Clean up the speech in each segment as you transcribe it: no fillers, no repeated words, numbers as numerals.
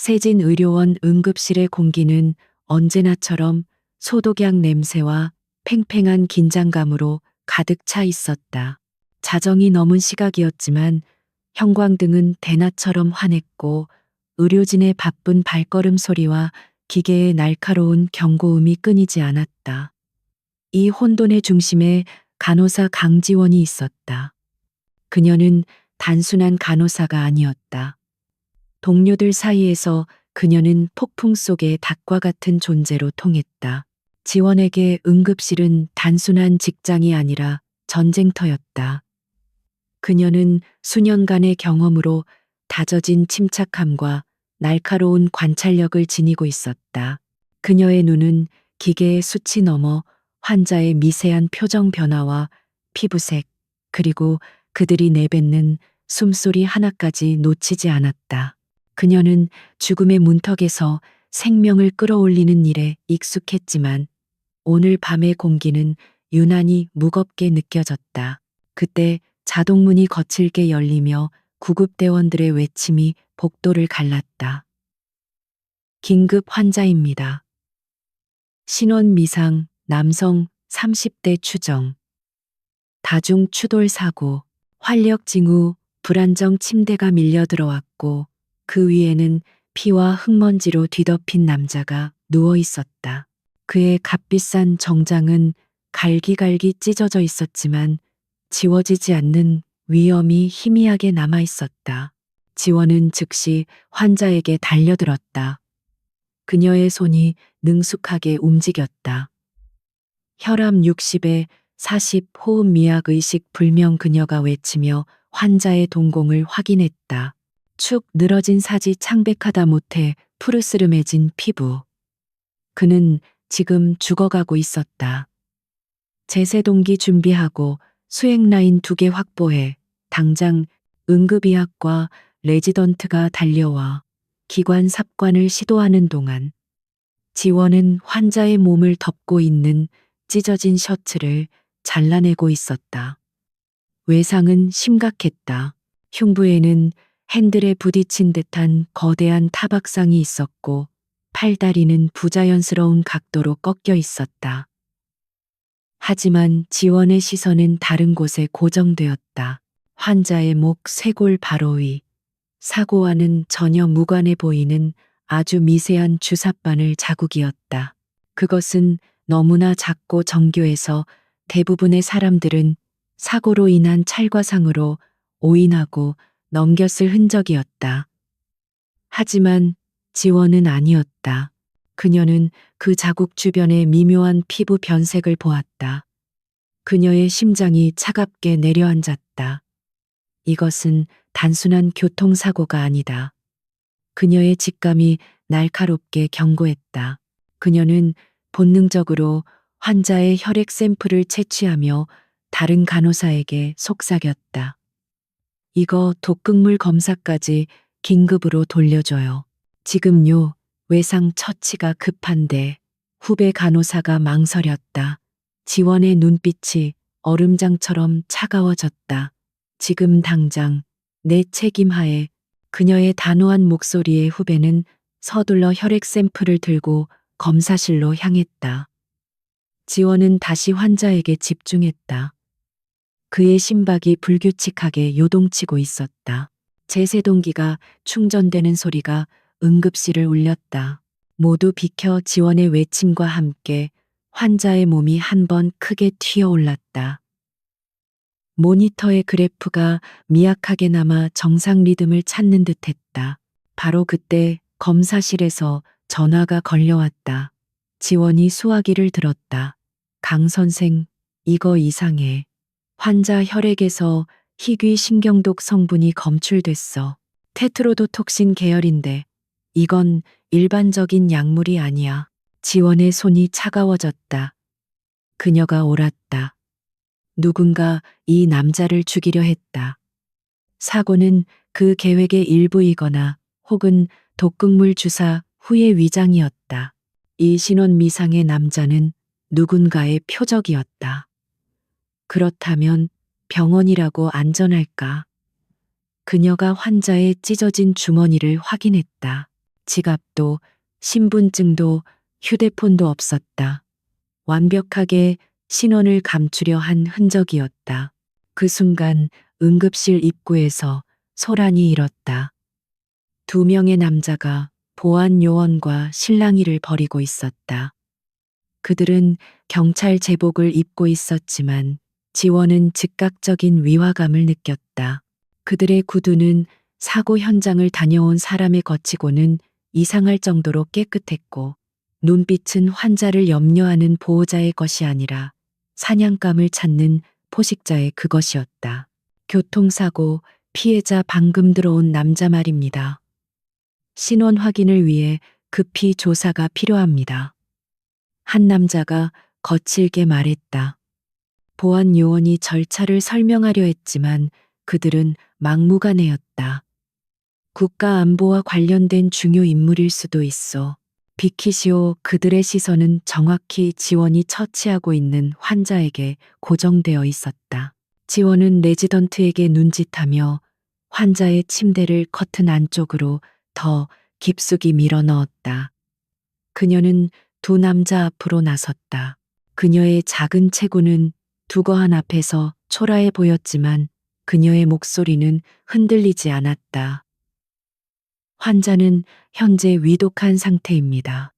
세진 의료원 응급실의 공기는 언제나처럼 소독약 냄새와 팽팽한 긴장감으로 가득 차 있었다. 자정이 넘은 시각이었지만 형광등은 대낮처럼 환했고 의료진의 바쁜 발걸음 소리와 기계의 날카로운 경고음이 끊이지 않았다. 이 혼돈의 중심에 간호사 강지원이 있었다. 그녀는 단순한 간호사가 아니었다. 동료들 사이에서 그녀는 폭풍 속의 닭과 같은 존재로 통했다. 지원에게 응급실은 단순한 직장이 아니라 전쟁터였다. 그녀는 수년간의 경험으로 다져진 침착함과 날카로운 관찰력을 지니고 있었다. 그녀의 눈은 기계의 수치 너머 환자의 미세한 표정 변화와 피부색, 그리고 그들이 내뱉는 숨소리 하나까지 놓치지 않았다. 그녀는 죽음의 문턱에서 생명을 끌어올리는 일에 익숙했지만 오늘 밤의 공기는 유난히 무겁게 느껴졌다. 그때 자동문이 거칠게 열리며 구급대원들의 외침이 복도를 갈랐다. 긴급 환자입니다. 신원 미상, 남성 30대 추정. 다중 추돌 사고, 활력 징후, 불안정 침대가 밀려 들어왔고 그 위에는 피와 흙먼지로 뒤덮인 남자가 누워 있었다. 그의 값비싼 정장은 갈기갈기 찢어져 있었지만 지워지지 않는 위험이 희미하게 남아 있었다. 지원은 즉시 환자에게 달려들었다. 그녀의 손이 능숙하게 움직였다. 혈압 60에 40 호흡 미약 의식 불명. 그녀가 외치며 환자의 동공을 확인했다. 축 늘어진 사지 창백하다 못해 푸르스름해진 피부. 그는 지금 죽어가고 있었다. 제세동기 준비하고 수행 라인 2개 확보해. 당장 응급의학과 레지던트가 달려와 기관 삽관을 시도하는 동안 지원은 환자의 몸을 덮고 있는 찢어진 셔츠를 잘라내고 있었다. 외상은 심각했다. 흉부에는 핸들에 부딪힌 듯한 거대한 타박상이 있었고 팔다리는 부자연스러운 각도로 꺾여 있었다. 하지만 지원의 시선은 다른 곳에 고정되었다. 환자의 목 쇄골 바로 위. 사고와는 전혀 무관해 보이는 아주 미세한 주삿바늘 자국이었다. 그것은 너무나 작고 정교해서 대부분의 사람들은 사고로 인한 찰과상으로 오인하고 넘겼을 흔적이었다. 하지만 지원은 아니었다. 그녀는 그 자국 주변의 미묘한 피부 변색을 보았다. 그녀의 심장이 차갑게 내려앉았다. 이것은 단순한 교통사고가 아니다. 그녀의 직감이 날카롭게 경고했다. 그녀는 본능적으로 환자의 혈액 샘플을 채취하며 다른 간호사에게 속삭였다. 이거 독극물 검사까지 긴급으로 돌려줘요. 지금요, 외상 처치가 급한데. 후배 간호사가 망설였다. 지원의 눈빛이 얼음장처럼 차가워졌다. 지금 당장 내 책임하에. 그녀의 단호한 목소리에 후배는 서둘러 혈액 샘플을 들고 검사실로 향했다. 지원은 다시 환자에게 집중했다. 그의 심박이 불규칙하게 요동치고 있었다. 제세동기가 충전되는 소리가 응급실을 울렸다. 모두 비켜. 지원의 외침과 함께 환자의 몸이 한 번 크게 튀어올랐다. 모니터의 그래프가 미약하게 남아 정상 리듬을 찾는 듯했다. 바로 그때 검사실에서 전화가 걸려왔다. 지원이 수화기를 들었다. 강 선생, 이거 이상해. 환자 혈액에서 희귀 신경독 성분이 검출됐어. 테트로도톡신 계열인데 이건 일반적인 약물이 아니야. 지원의 손이 차가워졌다. 그녀가 옳았다. 누군가 이 남자를 죽이려 했다. 사고는 그 계획의 일부이거나 혹은 독극물 주사 후의 위장이었다. 이 신원 미상의 남자는 누군가의 표적이었다. 그렇다면 병원이라고 안전할까? 그녀가 환자의 찢어진 주머니를 확인했다. 지갑도 신분증도 휴대폰도 없었다. 완벽하게 신원을 감추려 한 흔적이었다. 그 순간 응급실 입구에서 소란이 일었다. 두 명의 남자가 보안 요원과 실랑이를 벌이고 있었다. 그들은 경찰 제복을 입고 있었지만 지원은 즉각적인 위화감을 느꼈다. 그들의 구두는 사고 현장을 다녀온 사람의 거치고는 이상할 정도로 깨끗했고 눈빛은 환자를 염려하는 보호자의 것이 아니라 사냥감을 찾는 포식자의 그것이었다. 교통사고 피해자 방금 들어온 남자 말입니다. 신원 확인을 위해 급히 조사가 필요합니다. 한 남자가 거칠게 말했다. 보안 요원이 절차를 설명하려 했지만 그들은 막무가내였다. 국가 안보와 관련된 중요 인물일 수도 있어. 비키시오. 그들의 시선은 정확히 지원이 처치하고 있는 환자에게 고정되어 있었다. 지원은 레지던트에게 눈짓하며 환자의 침대를 커튼 안쪽으로 더 깊숙이 밀어 넣었다. 그녀는 두 남자 앞으로 나섰다. 그녀의 작은 체구는 두거한 앞에서 초라해 보였지만 그녀의 목소리는 흔들리지 않았다. 환자는 현재 위독한 상태입니다.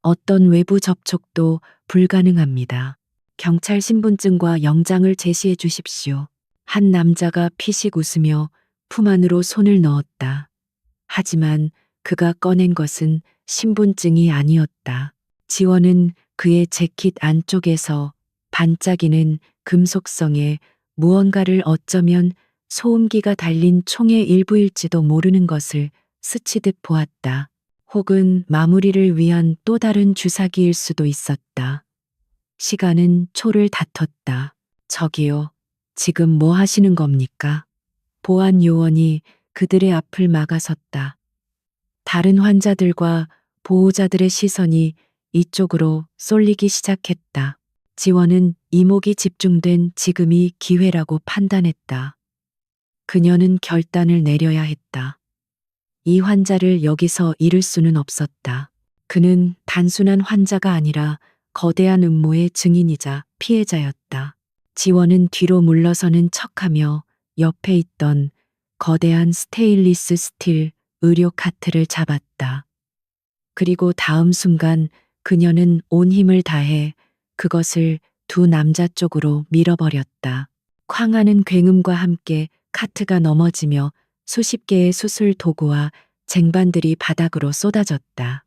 어떤 외부 접촉도 불가능합니다. 경찰 신분증과 영장을 제시해 주십시오. 한 남자가 피식 웃으며 품 안으로 손을 넣었다. 하지만 그가 꺼낸 것은 신분증이 아니었다. 지원은 그의 재킷 안쪽에서 반짝이는 금속성의 무언가를 어쩌면 소음기가 달린 총의 일부일지도 모르는 것을 스치듯 보았다. 혹은 마무리를 위한 또 다른 주사기일 수도 있었다. 시간은 초를 다퉜다. 저기요, 지금 뭐 하시는 겁니까? 보안 요원이 그들의 앞을 막아섰다. 다른 환자들과 보호자들의 시선이 이쪽으로 쏠리기 시작했다. 지원은 이목이 집중된 지금이 기회라고 판단했다. 그녀는 결단을 내려야 했다. 이 환자를 여기서 잃을 수는 없었다. 그는 단순한 환자가 아니라 거대한 음모의 증인이자 피해자였다. 지원은 뒤로 물러서는 척하며 옆에 있던 거대한 스테인리스 스틸 의료 카트를 잡았다. 그리고 다음 순간 그녀는 온 힘을 다해 그것을 두 남자 쪽으로 밀어버렸다. 쾅하는 굉음과 함께 카트가 넘어지며 수십 개의 수술 도구와 쟁반들이 바닥으로 쏟아졌다.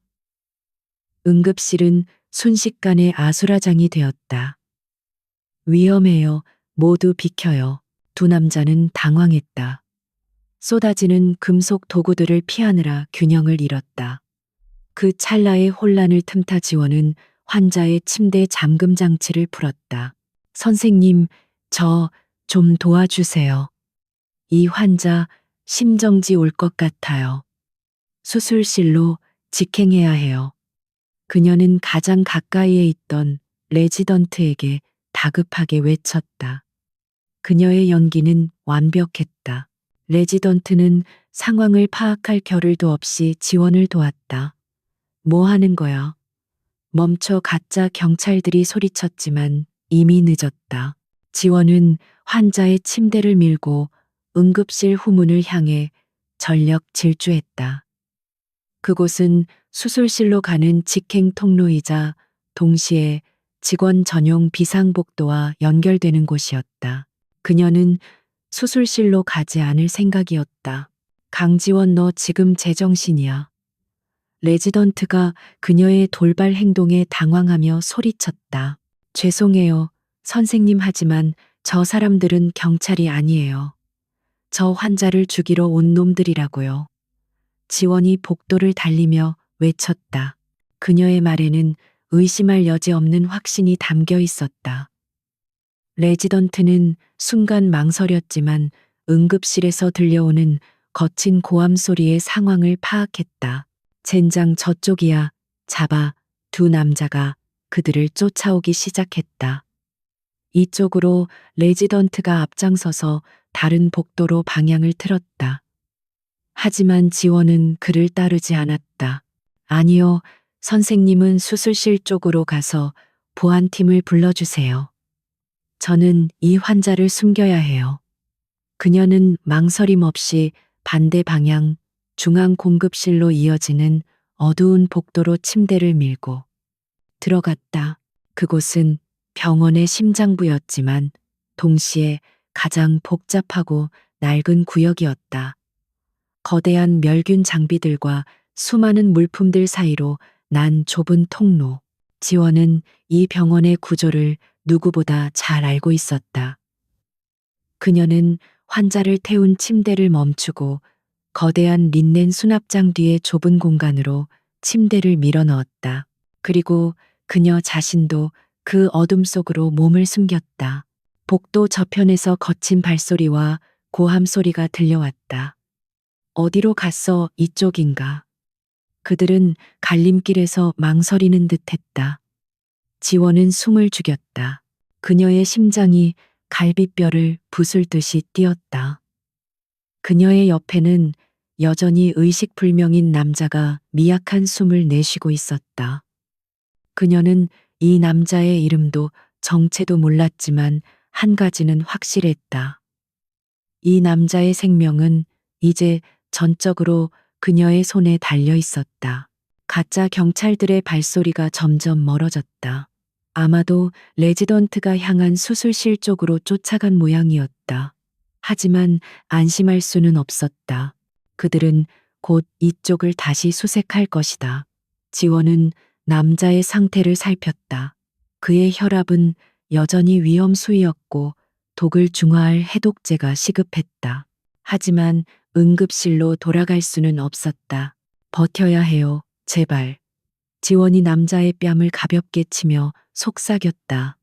응급실은 순식간에 아수라장이 되었다. 위험해요. 모두 비켜요. 두 남자는 당황했다. 쏟아지는 금속 도구들을 피하느라 균형을 잃었다. 그 찰나의 혼란을 틈타 지원은 환자의 침대 잠금 장치를 풀었다. 선생님, 저 좀 도와주세요. 이 환자 심정지 올 것 같아요. 수술실로 직행해야 해요. 그녀는 가장 가까이에 있던 레지던트에게 다급하게 외쳤다. 그녀의 연기는 완벽했다. 레지던트는 상황을 파악할 겨를도 없이 지원을 도왔다. 뭐 하는 거야? 멈춰. 가짜 경찰들이 소리쳤지만 이미 늦었다. 지원은 환자의 침대를 밀고 응급실 후문을 향해 전력 질주했다. 그곳은 수술실로 가는 직행 통로이자 동시에 직원 전용 비상복도와 연결되는 곳이었다. 그녀는 수술실로 가지 않을 생각이었다. 강지원, 너 지금 제정신이야. 레지던트가 그녀의 돌발 행동에 당황하며 소리쳤다. 죄송해요, 선생님. 하지만 저 사람들은 경찰이 아니에요. 저 환자를 죽이러 온 놈들이라고요. 지원이 복도를 달리며 외쳤다. 그녀의 말에는 의심할 여지 없는 확신이 담겨 있었다. 레지던트는 순간 망설였지만 응급실에서 들려오는 거친 고함 소리의 상황을 파악했다. 젠장, 저쪽이야. 잡아. 두 남자가 그들을 쫓아오기 시작했다. 이쪽으로. 레지던트가 앞장서서 다른 복도로 방향을 틀었다. 하지만 지원은 그를 따르지 않았다. 아니요, 선생님은 수술실 쪽으로 가서 보안팀을 불러주세요. 저는 이 환자를 숨겨야 해요. 그녀는 망설임 없이 반대 방향 중앙 공급실로 이어지는 어두운 복도로 침대를 밀고 들어갔다. 그곳은 병원의 심장부였지만 동시에 가장 복잡하고 낡은 구역이었다. 거대한 멸균 장비들과 수많은 물품들 사이로 난 좁은 통로. 지원은 이 병원의 구조를 누구보다 잘 알고 있었다. 그녀는 환자를 태운 침대를 멈추고 거대한 린넨 수납장 뒤의 좁은 공간으로 침대를 밀어 넣었다. 그리고 그녀 자신도 그 어둠 속으로 몸을 숨겼다. 복도 저편에서 거친 발소리와 고함 소리가 들려왔다. 어디로 갔어? 이쪽인가? 그들은 갈림길에서 망설이는 듯 했다. 지원은 숨을 죽였다. 그녀의 심장이 갈비뼈를 부술듯이 뛰었다. 그녀의 옆에는 여전히 의식불명인 남자가 미약한 숨을 내쉬고 있었다. 그녀는 이 남자의 이름도 정체도 몰랐지만 한 가지는 확실했다. 이 남자의 생명은 이제 전적으로 그녀의 손에 달려 있었다. 가짜 경찰들의 발소리가 점점 멀어졌다. 아마도 레지던트가 향한 수술실 쪽으로 쫓아간 모양이었다. 하지만 안심할 수는 없었다. 그들은 곧 이쪽을 다시 수색할 것이다. 지원은 남자의 상태를 살폈다. 그의 혈압은 여전히 위험 수위였고 독을 중화할 해독제가 시급했다. 하지만 응급실로 돌아갈 수는 없었다. 버텨야 해요, 제발. 지원이 남자의 뺨을 가볍게 치며 속삭였다.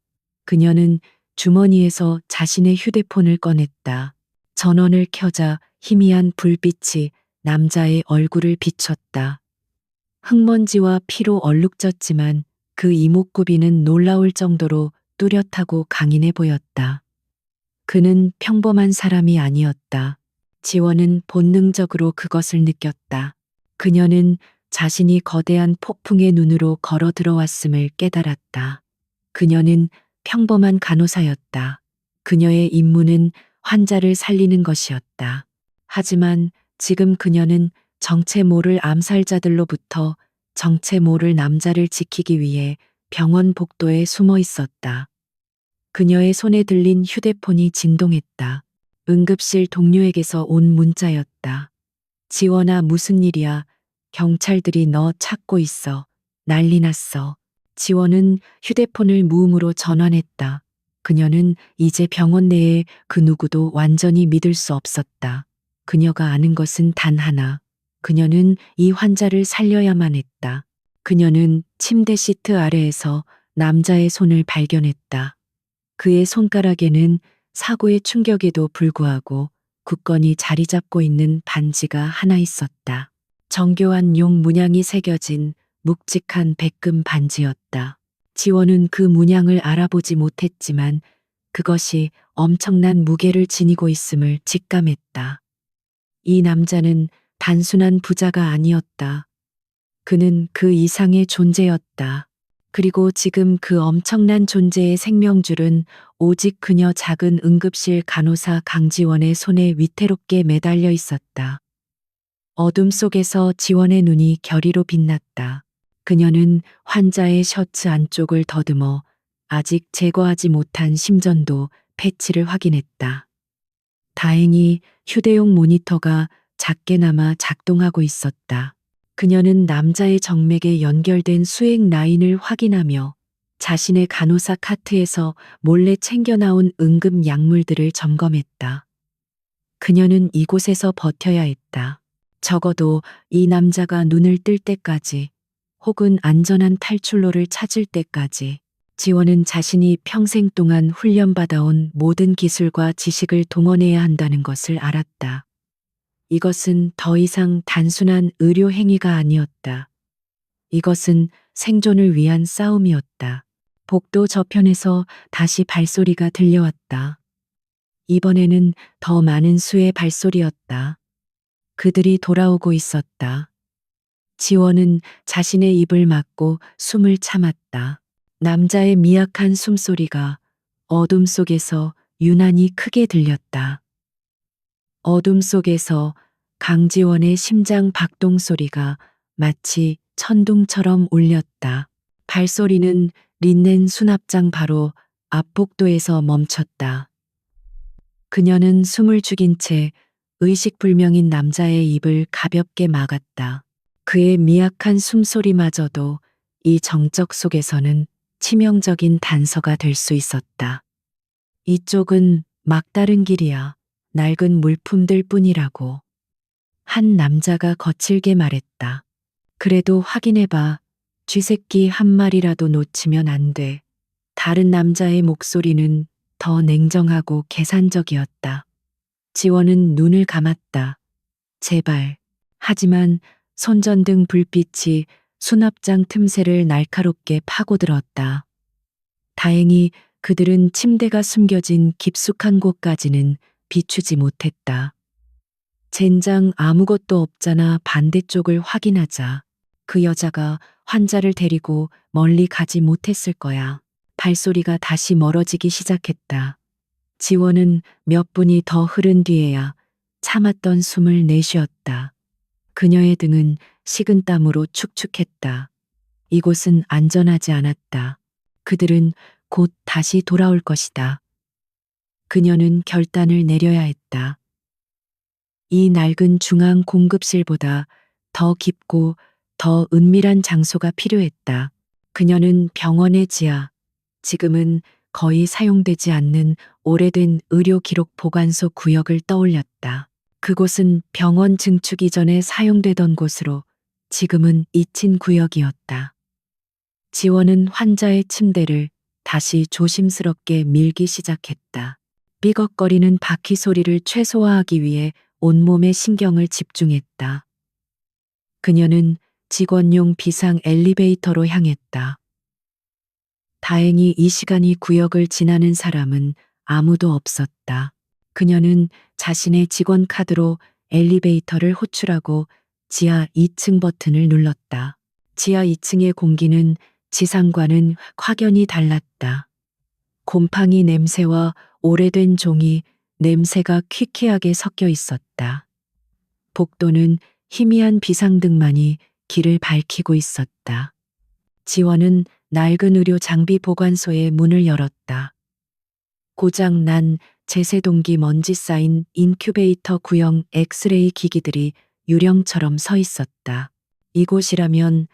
그녀는 주머니에서 자신의 휴대폰을 꺼냈다. 전원을 켜자 희미한 불빛이 남자의 얼굴을 비췄다. 흙먼지와 피로 얼룩졌지만 그 이목구비는 놀라울 정도로 뚜렷하고 강인해 보였다. 그는 평범한 사람이 아니었다. 지원은 본능적으로 그것을 느꼈다. 그녀는 자신이 거대한 폭풍의 눈으로 걸어 들어왔음을 깨달았다. 그녀는 평범한 간호사였다. 그녀의 임무는 환자를 살리는 것이었다. 하지만 지금 그녀는 정체 모를 암살자들로부터 정체 모를 남자를 지키기 위해 병원 복도에 숨어 있었다. 그녀의 손에 들린 휴대폰이 진동했다. 응급실 동료에게서 온 문자였다. 지원아, 무슨 일이야? 경찰들이 너 찾고 있어. 난리 났어. 지원은 휴대폰을 무음으로 전환했다. 그녀는 이제 병원 내에 그 누구도 완전히 믿을 수 없었다. 그녀가 아는 것은 단 하나. 그녀는 이 환자를 살려야만 했다. 그녀는 침대 시트 아래에서 남자의 손을 발견했다. 그의 손가락에는 사고의 충격에도 불구하고 굳건히 자리 잡고 있는 반지가 하나 있었다. 정교한 용 문양이 새겨진 묵직한 백금 반지였다. 지원은 그 문양을 알아보지 못했지만 그것이 엄청난 무게를 지니고 있음을 직감했다. 이 남자는 단순한 부자가 아니었다. 그는 그 이상의 존재였다. 그리고 지금 그 엄청난 존재의 생명줄은 오직 그녀 작은 응급실 간호사 강지원의 손에 위태롭게 매달려 있었다. 어둠 속에서 지원의 눈이 결의로 빛났다. 그녀는 환자의 셔츠 안쪽을 더듬어 아직 제거하지 못한 심전도 패치를 확인했다. 다행히 휴대용 모니터가 작게나마 작동하고 있었다. 그녀는 남자의 정맥에 연결된 수액 라인을 확인하며 자신의 간호사 카트에서 몰래 챙겨 나온 응급 약물들을 점검했다. 그녀는 이곳에서 버텨야 했다. 적어도 이 남자가 눈을 뜰 때까지 혹은 안전한 탈출로를 찾을 때까지. 지원은 자신이 평생 동안 훈련받아온 모든 기술과 지식을 동원해야 한다는 것을 알았다. 이것은 더 이상 단순한 의료 행위가 아니었다. 이것은 생존을 위한 싸움이었다. 복도 저편에서 다시 발소리가 들려왔다. 이번에는 더 많은 수의 발소리였다. 그들이 돌아오고 있었다. 지원은 자신의 입을 막고 숨을 참았다. 남자의 미약한 숨소리가 어둠 속에서 유난히 크게 들렸다. 어둠 속에서 강지원의 심장 박동 소리가 마치 천둥처럼 울렸다. 발소리는 린넨 수납장 바로 앞복도에서 멈췄다. 그녀는 숨을 죽인 채 의식불명인 남자의 입을 가볍게 막았다. 그의 미약한 숨소리마저도 이 정적 속에서는 치명적인 단서가 될 수 있었다. 이쪽은 막다른 길이야. 낡은 물품들 뿐이라고. 한 남자가 거칠게 말했다. 그래도 확인해봐. 쥐새끼 한 마리라도 놓치면 안 돼. 다른 남자의 목소리는 더 냉정하고 계산적이었다. 지원은 눈을 감았다. 제발. 하지만 손전등 불빛이 수납장 틈새를 날카롭게 파고들었다. 다행히 그들은 침대가 숨겨진 깊숙한 곳까지는 비추지 못했다. 젠장 아무것도 없잖아. 반대쪽을 확인하자. 그 여자가 환자를 데리고 멀리 가지 못했을 거야. 발소리가 다시 멀어지기 시작했다. 지원은 몇 분이 더 흐른 뒤에야 참았던 숨을 내쉬었다. 그녀의 등은 식은땀으로 축축했다. 이곳은 안전하지 않았다. 그들은 곧 다시 돌아올 것이다. 그녀는 결단을 내려야 했다. 이 낡은 중앙 공급실보다 더 깊고 더 은밀한 장소가 필요했다. 그녀는 병원의 지하, 지금은 거의 사용되지 않는 오래된 의료 기록 보관소 구역을 떠올렸다. 그곳은 병원 증축 이전에 사용되던 곳으로 지금은 잊힌 구역이었다. 지원은 환자의 침대를 다시 조심스럽게 밀기 시작했다. 삐걱거리는 바퀴 소리를 최소화하기 위해 온몸에 신경을 집중했다. 그녀는 직원용 비상 엘리베이터로 향했다. 다행히 이 시간이 구역을 지나는 사람은 아무도 없었다. 그녀는 자신의 직원 카드로 엘리베이터를 호출하고 지하 2층 버튼을 눌렀다. 지하 2층의 공기는 지상과는 확연히 달랐다. 곰팡이 냄새와 오래된 종이 냄새가 퀴퀴하게 섞여 있었다. 복도는 희미한 비상등만이 길을 밝히고 있었다. 지원은 낡은 의료 장비 보관소의 문을 열었다. 고장 난 제세동기 먼지 쌓인 인큐베이터 구형 엑스레이 기기들이 유령처럼 서 있었다. 이곳이라면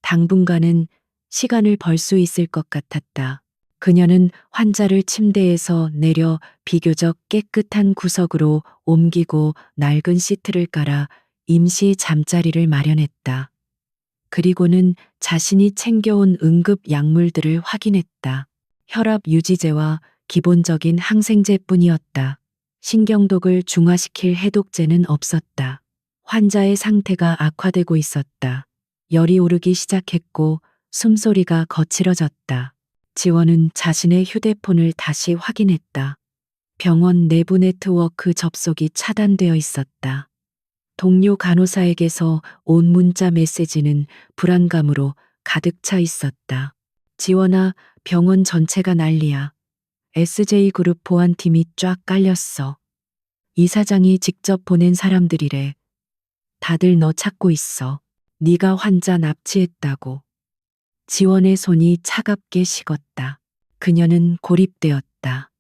당분간은 시간을 벌 수 있을 것 같았다. 그녀는 환자를 침대에서 내려 비교적 깨끗한 구석으로 옮기고 낡은 시트를 깔아 임시 잠자리를 마련했다. 그리고는 자신이 챙겨온 응급 약물들을 확인했다. 혈압 유지제와 기본적인 항생제뿐이었다. 신경독을 중화시킬 해독제는 없었다. 환자의 상태가 악화되고 있었다. 열이 오르기 시작했고 숨소리가 거칠어졌다. 지원은 자신의 휴대폰을 다시 확인했다. 병원 내부 네트워크 접속이 차단되어 있었다. 동료 간호사에게서 온 문자 메시지는 불안감으로 가득 차 있었다. 지원아, 병원 전체가 난리야. SJ그룹 보안팀이 쫙 깔렸어. 이사장이 직접 보낸 사람들이래. 다들 너 찾고 있어. 네가 환자 납치했다고. 지원의 손이 차갑게 식었다. 그녀는 고립되었다.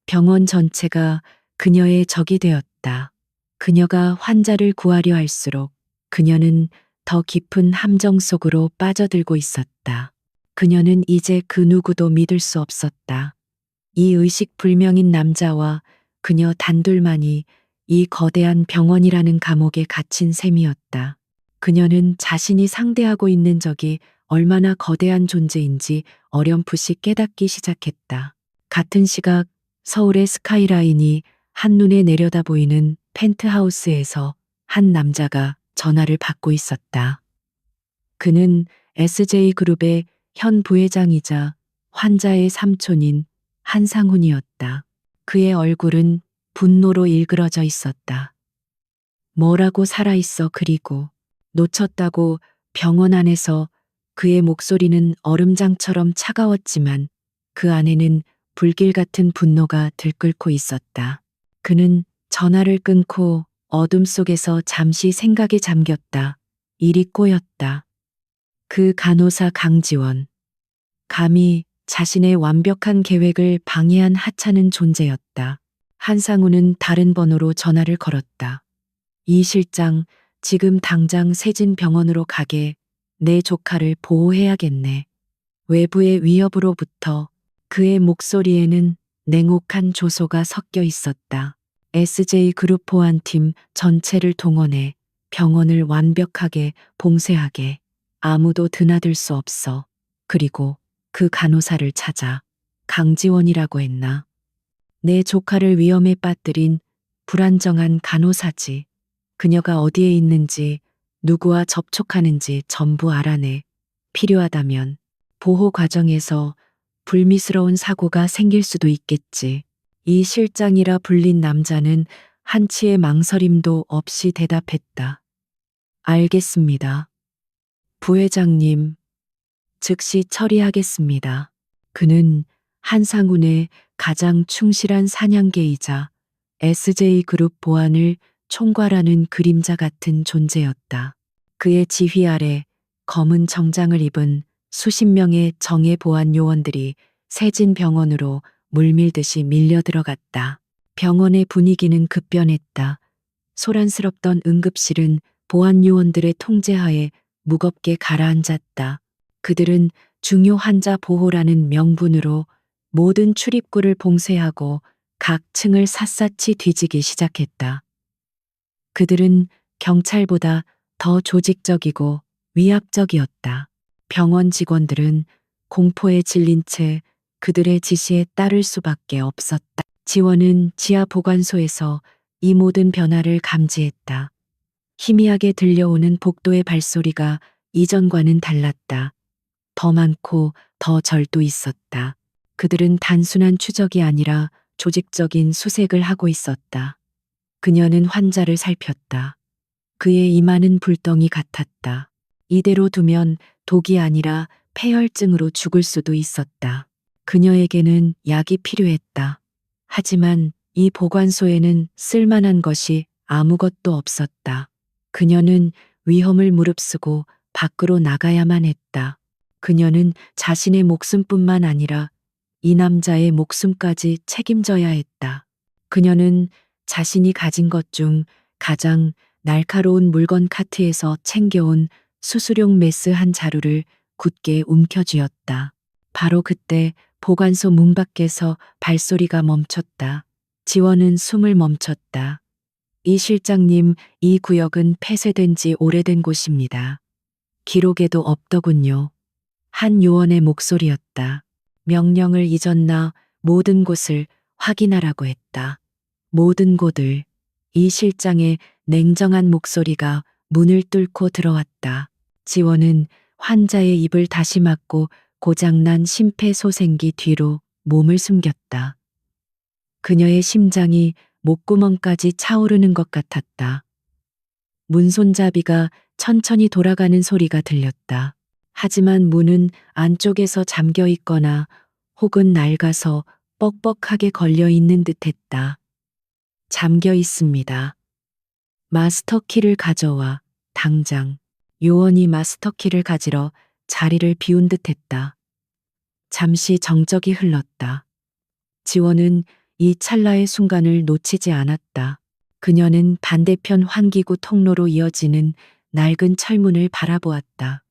병원 전체가 그녀의 적이 되었다. 그녀가 환자를 구하려 할수록 그녀는 더 깊은 함정 속으로 빠져들고 있었다. 그녀는 이제 그 누구도 믿을 수 없었다. 이 의식불명인 남자와 그녀 단둘만이 이 거대한 병원이라는 감옥에 갇힌 셈이었다. 그녀는 자신이 상대하고 있는 적이 얼마나 거대한 존재인지 어렴풋이 깨닫기 시작했다. 같은 시각 서울의 스카이라인이 한눈에 내려다 보이는 펜트하우스에서 한 남자가 전화를 받고 있었다. 그는 SJ그룹의 현 부회장이자 환자의 삼촌인 한상훈이었다. 그의 얼굴은 분노로 일그러져 있었다. 뭐라고 살아있어. 그리고 놓쳤다고. 병원 안에서 그의 목소리는 얼음장처럼 차가웠지만 그 안에는 불길 같은 분노가 들끓고 있었다. 그는 전화를 끊고 어둠 속에서 잠시 생각에 잠겼다. 일이 꼬였다. 그 간호사 강지원. 감히 자신의 완벽한 계획을 방해한 하찮은 존재였다. 한상우는 다른 번호로 전화를 걸었다. 이 실장, 지금 당장 세진병원으로 가게. 내 조카를 보호해야겠네. 외부의 위협으로부터. 그의 목소리에는 냉혹한 조소가 섞여 있었다. SJ그룹 보안팀 전체를 동원해 병원을 완벽하게 봉쇄하게. 아무도 드나들 수 없어. 그리고 그 간호사를 찾아. 강지원이라고 했나? 내 조카를 위험에 빠뜨린 불안정한 간호사지. 그녀가 어디에 있는지, 누구와 접촉하는지 전부 알아내. 필요하다면 보호 과정에서 불미스러운 사고가 생길 수도 있겠지. 이 실장이라 불린 남자는 한치의 망설임도 없이 대답했다. 알겠습니다. 부회장님, 즉시 처리하겠습니다. 그는 한상훈의 가장 충실한 사냥개이자 SJ그룹 보안을 총괄하는 그림자 같은 존재였다. 그의 지휘 아래 검은 정장을 입은 수십 명의 정예 보안 요원들이 세진병원으로 물밀듯이 밀려 들어갔다. 병원의 분위기는 급변했다. 소란스럽던 응급실은 보안 요원들의 통제하에 무겁게 가라앉았다. 그들은 중요 환자 보호라는 명분으로 모든 출입구를 봉쇄하고 각 층을 샅샅이 뒤지기 시작했다. 그들은 경찰보다 더 조직적이고 위압적이었다. 병원 직원들은 공포에 질린 채 그들의 지시에 따를 수밖에 없었다. 지원은 지하 보관소에서 이 모든 변화를 감지했다. 희미하게 들려오는 복도의 발소리가 이전과는 달랐다. 더 많고 더 절도 있었다. 그들은 단순한 추적이 아니라 조직적인 수색을 하고 있었다. 그녀는 환자를 살폈다. 그의 이마는 불덩이 같았다. 이대로 두면 독이 아니라 폐혈증으로 죽을 수도 있었다. 그녀에게는 약이 필요했다. 하지만 이 보관소에는 쓸만한 것이 아무것도 없었다. 그녀는 위험을 무릅쓰고 밖으로 나가야만 했다. 그녀는 자신의 목숨뿐만 아니라 이 남자의 목숨까지 책임져야 했다. 그녀는 자신이 가진 것 중 가장 날카로운 물건 카트에서 챙겨온 수수용 메스 한 자루를 굳게 움켜쥐었다. 바로 그때 보관소 문 밖에서 발소리가 멈췄다. 지원은 숨을 멈췄다. 이 실장님, 이 구역은 폐쇄된 지 오래된 곳입니다. 기록에도 없더군요. 한 요원의 목소리였다. 명령을 잊었나 모든 곳을 확인하라고 했다. 모든 곳을. 이 실장의 냉정한 목소리가 문을 뚫고 들어왔다. 지원은 환자의 입을 다시 막고 고장난 심폐소생기 뒤로 몸을 숨겼다. 그녀의 심장이 목구멍까지 차오르는 것 같았다. 문손잡이가 천천히 돌아가는 소리가 들렸다. 하지만 문은 안쪽에서 잠겨 있거나 혹은 낡아서 뻑뻑하게 걸려 있는 듯 했다. 잠겨 있습니다. 마스터 키를 가져와, 당장. 요원이 마스터 키를 가지러 자리를 비운 듯 했다. 잠시 정적이 흘렀다. 지원은 이 찰나의 순간을 놓치지 않았다. 그녀는 반대편 환기구 통로로 이어지는 낡은 철문을 바라보았다.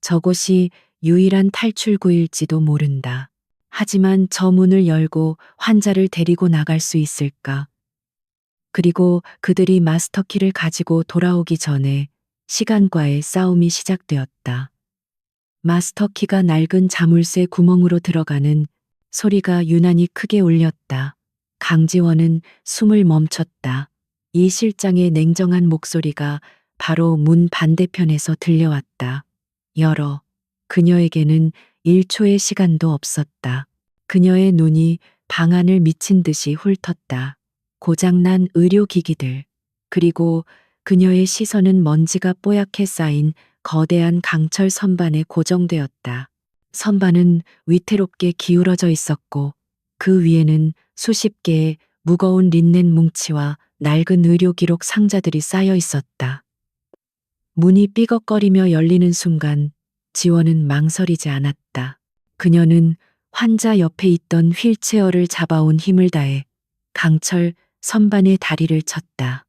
저곳이 유일한 탈출구일지도 모른다. 하지만 저 문을 열고 환자를 데리고 나갈 수 있을까? 그리고 그들이 마스터키를 가지고 돌아오기 전에 시간과의 싸움이 시작되었다. 마스터키가 낡은 자물쇠 구멍으로 들어가는 소리가 유난히 크게 울렸다. 강지원은 숨을 멈췄다. 이 실장의 냉정한 목소리가 바로 문 반대편에서 들려왔다. 열어. 그녀에게는 1초의 시간도 없었다. 그녀의 눈이 방안을 미친 듯이 훑었다. 고장난 의료기기들, 그리고 그녀의 시선은 먼지가 뽀얗게 쌓인 거대한 강철 선반에 고정되었다. 선반은 위태롭게 기울어져 있었고 그 위에는 수십 개의 무거운 린넨 뭉치와 낡은 의료 기록 상자들이 쌓여 있었다. 문이 삐걱거리며 열리는 순간 지원은 망설이지 않았다. 그녀는 환자 옆에 있던 휠체어를 잡아온 힘을 다해 강철 선반의 다리를 쳤다.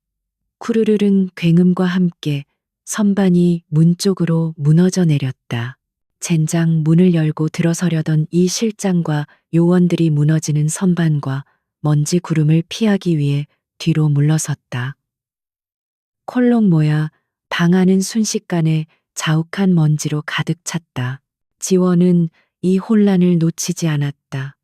쿠르르릉 굉음과 함께 선반이 문 쪽으로 무너져 내렸다. 젠장 문을 열고 들어서려던 이 실장과 요원들이 무너지는 선반과 먼지 구름을 피하기 위해 뒤로 물러섰다. 콜록 방 안은 순식간에 자욱한 먼지로 가득 찼다. 지원은 이 혼란을 놓치지 않았다.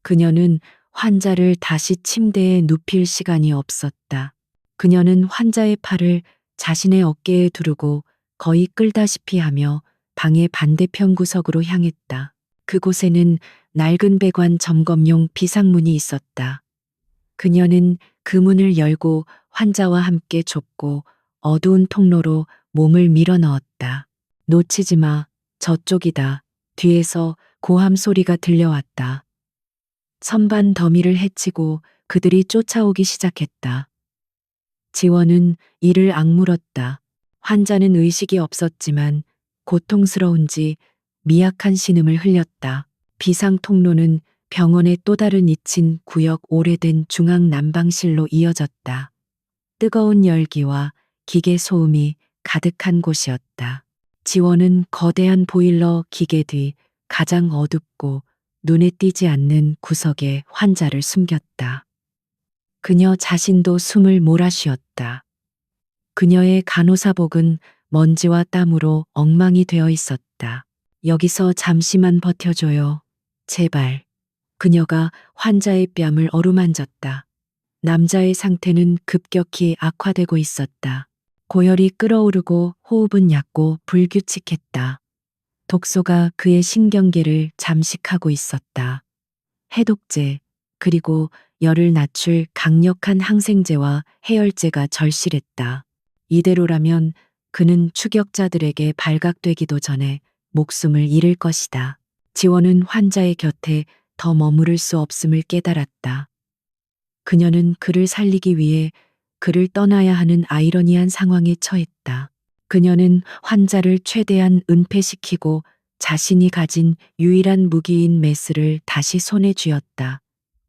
그녀는 환자를 다시 침대에 눕힐 시간이 없었다. 그녀는 환자의 팔을 자신의 어깨에 두르고 거의 끌다시피 하며 방의 반대편 구석으로 향했다. 그곳에는 낡은 배관 점검용 비상문이 있었다. 그녀는 그 문을 열고 환자와 함께 좁고 어두운 통로로 몸을 밀어 넣었다. 놓치지 마. 저쪽이다. 뒤에서 고함 소리가 들려왔다. 선반 더미를 헤치고 그들이 쫓아오기 시작했다. 지원은 이를 악물었다. 환자는 의식이 없었지만 고통스러운지 미약한 신음을 흘렸다. 비상 통로는 병원의 또 다른 2층 구역 오래된 중앙 난방실로 이어졌다. 뜨거운 열기와 기계 소음이 가득한 곳이었다. 지원은 거대한 보일러 기계 뒤 가장 어둡고 눈에 띄지 않는 구석에 환자를 숨겼다. 그녀 자신도 숨을 몰아쉬었다. 그녀의 간호사복은 먼지와 땀으로 엉망이 되어 있었다. 여기서 잠시만 버텨줘요. 제발. 그녀가 환자의 뺨을 어루만졌다. 남자의 상태는 급격히 악화되고 있었다. 고열이 끓어오르고 호흡은 얕고 불규칙했다. 독소가 그의 신경계를 잠식하고 있었다. 해독제, 그리고 열을 낮출 강력한 항생제와 해열제가 절실했다. 이대로라면 그는 추격자들에게 발각되기도 전에 목숨을 잃을 것이다. 지원은 환자의 곁에 더 머무를 수 없음을 깨달았다. 그녀는 그를 살리기 위해 그를 떠나야 하는 아이러니한 상황에 처했다. 그녀는 환자를 최대한 은폐시키고 자신이 가진 유일한 무기인 메스를 다시 손에 쥐었다.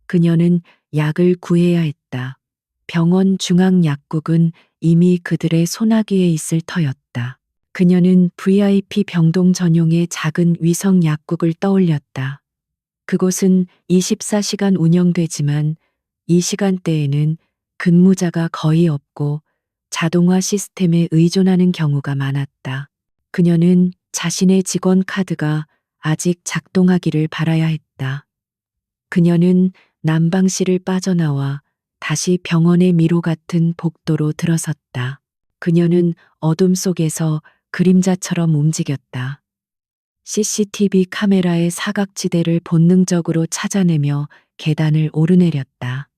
그녀는 약을 구해야 했다. 병원 중앙 약국은 이미 그들의 소나기에 있을 터였다. 그녀는 VIP 병동 전용의 작은 위성 약국을 떠올렸다. 그곳은 24시간 운영되지만 이 시간대에는 근무자가 거의 없고 자동화 시스템에 의존하는 경우가 많았다. 그녀는 자신의 직원 카드가 아직 작동하기를 바라야 했다. 그녀는 난방실을 빠져나와 다시 병원의 미로 같은 복도로 들어섰다. 그녀는 어둠 속에서 그림자처럼 움직였다. CCTV 카메라의 사각지대를 본능적으로 찾아내며 계단을 오르내렸다.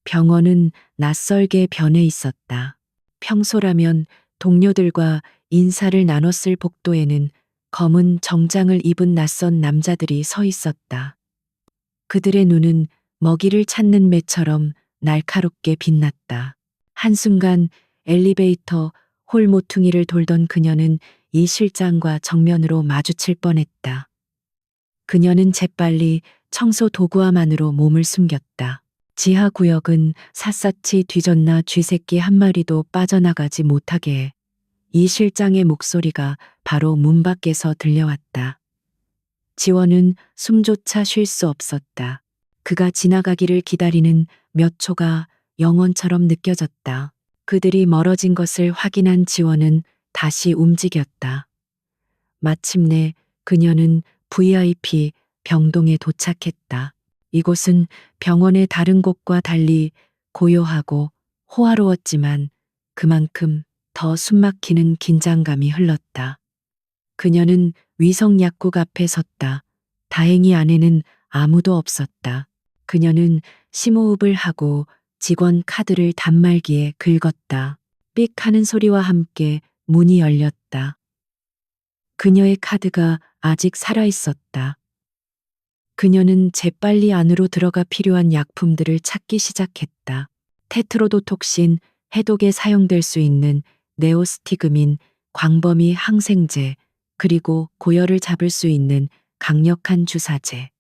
병원은 낯설게 변해 있었다. 평소라면 동료들과 인사를 나눴을 복도에는 검은 정장을 입은 낯선 남자들이 서 있었다. 그들의 눈은 먹이를 찾는 매처럼 날카롭게 빛났다. 한순간 엘리베이터 홀 모퉁이를 돌던 그녀는 이 실장과 정면으로 마주칠 뻔했다. 그녀는 재빨리 청소 도구화만으로 몸을 숨겼다. 지하 구역은 샅샅이 뒤졌나 쥐새끼 한 마리도 빠져나가지 못하게 해 이 실장의 목소리가 바로 문 밖에서 들려왔다. 지원은 숨조차 쉴 수 없었다. 그가 지나가기를 기다리는 몇 초가 영원처럼 느껴졌다. 그들이 멀어진 것을 확인한 지원은 다시 움직였다. 마침내 그녀는 VIP 병동에 도착했다. 이곳은 병원의 다른 곳과 달리 고요하고 호화로웠지만 그만큼 더 숨막히는 긴장감이 흘렀다. 그녀는 위성 약국 앞에 섰다. 다행히 안에는 아무도 없었다. 그녀는 심호흡을 하고 직원 카드를 단말기에 긁었다. 삑 하는 소리와 함께 문이 열렸다. 그녀의 카드가 아직 살아있었다. 그녀는 재빨리 안으로 들어가 필요한 약품들을 찾기 시작했다. 테트로도톡신, 해독에 사용될 수 있는 네오스티그민, 광범위 항생제, 그리고 고열을 잡을 수 있는 강력한 주사제.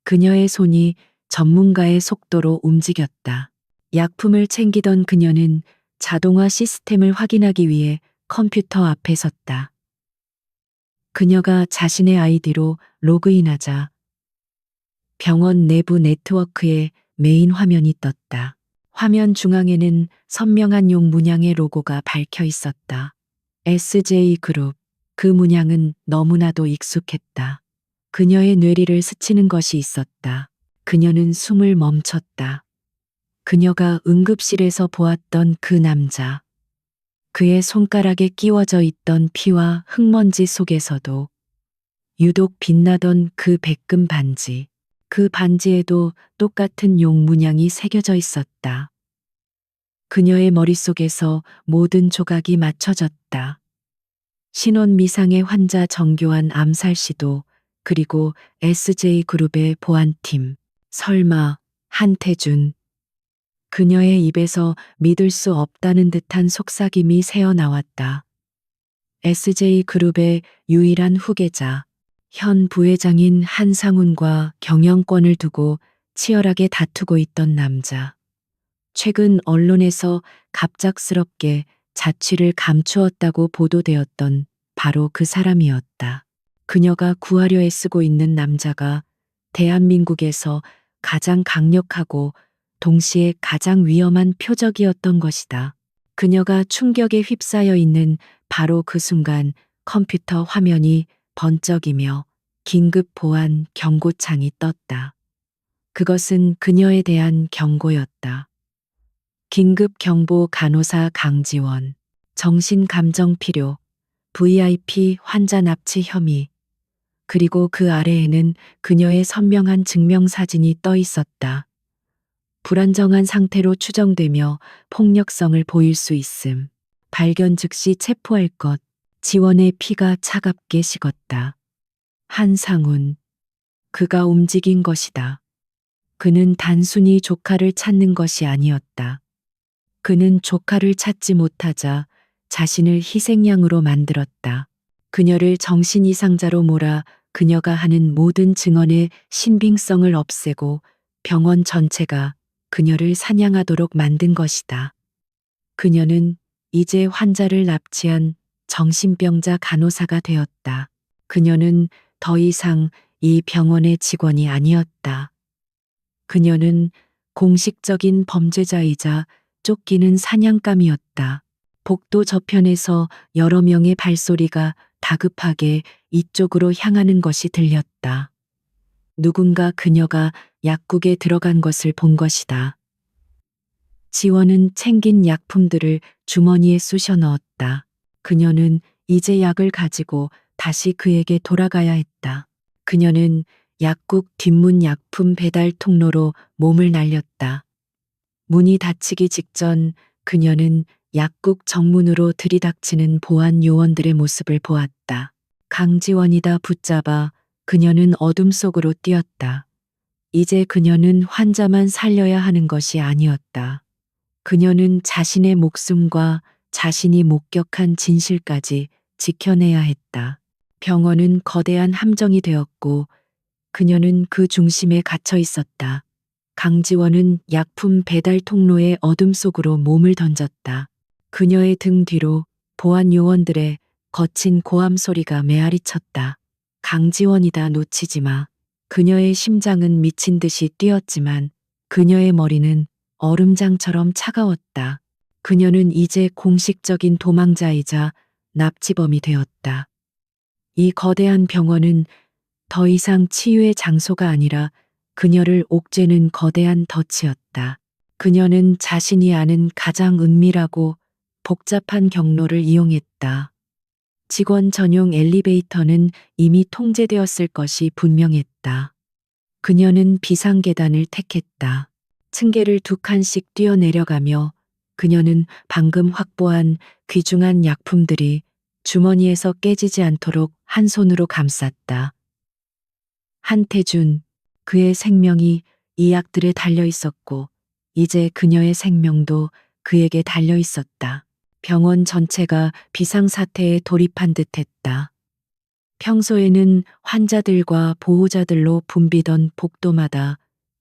그녀의 손이 전문가의 속도로 움직였다. 약품을 챙기던 그녀는 자동화 시스템을 확인하기 위해 컴퓨터 앞에 섰다. 그녀가 자신의 아이디로 로그인하자 병원 내부 네트워크에 메인 화면이 떴다. 화면 중앙에는 선명한 용 문양의 로고가 밝혀 있었다. SJ그룹. 그 문양은 너무나도 익숙했다. 그녀의 뇌리를 스치는 것이 있었다. 그녀는 숨을 멈췄다. 그녀가 응급실에서 보았던 그 남자. 그의 손가락에 끼워져 있던 피와 흙먼지 속에서도 유독 빛나던 그 백금 반지. 그 반지에도 똑같은 용 문양이 새겨져 있었다. 그녀의 머릿속에서 모든 조각이 맞춰졌다. 신원 미상의 환자 정교한 암살 시도, 그리고 SJ그룹의 보안팀. 설마, 한태준. 그녀의 입에서 믿을 수 없다는 듯한 속삭임이 새어나왔다. SJ그룹의 유일한 후계자, 현 부회장인 한상훈과 경영권을 두고 치열하게 다투고 있던 남자. 최근 언론에서 갑작스럽게 자취를 감추었다고 보도되었던 바로 그 사람이었다. 그녀가 구하려 애쓰고 있는 남자가 대한민국에서 가장 강력하고 동시에 가장 위험한 표적이었던 것이다. 그녀가 충격에 휩싸여 있는 바로 그 순간 컴퓨터 화면이 번쩍이며 긴급 보안 경고창이 떴다. 그것은 그녀에 대한 경고였다. 긴급 경보 간호사 강지원. 정신감정 필요. VIP 환자 납치 혐의. 그리고 그 아래에는 그녀의 선명한 증명사진이 떠 있었다. 불안정한 상태로 추정되며 폭력성을 보일 수 있음. 발견 즉시 체포할 것. 지원의 피가 차갑게 식었다. 한상훈. 그가 움직인 것이다. 그는 단순히 조카를 찾는 것이 아니었다. 그는 조카를 찾지 못하자 자신을 희생양으로 만들었다. 그녀를 정신 이상자로 몰아 그녀가 하는 모든 증언의 신빙성을 없애고 병원 전체가 그녀를 사냥하도록 만든 것이다. 그녀는 이제 환자를 납치한 정신병자 간호사가 되었다. 그녀는 더 이상 이 병원의 직원이 아니었다. 그녀는 공식적인 범죄자이자 쫓기는 사냥감이었다. 복도 저편에서 여러 명의 발소리가 다급하게 이쪽으로 향하는 것이 들렸다. 누군가 그녀가 약국에 들어간 것을 본 것이다. 지원은 챙긴 약품들을 주머니에 쑤셔 넣었다. 그녀는 이제 약을 가지고 다시 그에게 돌아가야 했다. 그녀는 약국 뒷문 약품 배달 통로로 몸을 날렸다. 문이 닫히기 직전 그녀는 약국 정문으로 들이닥치는 보안 요원들의 모습을 보았다. 강지원이다 붙잡아 그녀는 어둠 속으로 뛰었다. 이제 그녀는 환자만 살려야 하는 것이 아니었다. 그녀는 자신의 목숨과 자신이 목격한 진실까지 지켜내야 했다. 병원은 거대한 함정이 되었고 그녀는 그 중심에 갇혀 있었다. 강지원은 약품 배달 통로의 어둠 속으로 몸을 던졌다. 그녀의 등 뒤로 보안 요원들의 거친 고함 소리가 메아리쳤다. 강지원이다 놓치지 마. 그녀의 심장은 미친 듯이 뛰었지만 그녀의 머리는 얼음장처럼 차가웠다. 그녀는 이제 공식적인 도망자이자 납치범이 되었다. 이 거대한 병원은 더 이상 치유의 장소가 아니라 그녀를 옥죄는 거대한 덫이었다. 그녀는 자신이 아는 가장 은밀하고 복잡한 경로를 이용했다. 직원 전용 엘리베이터는 이미 통제되었을 것이 분명했다. 그녀는 비상계단을 택했다. 층계를 2칸씩 뛰어내려가며 그녀는 방금 확보한 귀중한 약품들이 주머니에서 깨지지 않도록 한 손으로 감쌌다. 한태준, 그의 생명이 이 약들에 달려 있었고 이제 그녀의 생명도 그에게 달려 있었다. 병원 전체가 비상사태에 돌입한 듯했다. 평소에는 환자들과 보호자들로 붐비던 복도마다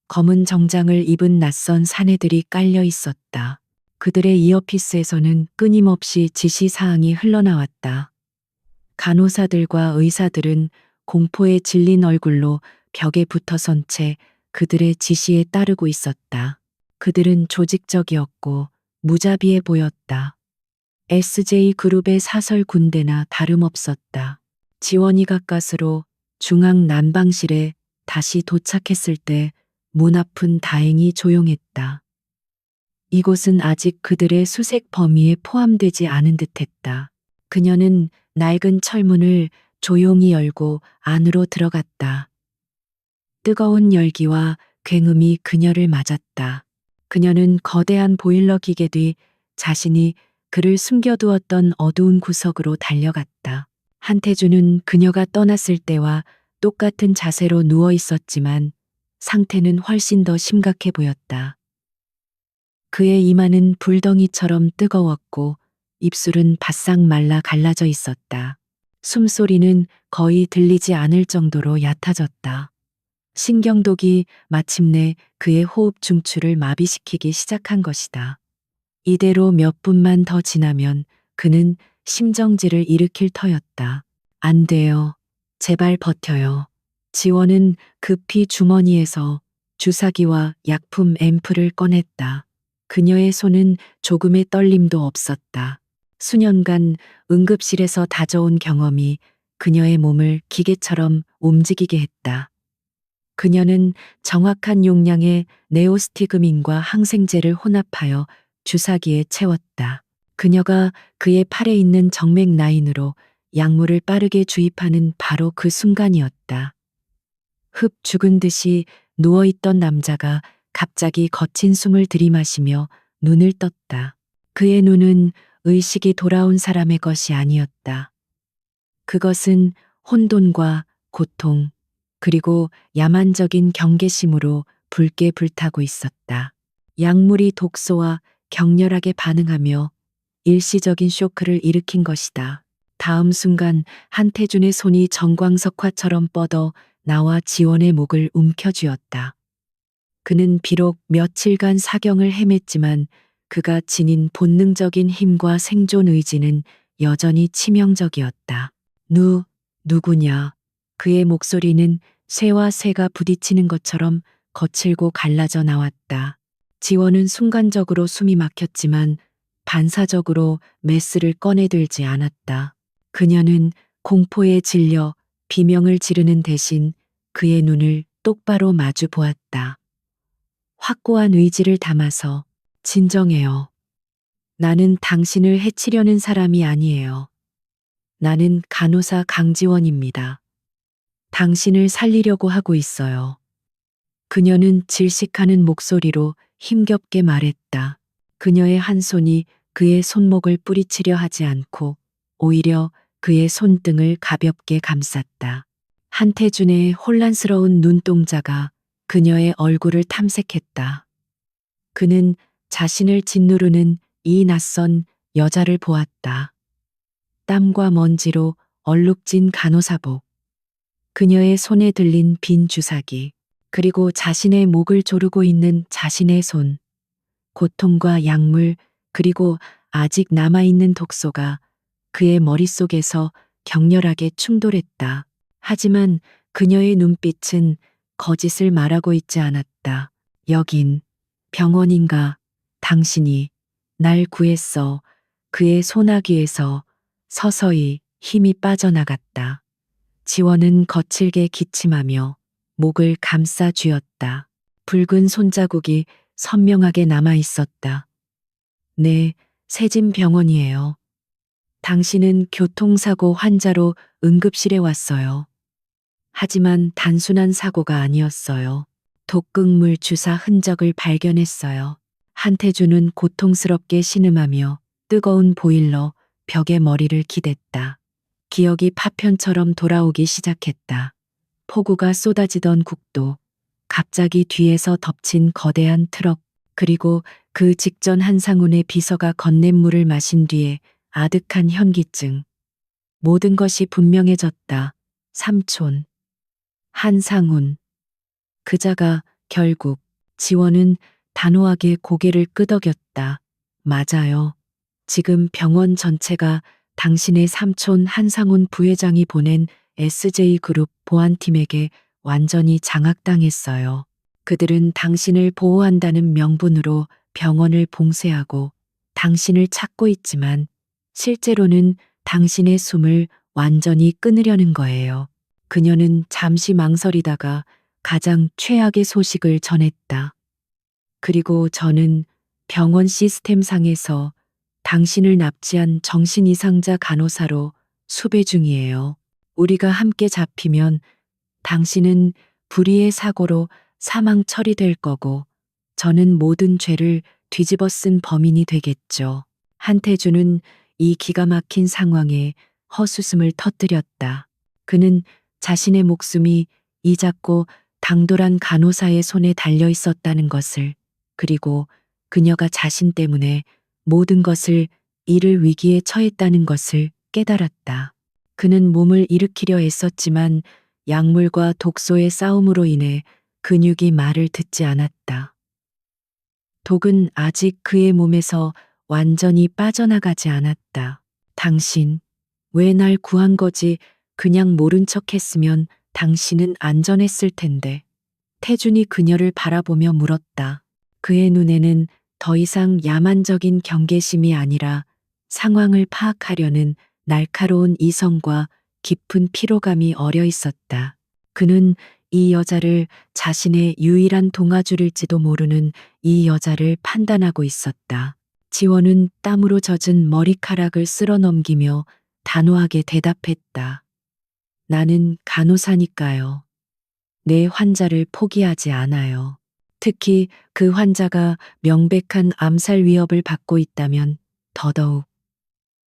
검은 정장을 입은 낯선 사내들이 깔려 있었다. 그들의 이어피스에서는 끊임없이 지시사항이 흘러나왔다. 간호사들과 의사들은 공포에 질린 얼굴로 벽에 붙어선 채 그들의 지시에 따르고 있었다. 그들은 조직적이었고 무자비해 보였다. SJ그룹의 사설 군대나 다름없었다. 지원이 가까스로 중앙 난방실에 다시 도착했을 때 문 앞은 다행히 조용했다. 이곳은 아직 그들의 수색 범위에 포함되지 않은 듯했다. 그녀는 낡은 철문을 조용히 열고 안으로 들어갔다. 뜨거운 열기와 굉음이 그녀를 맞았다. 그녀는 거대한 보일러 기계 뒤 자신이 그를 숨겨두었던 어두운 구석으로 달려갔다. 한태주는 그녀가 떠났을 때와 똑같은 자세로 누워 있었지만 상태는 훨씬 더 심각해 보였다. 그의 이마는 불덩이처럼 뜨거웠고 입술은 바싹 말라 갈라져 있었다. 숨소리는 거의 들리지 않을 정도로 얕아졌다. 신경독이 마침내 그의 호흡 중추를 마비시키기 시작한 것이다. 이대로 몇 분만 더 지나면 그는 심정지를 일으킬 터였다. 안 돼요. 제발 버텨요. 지원은 급히 주머니에서 주사기와 약품 앰플을 꺼냈다. 그녀의 손은 조금의 떨림도 없었다. 수년간 응급실에서 다져온 경험이 그녀의 몸을 기계처럼 움직이게 했다. 그녀는 정확한 용량의 네오스티그민과 항생제를 혼합하여 주사기에 채웠다. 그녀가 그의 팔에 있는 정맥 라인으로 약물을 빠르게 주입하는 바로 그 순간이었다. 흡 죽은 듯이 누워있던 남자가 갑자기 거친 숨을 들이마시며 눈을 떴다. 그의 눈은 의식이 돌아온 사람의 것이 아니었다. 그것은 혼돈과 고통, 그리고 야만적인 경계심으로 붉게 불타고 있었다. 약물이 독소와 격렬하게 반응하며 일시적인 쇼크를 일으킨 것이다. 다음 순간 한태준의 손이 정광석화처럼 뻗어 나와 지원의 목을 움켜쥐었다. 그는 비록 며칠간 사경을 헤맸지만 그가 지닌 본능적인 힘과 생존 의지는 여전히 치명적이었다. 누구냐? 그의 목소리는 쇠와 쇠가 부딪히는 것처럼 거칠고 갈라져 나왔다. 지원은 순간적으로 숨이 막혔지만 반사적으로 메스를 꺼내들지 않았다. 그녀는 공포에 질려 비명을 지르는 대신 그의 눈을 똑바로 마주 보았다. 확고한 의지를 담아서 진정해요. 나는 당신을 해치려는 사람이 아니에요. 나는 간호사 강지원입니다. 당신을 살리려고 하고 있어요. 그녀는 질식하는 목소리로 힘겹게 말했다. 그녀의 한 손이 그의 손목을 뿌리치려 하지 않고 오히려 그의 손등을 가볍게 감쌌다. 한태준의 혼란스러운 눈동자가 그녀의 얼굴을 탐색했다. 그는 자신을 짓누르는 이 낯선 여자를 보았다. 땀과 먼지로 얼룩진 간호사복, 그녀의 손에 들린 빈 주사기, 그리고 자신의 목을 조르고 있는 자신의 손, 고통과 약물, 그리고 아직 남아있는 독소가 그의 머릿속에서 격렬하게 충돌했다. 하지만 그녀의 눈빛은 거짓을 말하고 있지 않았다. 여긴 병원인가? 당신이 날 구했어. 그의 소나귀에서 서서히 힘이 빠져나갔다. 지원은 거칠게 기침하며 목을 감싸 쥐었다. 붉은 손자국이 선명하게 남아 있었다. 네, 세진병원이에요. 당신은 교통사고 환자로 응급실에 왔어요. 하지만 단순한 사고가 아니었어요. 독극물 주사 흔적을 발견했어요. 한태주는 고통스럽게 신음하며 뜨거운 보일러 벽에 머리를 기댔다. 기억이 파편처럼 돌아오기 시작했다. 폭우가 쏟아지던 국도, 갑자기 뒤에서 덮친 거대한 트럭, 그리고 그 직전 한상훈의 비서가 건냇물을 마신 뒤에 아득한 현기증. 모든 것이 분명해졌다. 삼촌. 한상훈. 그자가 결국 지원은 단호하게 고개를 끄덕였다. 맞아요. 지금 병원 전체가 당신의 삼촌 한상훈 부회장이 보낸 SJ그룹 보안팀에게 완전히 장악당했어요. 그들은 당신을 보호한다는 명분으로 병원을 봉쇄하고 당신을 찾고 있지만 실제로는 당신의 숨을 완전히 끊으려는 거예요. 그녀는 잠시 망설이다가 가장 최악의 소식을 전했다. 그리고 저는 병원 시스템상에서 당신을 납치한 정신이상자 간호사로 수배 중이에요. 우리가 함께 잡히면 당신은 불의의 사고로 사망 처리될 거고 저는 모든 죄를 뒤집어 쓴 범인이 되겠죠. 한태주는 이 기가 막힌 상황에 헛웃음을 터뜨렸다. 그는 자신의 목숨이 이 작고 당돌한 간호사의 손에 달려 있었다는 것을, 그리고 그녀가 자신 때문에 모든 것을 잃을 위기에 처했다는 것을 깨달았다. 그는 몸을 일으키려 애썼지만 약물과 독소의 싸움으로 인해 근육이 말을 듣지 않았다. 독은 아직 그의 몸에서 완전히 빠져나가지 않았다. 당신, 왜 날 구한 거지? 그냥 모른 척 했으면 당신은 안전했을 텐데. 태준이 그녀를 바라보며 물었다. 그의 눈에는 더 이상 야만적인 경계심이 아니라 상황을 파악하려는 날카로운 이성과 깊은 피로감이 어려 있었다. 그는 이 여자를 자신의 유일한 동아줄일지도 모르는 이 여자를 판단하고 있었다. 지원은 땀으로 젖은 머리카락을 쓸어 넘기며 단호하게 대답했다. 나는 간호사니까요. 내 환자를 포기하지 않아요. 특히 그 환자가 명백한 암살 위협을 받고 있다면 더더욱.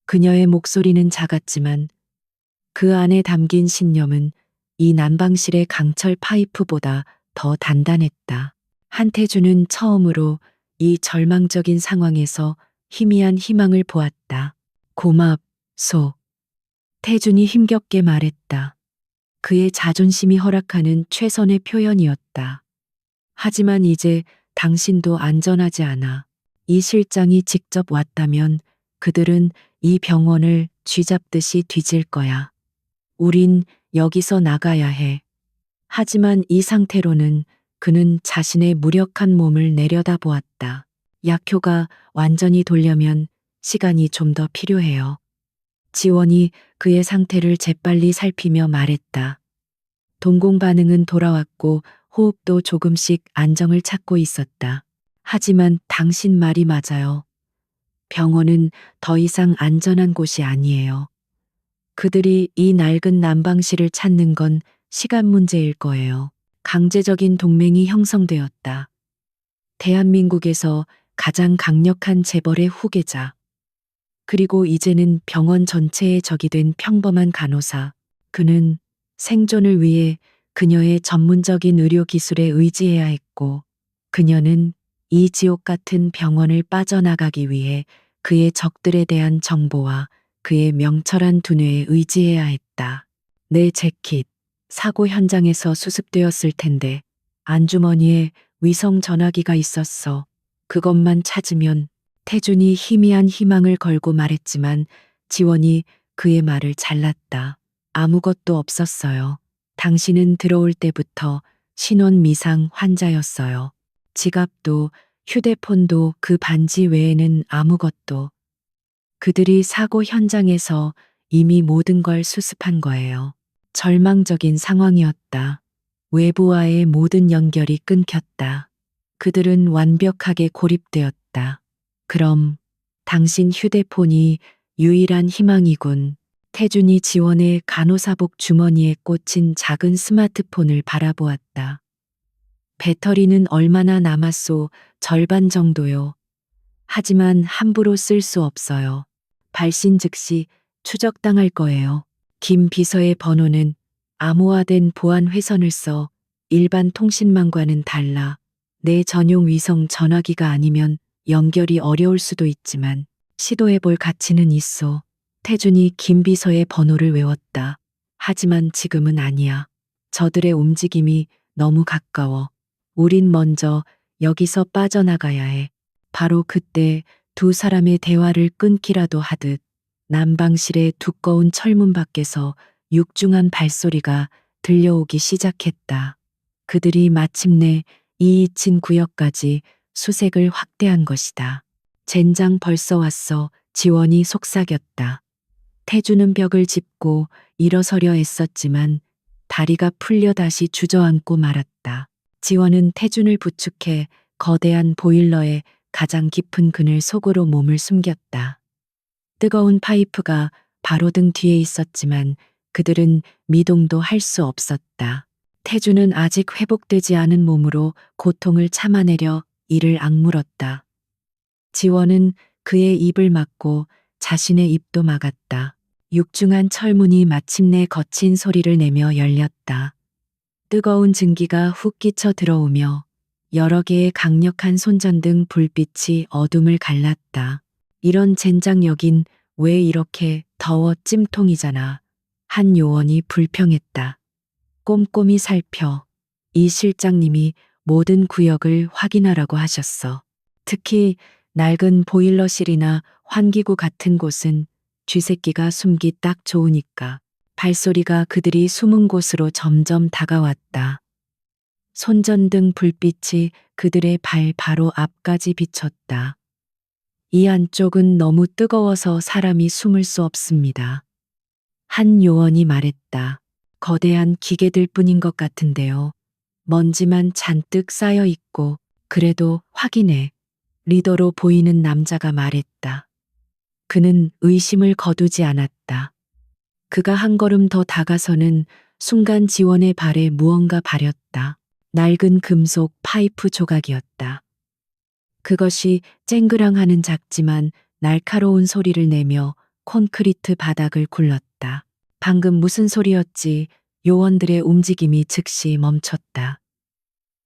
그녀의 목소리는 작았지만 그 안에 담긴 신념은 이 난방실의 강철 파이프보다 더 단단했다. 한태주는 처음으로 이 절망적인 상황에서 희미한 희망을 보았다. 고맙소. 태준이 힘겹게 말했다. 그의 자존심이 허락하는 최선의 표현이었다. 하지만 이제 당신도 안전하지 않아. 이 실장이 직접 왔다면 그들은 이 병원을 쥐잡듯이 뒤질 거야. 우린 여기서 나가야 해. 하지만 이 상태로는 그는 자신의 무력한 몸을 내려다보았다. 약효가 완전히 돌려면 시간이 좀 더 필요해요. 지원이 그의 상태를 재빨리 살피며 말했다. 동공 반응은 돌아왔고 호흡도 조금씩 안정을 찾고 있었다. 하지만 당신 말이 맞아요. 병원은 더 이상 안전한 곳이 아니에요. 그들이 이 낡은 난방실을 찾는 건 시간 문제일 거예요. 강제적인 동맹이 형성되었다. 대한민국에서 가장 강력한 재벌의 후계자. 그리고 이제는 병원 전체의 적이 된 평범한 간호사. 그는 생존을 위해 그녀의 전문적인 의료 기술에 의지해야 했고, 그녀는 이 지옥 같은 병원을 빠져나가기 위해 그의 적들에 대한 정보와 그의 명철한 두뇌에 의지해야 했다. 내 재킷, 사고 현장에서 수습되었을 텐데 안주머니에 위성 전화기가 있었어. 그것만 찾으면. 태준이 희미한 희망을 걸고 말했지만 지원이 그의 말을 잘랐다. 아무것도 없었어요. 당신은 들어올 때부터 신원 미상 환자였어요. 지갑도 휴대폰도 그 반지 외에는 아무것도. 그들이 사고 현장에서 이미 모든 걸 수습한 거예요. 절망적인 상황이었다. 외부와의 모든 연결이 끊겼다. 그들은 완벽하게 고립되었다. 그럼 당신 휴대폰이 유일한 희망이군. 태준이 지원의 간호사복 주머니에 꽂힌 작은 스마트폰을 바라보았다. 배터리는 얼마나 남았소? 절반 정도요. 하지만 함부로 쓸 수 없어요. 발신 즉시 추적당할 거예요. 김 비서의 번호는 암호화된 보안 회선을 써 일반 통신망과는 달라 내 전용 위성 전화기가 아니면 연결이 어려울 수도 있지만 시도해볼 가치는 있어. 태준이 김 비서의 번호를 외웠다. 하지만 지금은 아니야. 저들의 움직임이 너무 가까워. 우린 먼저 여기서 빠져나가야 해. 바로 그때 두 사람의 대화를 끊기라도 하듯 난방실의 두꺼운 철문 밖에서 육중한 발소리가 들려오기 시작했다. 그들이 마침내 이이친 구역까지 수색을 확대한 것이다. 젠장 벌써 왔어. 지원이 속삭였다. 태주는 벽을 짚고 일어서려 애썼지만 다리가 풀려 다시 주저앉고 말았다. 지원은 태준을 부축해 거대한 보일러의 가장 깊은 그늘 속으로 몸을 숨겼다. 뜨거운 파이프가 바로 등 뒤에 있었지만 그들은 미동도 할 수 없었다. 태주는 아직 회복되지 않은 몸으로 고통을 참아내려 이를 악물었다. 지원은 그의 입을 막고 자신의 입도 막았다. 육중한 철문이 마침내 거친 소리를 내며 열렸다. 뜨거운 증기가 훅 끼쳐 들어오며 여러 개의 강력한 손전등 불빛이 어둠을 갈랐다. 이런 젠장 여긴 왜 이렇게 더워? 찜통이잖아. 한 요원이 불평했다. 꼼꼼히 살펴. 이 실장님이 모든 구역을 확인하라고 하셨어. 특히 낡은 보일러실이나 환기구 같은 곳은 쥐새끼가 숨기 딱 좋으니까. 발소리가 그들이 숨은 곳으로 점점 다가왔다. 손전등 불빛이 그들의 발 바로 앞까지 비쳤다. 이 안쪽은 너무 뜨거워서 사람이 숨을 수 없습니다. 한 요원이 말했다. 거대한 기계들 뿐인 것 같은데요. 먼지만 잔뜩 쌓여 있고 그래도 확인해. 리더로 보이는 남자가 말했다. 그는 의심을 거두지 않았다. 그가 한 걸음 더 다가서는 순간 지원의 발에 무언가 바렸다. 낡은 금속 파이프 조각이었다. 그것이 쨍그랑하는 작지만 날카로운 소리를 내며 콘크리트 바닥을 굴렀다. 방금 무슨 소리였지? 요원들의 움직임이 즉시 멈췄다.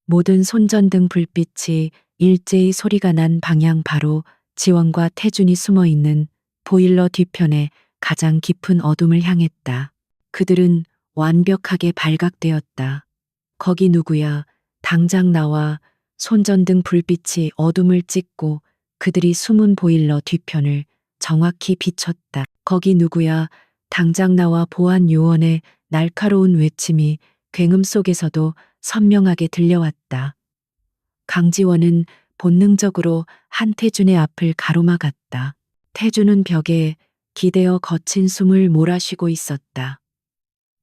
모든 손전등 불빛이 일제히 소리가 난 방향 바로 지원과 태준이 숨어 있는 보일러 뒤편에 가장 깊은 어둠을 향했다. 그들은 완벽하게 발각되었다. 거기 누구야? 당장 나와. 손전등 불빛이 어둠을 찢고 그들이 숨은 보일러 뒤편을 정확히 비췄다. 거기 누구야? 당장 나와. 보안 요원의 날카로운 외침이 굉음 속에서도 선명하게 들려왔다. 강지원은 본능적으로 한태준의 앞을 가로막았다. 태준은 벽에 기대어 거친 숨을 몰아쉬고 있었다.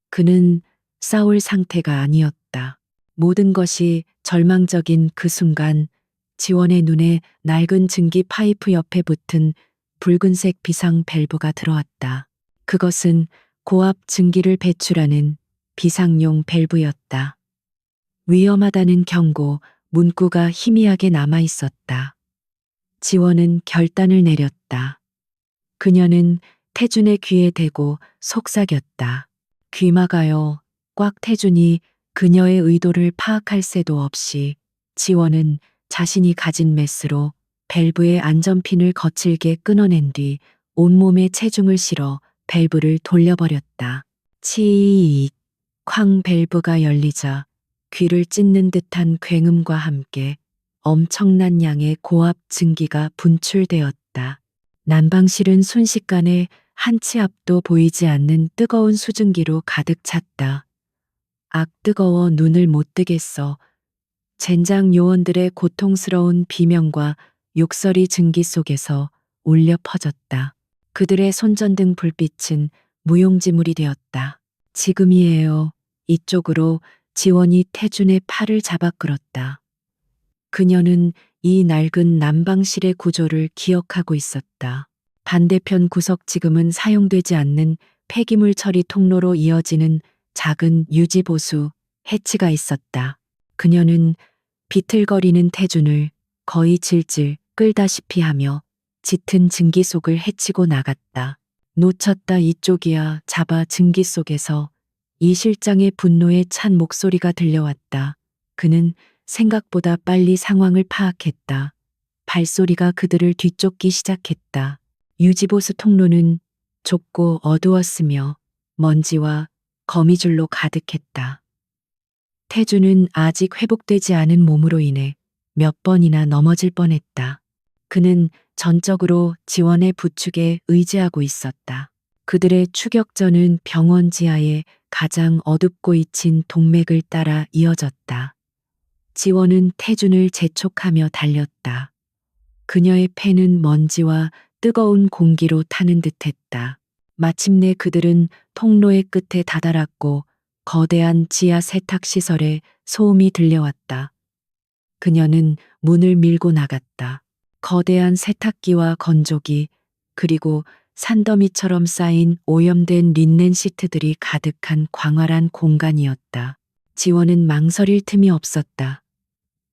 그는 싸울 상태가 아니었다. 모든 것이 절망적인 그 순간 지원의 눈에 낡은 증기 파이프 옆에 붙은 붉은색 비상 밸브가 들어왔다. 그것은 고압 증기를 배출하는 비상용 밸브였다. 위험하다는 경고 문구가 희미하게 남아 있었다. 지원은 결단을 내렸다. 그녀는 태준의 귀에 대고 속삭였다. 귀 막아요. 꽉. 태준이 그녀의 의도를 파악할 새도 없이 지원은 자신이 가진 메스로 밸브의 안전핀을 거칠게 끊어낸 뒤 온몸에 체중을 실어 밸브를 돌려버렸다. 치익. 쾅. 밸브가 열리자 귀를 찢는 듯한 굉음과 함께 엄청난 양의 고압 증기가 분출되었다. 난방실은 순식간에 한 치 앞도 보이지 않는 뜨거운 수증기로 가득 찼다. 악. 뜨거워. 눈을 못 뜨겠어. 젠장. 요원들의 고통스러운 비명과 욕설이 증기 속에서 울려 퍼졌다. 그들의 손전등 불빛은 무용지물이 되었다. 지금이에요. 이쪽으로. 지원이 태준의 팔을 잡아 끌었다. 그녀는 이 낡은 난방실의 구조를 기억하고 있었다. 반대편 구석 지금은 사용되지 않는 폐기물 처리 통로로 이어지는 작은 유지보수 해치가 있었다. 그녀는 비틀거리는 태준을 거의 질질 끌다시피 하며 짙은 증기 속을 헤치고 나갔다. 놓쳤다 이쪽이야. 잡아. 증기 속에서 이 실장의 분노에 찬 목소리가 들려왔다. 그는 생각보다 빨리 상황을 파악했다. 발소리가 그들을 뒤쫓기 시작했다. 유지보수 통로는 좁고 어두웠으며 먼지와 거미줄로 가득했다. 태주는 아직 회복되지 않은 몸으로 인해 몇 번이나 넘어질 뻔했다. 그는 전적으로 지원의 부축에 의지하고 있었다. 그들의 추격전은 병원 지하의 가장 어둡고 잊힌 동맥을 따라 이어졌다. 지원은 태준을 재촉하며 달렸다. 그녀의 폐는 먼지와 뜨거운 공기로 타는 듯했다. 마침내 그들은 통로의 끝에 다다랐고 거대한 지하 세탁시설에 소음이 들려왔다. 그녀는 문을 밀고 나갔다. 거대한 세탁기와 건조기, 그리고 산더미처럼 쌓인 오염된 린넨 시트들이 가득한 광활한 공간이었다. 지원은 망설일 틈이 없었다.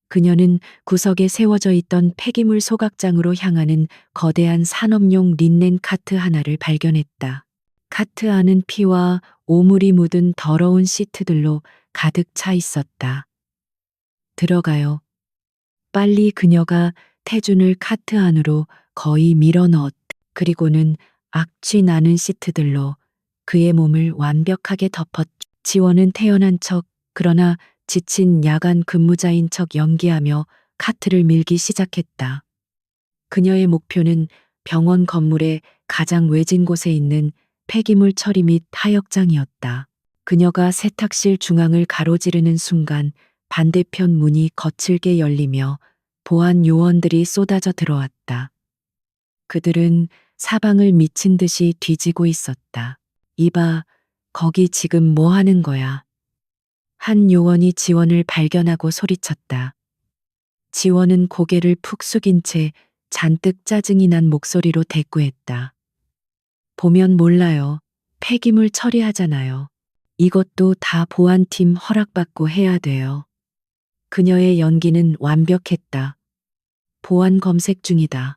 그녀는 구석에 세워져 있던 폐기물 소각장으로 향하는 거대한 산업용 린넨 카트 하나를 발견했다. 카트 안은 피와 오물이 묻은 더러운 시트들로 가득 차 있었다. 들어가요. 빨리. 그녀가 태준을 카트 안으로 거의 밀어 넣었다. 그리고는 악취 나는 시트들로 그의 몸을 완벽하게 덮었다. 지원은 태연한 척, 그러나 지친 야간 근무자인 척 연기하며 카트를 밀기 시작했다. 그녀의 목표는 병원 건물의 가장 외진 곳에 있는 폐기물 처리 및 하역장이었다. 그녀가 세탁실 중앙을 가로지르는 순간 반대편 문이 거칠게 열리며 보안 요원들이 쏟아져 들어왔다. 그들은 사방을 미친 듯이 뒤지고 있었다. 이봐, 거기 지금 뭐 하는 거야? 한 요원이 지원을 발견하고 소리쳤다. 지원은 고개를 푹 숙인 채 잔뜩 짜증이 난 목소리로 대꾸했다. 보면 몰라요. 폐기물 처리하잖아요. 이것도 다 보안팀 허락받고 해야 돼요. 그녀의 연기는 완벽했다. 보안 검색 중이다.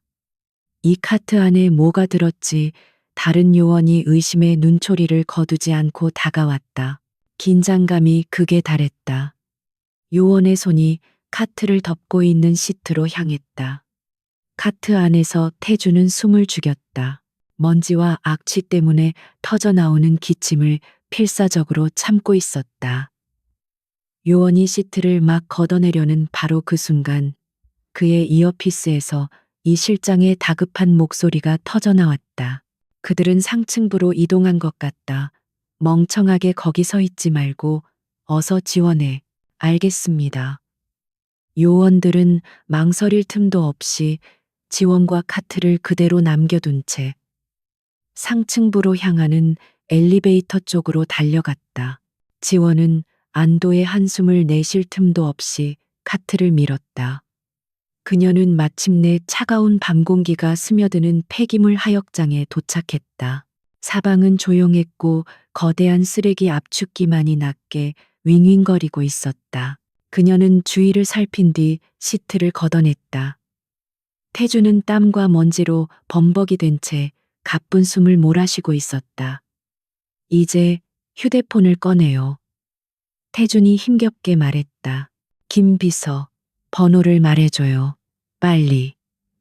이 카트 안에 뭐가 들었지? 다른 요원이 의심의 눈초리를 거두지 않고 다가왔다. 긴장감이 극에 달했다. 요원의 손이 카트를 덮고 있는 시트로 향했다. 카트 안에서 태주는 숨을 죽였다. 먼지와 악취 때문에 터져나오는 기침을 필사적으로 참고 있었다. 요원이 시트를 막 걷어내려는 바로 그 순간 그의 이어피스에서 이 실장의 다급한 목소리가 터져나왔다. 그들은 상층부로 이동한 것 같다. 멍청하게 거기 서 있지 말고 어서 지원해. 알겠습니다. 요원들은 망설일 틈도 없이 지원과 카트를 그대로 남겨둔 채 상층부로 향하는 엘리베이터 쪽으로 달려갔다. 지원은 안도의 한숨을 내쉴 틈도 없이 카트를 밀었다. 그녀는 마침내 차가운 밤 공기가 스며드는 폐기물 하역장에 도착했다. 사방은 조용했고 거대한 쓰레기 압축기만이 낮게 윙윙거리고 있었다. 그녀는 주위를 살핀 뒤 시트를 걷어냈다. 태주는 땀과 먼지로 범벅이 된 채 가쁜 숨을 몰아쉬고 있었다. 이제 휴대폰을 꺼내요. 태준이 힘겹게 말했다. 김 비서, 번호를 말해줘요. 빨리.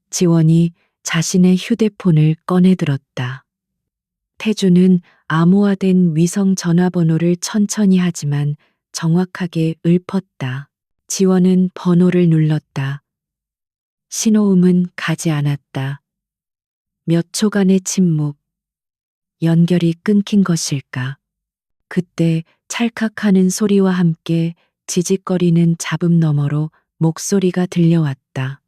지원이 자신의 휴대폰을 꺼내들었다. 태준은 암호화된 위성 전화번호를 천천히 하지만 정확하게 읊었다. 지원은 번호를 눌렀다. 신호음은 가지 않았다. 몇 초간의 침묵. 연결이 끊긴 것일까? 그때 찰칵하는 소리와 함께 지직거리는 잡음 너머로 목소리가 들려왔다.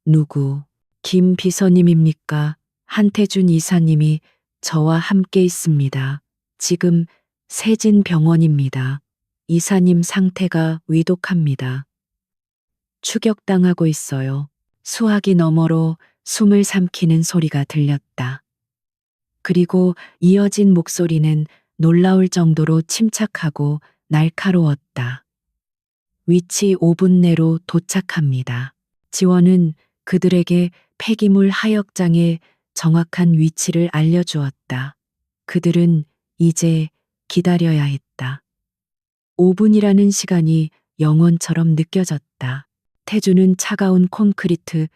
누구? 김 비서님입니까? 한태준 이사님이 저와 함께 있습니다. 지금 세진병원입니다. 이사님 상태가 위독합니다. 추격당하고 있어요. 수화기 너머로 숨을 삼키는 소리가 들렸다. 그리고 이어진 목소리는 놀라울 정도로 침착하고 날카로웠다. 위치 5분 내로 도착합니다. 지원은 그들에게 폐기물 하역장의 정확한 위치를 알려주었다. 그들은 이제 기다려야 했다. 5분이라는 시간이 영원처럼 느껴졌다. 태주는 차가운 콘크리트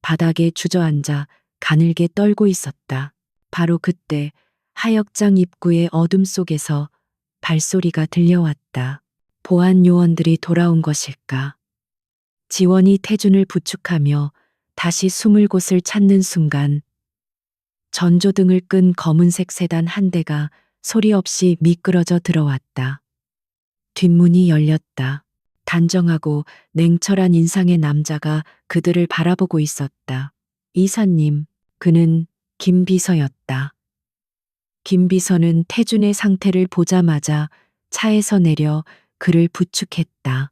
바닥에 주저앉아 가늘게 떨고 있었다. 바로 그때 하역장 입구의 어둠 속에서 발소리가 들려왔다. 보안 요원들이 돌아온 것일까? 지원이 태준을 부축하며 다시 숨을 곳을 찾는 순간 전조등을 끈 검은색 세단 한 대가 소리 없이 미끄러져 들어왔다. 뒷문이 열렸다. 단정하고 냉철한 인상의 남자가 그들을 바라보고 있었다. 이사님, 그는 김비서였다. 김비서는 태준의 상태를 보자마자 차에서 내려 그를 부축했다.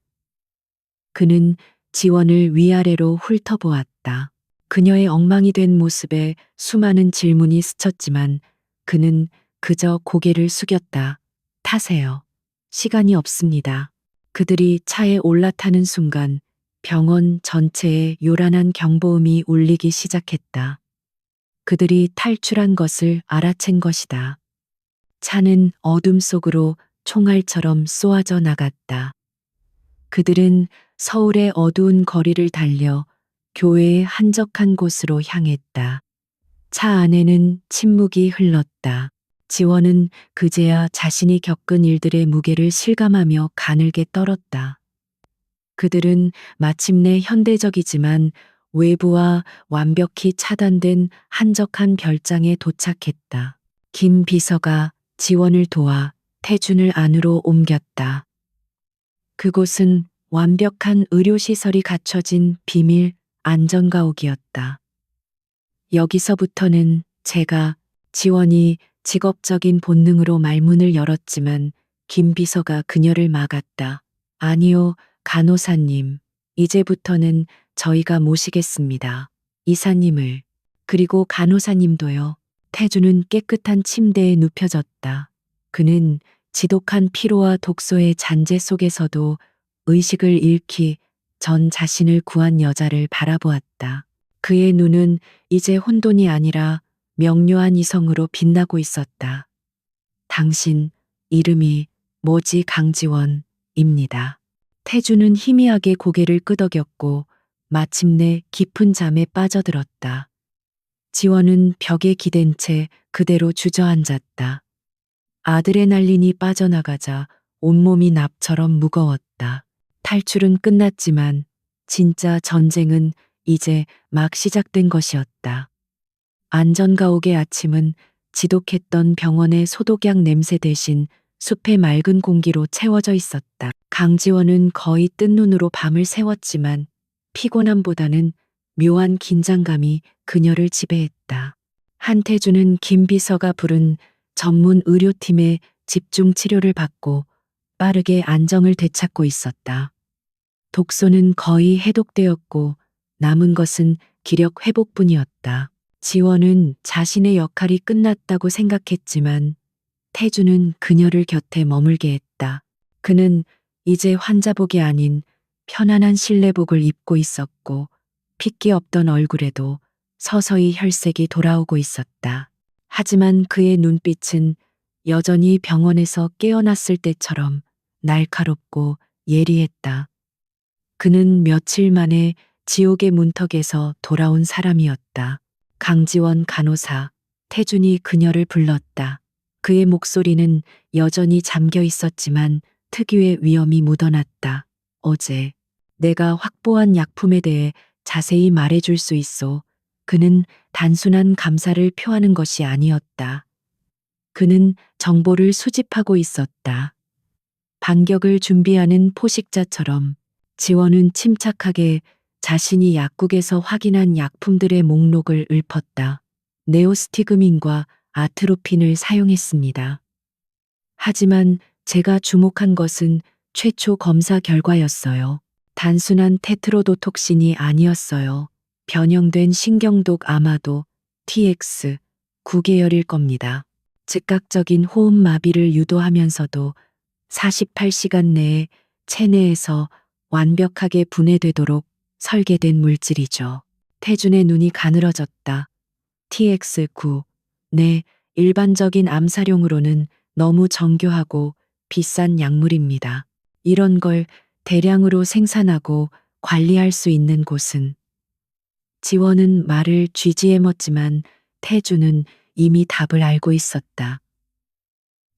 그는 지원을 위아래로 훑어보았다. 그녀의 엉망이 된 모습에 수많은 질문이 스쳤지만 그는 그저 고개를 숙였다. 타세요. 시간이 없습니다. 그들이 차에 올라타는 순간 병원 전체에 요란한 경보음이 울리기 시작했다. 그들이 탈출한 것을 알아챈 것이다. 차는 어둠 속으로 총알처럼 쏘아져 나갔다. 그들은 서울의 어두운 거리를 달려 교회의 한적한 곳으로 향했다. 차 안에는 침묵이 흘렀다. 지원은 그제야 자신이 겪은 일들의 무게를 실감하며 가늘게 떨었다. 그들은 마침내 현대적이지만 외부와 완벽히 차단된 한적한 별장에 도착했다. 김 비서가 지원을 도와 태준을 안으로 옮겼다. 그곳은 완벽한 의료시설이 갖춰진 비밀 안전가옥이었다. 여기서부터는 제가 지원이 직업적인 본능으로 말문을 열었지만 김 비서가 그녀를 막았다. 아니요, 간호사님. 이제부터는 저희가 모시겠습니다. 이사님을. 그리고 간호사님도요. 태주는 깨끗한 침대에 눕혀졌다. 그는 지독한 피로와 독소의 잔재 속에서도 의식을 잃기 전 자신을 구한 여자를 바라보았다. 그의 눈은 이제 혼돈이 아니라 명료한 이성으로 빛나고 있었다. 당신 이름이 뭐지? 강지원입니다. 태주는 희미하게 고개를 끄덕였고 마침내 깊은 잠에 빠져들었다. 지원은 벽에 기댄 채 그대로 주저앉았다. 아드레날린이 빠져나가자 온몸이 납처럼 무거웠다. 탈출은 끝났지만 진짜 전쟁은 이제 막 시작된 것이었다. 안전가옥의 아침은 지독했던 병원의 소독약 냄새 대신 숲의 맑은 공기로 채워져 있었다. 강지원은 거의 뜬 눈으로 밤을 새웠지만 피곤함보다는 묘한 긴장감이 그녀를 지배했다. 한태주는 김 비서가 부른 전문 의료팀의 집중 치료를 받고 빠르게 안정을 되찾고 있었다. 독소는 거의 해독되었고 남은 것은 기력 회복뿐이었다. 지원은 자신의 역할이 끝났다고 생각했지만 태주는 그녀를 곁에 머물게 했다. 그는 이제 환자복이 아닌 편안한 실내복을 입고 있었고 핏기 없던 얼굴에도 서서히 혈색이 돌아오고 있었다. 하지만 그의 눈빛은 여전히 병원에서 깨어났을 때처럼 날카롭고 예리했다. 그는 며칠 만에 지옥의 문턱에서 돌아온 사람이었다. 강지원 간호사, 태준이 그녀를 불렀다. 그의 목소리는 여전히 잠겨 있었지만 특유의 위험이 묻어났다. 어제 내가 확보한 약품에 대해 자세히 말해줄 수 있어. 그는 단순한 감사를 표하는 것이 아니었다. 그는 정보를 수집하고 있었다. 반격을 준비하는 포식자처럼 지원은 침착하게 자신이 약국에서 확인한 약품들의 목록을 읊었다. 네오스티그민과 아트로핀을 사용했습니다. 하지만 제가 주목한 것은 최초 검사 결과였어요. 단순한 테트로도톡신이 아니었어요. 변형된 신경독 아마도 TX 9계열일 겁니다. 즉각적인 호흡마비를 유도하면서도 48시간 내에 체내에서 완벽하게 분해되도록 설계된 물질이죠. 태준의 눈이 가늘어졌다. TX9. 네, 일반적인 암사용으로는 너무 정교하고 비싼 약물입니다. 이런 걸 대량으로 생산하고 관리할 수 있는 곳은. 지원은 말을 쥐지해먹지만 태주는 이미 답을 알고 있었다.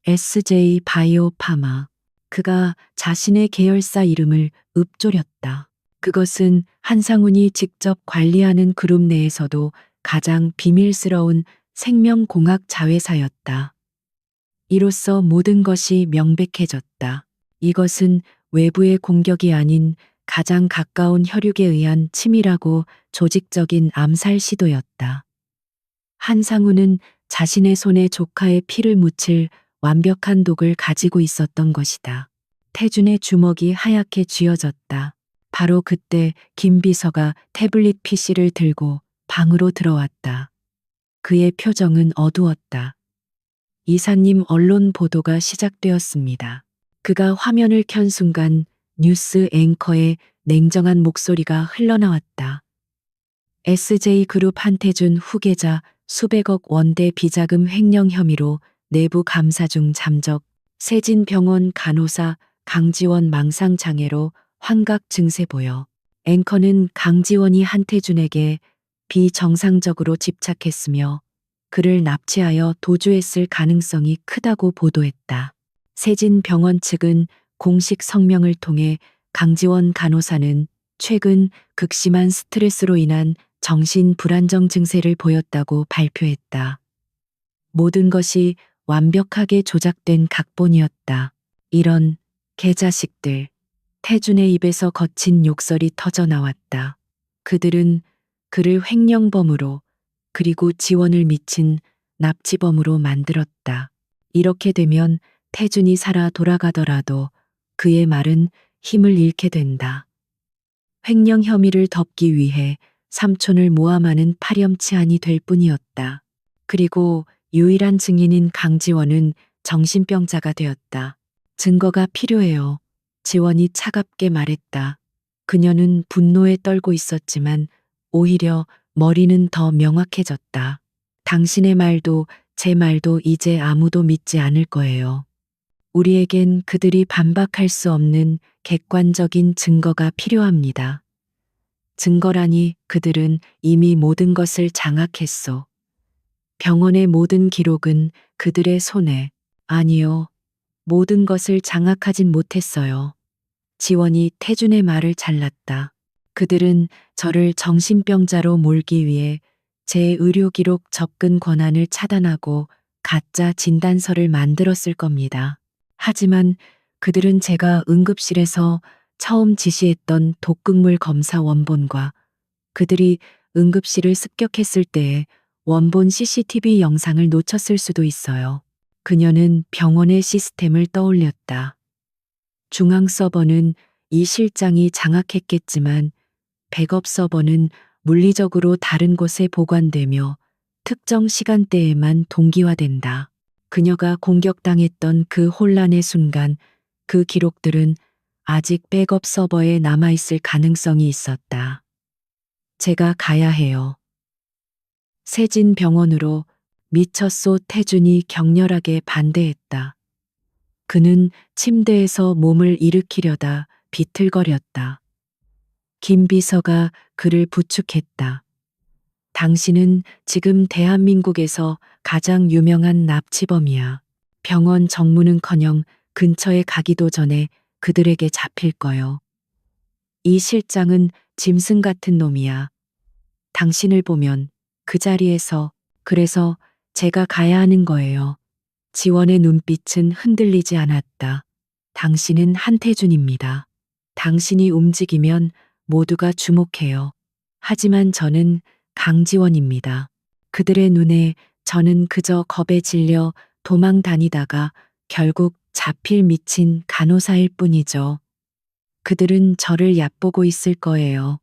SJ 바이오파마. 그가 자신의 계열사 이름을 읊조렸다. 그것은 한상훈이 직접 관리하는 그룹 내에서도 가장 비밀스러운 생명공학 자회사였다. 이로써 모든 것이 명백해졌다. 이것은 외부의 공격이 아닌 가장 가까운 혈육에 의한 치밀하고 조직적인 암살 시도였다. 한상우는 자신의 손에 조카의 피를 묻힐 완벽한 독을 가지고 있었던 것이다. 태준의 주먹이 하얗게 쥐어졌다. 바로 그때 김 비서가 태블릿 PC를 들고 방으로 들어왔다. 그의 표정은 어두웠다. 이사님, 언론 보도가 시작되었습니다. 그가 화면을 켠 순간 뉴스 앵커의 냉정한 목소리가 흘러나왔다. SJ그룹 한태준 후계자 수백억 원대 비자금 횡령 혐의로 내부 감사 중 잠적, 세진병원 간호사 강지원 망상장애로 환각 증세 보여. 앵커는 강지원이 한태준에게 비정상적으로 집착했으며 그를 납치하여 도주했을 가능성이 크다고 보도했다. 세진병원 측은 공식 성명을 통해 강지원 간호사는 최근 극심한 스트레스로 인한 정신 불안정 증세를 보였다고 발표했다. 모든 것이 완벽하게 조작된 각본이었다. 이런 개자식들. 태준의 입에서 거친 욕설이 터져 나왔다. 그들은 그를 횡령범으로 그리고 지원을 미친 납치범으로 만들었다. 이렇게 되면 태준이 살아 돌아가더라도 그의 말은 힘을 잃게 된다. 횡령 혐의를 덮기 위해 삼촌을 모함하는 파렴치한이 될 뿐이었다. 그리고 유일한 증인인 강지원은 정신병자가 되었다. 증거가 필요해요. 지원이 차갑게 말했다. 그녀는 분노에 떨고 있었지만 오히려 머리는 더 명확해졌다. 당신의 말도 제 말도 이제 아무도 믿지 않을 거예요. 우리에겐 그들이 반박할 수 없는 객관적인 증거가 필요합니다. 증거라니 그들은 이미 모든 것을 장악했소. 병원의 모든 기록은 그들의 손에, 아니요, 모든 것을 장악하진 못했어요. 지원이 태준의 말을 잘랐다. 그들은 저를 정신병자로 몰기 위해 제 의료 기록 접근 권한을 차단하고 가짜 진단서를 만들었을 겁니다. 하지만 그들은 제가 응급실에서 처음 지시했던 독극물 검사 원본과 그들이 응급실을 습격했을 때의 원본 CCTV 영상을 놓쳤을 수도 있어요. 그녀는 병원의 시스템을 떠올렸다. 중앙 서버는 이 실장이 장악했겠지만 백업 서버는 물리적으로 다른 곳에 보관되며 특정 시간대에만 동기화된다. 그녀가 공격당했던 그 혼란의 순간 그 기록들은 아직 백업 서버에 남아있을 가능성이 있었다. 제가 가야 해요. 세진 병원으로 미쳤소. 태준이 격렬하게 반대했다. 그는 침대에서 몸을 일으키려다 비틀거렸다. 김 비서가 그를 부축했다. 당신은 지금 대한민국에서 가장 유명한 납치범이야. 병원 정문은커녕 근처에 가기도 전에 그들에게 잡힐 거요. 이 실장은 짐승 같은 놈이야. 당신을 보면 그 자리에서 그래서 제가 가야 하는 거예요. 지원의 눈빛은 흔들리지 않았다. 당신은 한태준입니다. 당신이 움직이면 모두가 주목해요. 하지만 저는 강지원입니다. 그들의 눈에 저는 그저 겁에 질려 도망 다니다가 결국 잡힐 미친 간호사일 뿐이죠. 그들은 저를 얕보고 있을 거예요.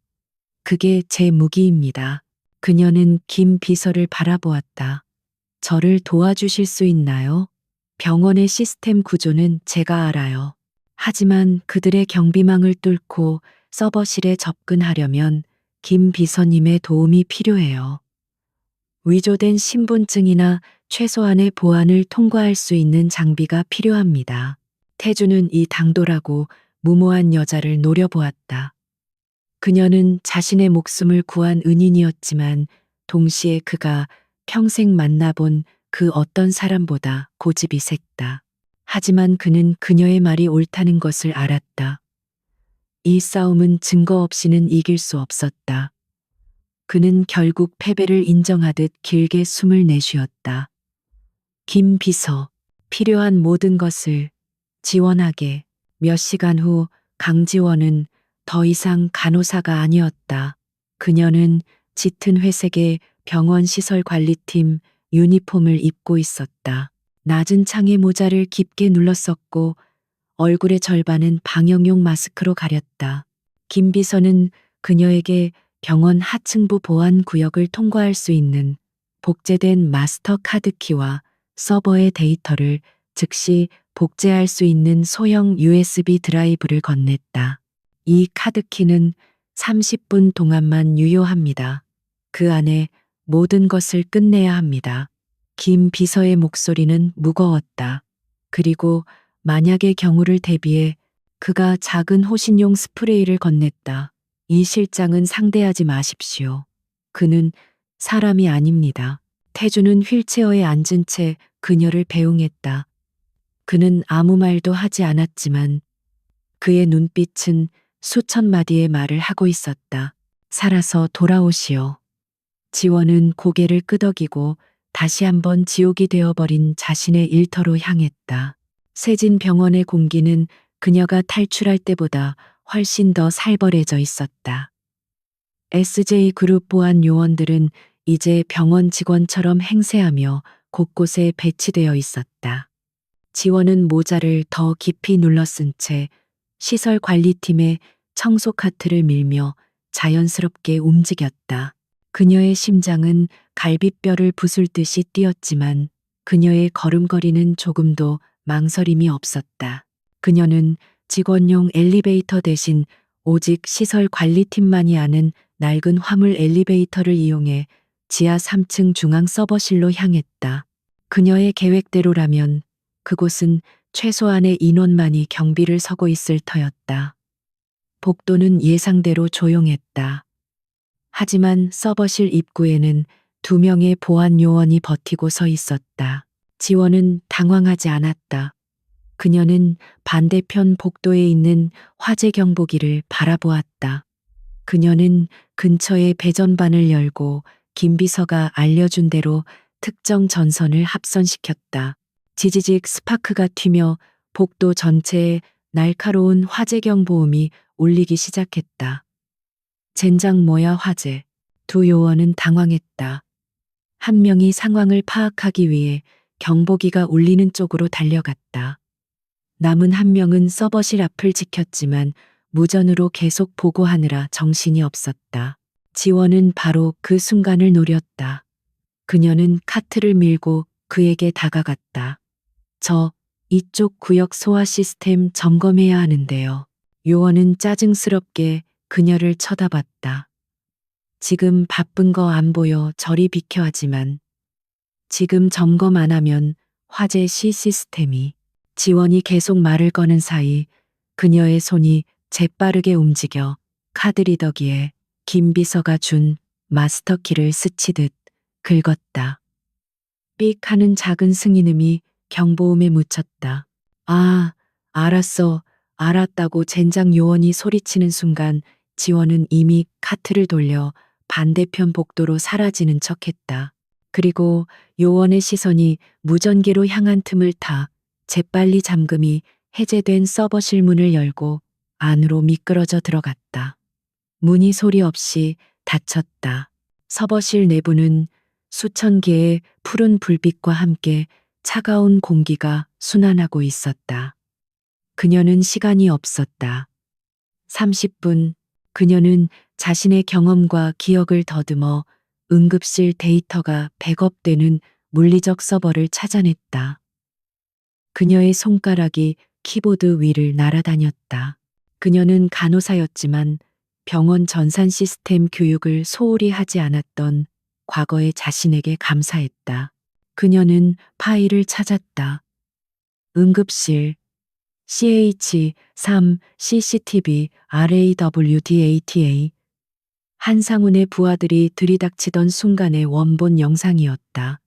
그게 제 무기입니다. 그녀는 김 비서를 바라보았다. 저를 도와주실 수 있나요? 병원의 시스템 구조는 제가 알아요. 하지만 그들의 경비망을 뚫고 서버실에 접근하려면 김 비서님의 도움이 필요해요. 위조된 신분증이나 최소한의 보안을 통과할 수 있는 장비가 필요합니다. 태주는 이 당돌하고 무모한 여자를 노려보았다. 그녀는 자신의 목숨을 구한 은인이었지만 동시에 그가 평생 만나본 그 어떤 사람보다 고집이 셌다. 하지만 그는 그녀의 말이 옳다는 것을 알았다. 이 싸움은 증거 없이는 이길 수 없었다. 그는 결국 패배를 인정하듯 길게 숨을 내쉬었다. 김 비서, 필요한 모든 것을 지원하게. 몇 시간 후 강지원은 더 이상 간호사가 아니었다. 그녀는 짙은 회색의 병원 시설 관리팀 유니폼을 입고 있었다. 낮은 창에 모자를 깊게 눌렀었고 얼굴의 절반은 방역용 마스크로 가렸다. 김 비서는 그녀에게 병원 하층부 보안 구역을 통과할 수 있는 복제된 마스터 카드키와 서버의 데이터를 즉시 복제할 수 있는 소형 USB 드라이브를 건넸다. 이 카드키는 30분 동안만 유효합니다. 그 안에 모든 것을 끝내야 합니다. 김 비서의 목소리는 무거웠다. 그리고 만약의 경우를 대비해 그가 작은 호신용 스프레이를 건넸다. 이 실장은 상대하지 마십시오. 그는 사람이 아닙니다. 태주는 휠체어에 앉은 채 그녀를 배웅했다. 그는 아무 말도 하지 않았지만 그의 눈빛은 수천 마디의 말을 하고 있었다. 살아서 돌아오시오. 지원은 고개를 끄덕이고 다시 한번 지옥이 되어버린 자신의 일터로 향했다. 세진 병원의 공기는 그녀가 탈출할 때보다 훨씬 더 살벌해져 있었다. SJ그룹 보안 요원들은 이제 병원 직원처럼 행세하며 곳곳에 배치되어 있었다. 지원은 모자를 더 깊이 눌러쓴 채 시설 관리팀의 청소 카트를 밀며 자연스럽게 움직였다. 그녀의 심장은 갈비뼈를 부술듯이 뛰었지만 그녀의 걸음걸이는 조금도 망설임이 없었다. 그녀는 직원용 엘리베이터 대신 오직 시설 관리팀만이 아는 낡은 화물 엘리베이터를 이용해 지하 3층 중앙 서버실로 향했다. 그녀의 계획대로라면 그곳은 최소한의 인원만이 경비를 서고 있을 터였다. 복도는 예상대로 조용했다. 하지만 서버실 입구에는 2명의 보안 요원이 버티고 서 있었다. 지원은 당황하지 않았다. 그녀는 반대편 복도에 있는 화재 경보기를 바라보았다. 그녀는 근처의 배전반을 열고 김 비서가 알려준 대로 특정 전선을 합선시켰다. 지지직 스파크가 튀며 복도 전체에 날카로운 화재 경보음이 울리기 시작했다. 젠장 뭐야 화재. 두 요원은 당황했다. 한 명이 상황을 파악하기 위해 경보기가 울리는 쪽으로 달려갔다. 남은 한 명은 서버실 앞을 지켰지만 무전으로 계속 보고하느라 정신이 없었다. 지원은 바로 그 순간을 노렸다. 그녀는 카트를 밀고 그에게 다가갔다. 이쪽 구역 소화 시스템 점검해야 하는데요. 요원은 짜증스럽게 그녀를 쳐다봤다. 지금 바쁜 거 안 보여 저리 비켜 하지만 지금 점검 안 하면 화재 시 시스템이. 지원이 계속 말을 거는 사이 그녀의 손이 재빠르게 움직여 카드리더기에 김 비서가 준 마스터키를 스치듯 긁었다. 삑 하는 작은 승인음이 경보음에 묻혔다. 아, 알았어, 알았다고 젠장 요원이 소리치는 순간 지원은 이미 카트를 돌려 반대편 복도로 사라지는 척했다. 그리고 요원의 시선이 무전기로 향한 틈을 타 재빨리 잠금이 해제된 서버실 문을 열고 안으로 미끄러져 들어갔다. 문이 소리 없이 닫혔다. 서버실 내부는 수천 개의 푸른 불빛과 함께 차가운 공기가 순환하고 있었다. 그녀는 시간이 없었다. 30분, 그녀는 자신의 경험과 기억을 더듬어 응급실 데이터가 백업되는 물리적 서버를 찾아냈다. 그녀의 손가락이 키보드 위를 날아다녔다. 그녀는 간호사였지만 병원 전산 시스템 교육을 소홀히 하지 않았던 과거의 자신에게 감사했다. 그녀는 파일을 찾았다. 응급실, CH3, CCTV, RAWDATA. 한상훈의 부하들이 들이닥치던 순간의 원본 영상이었다.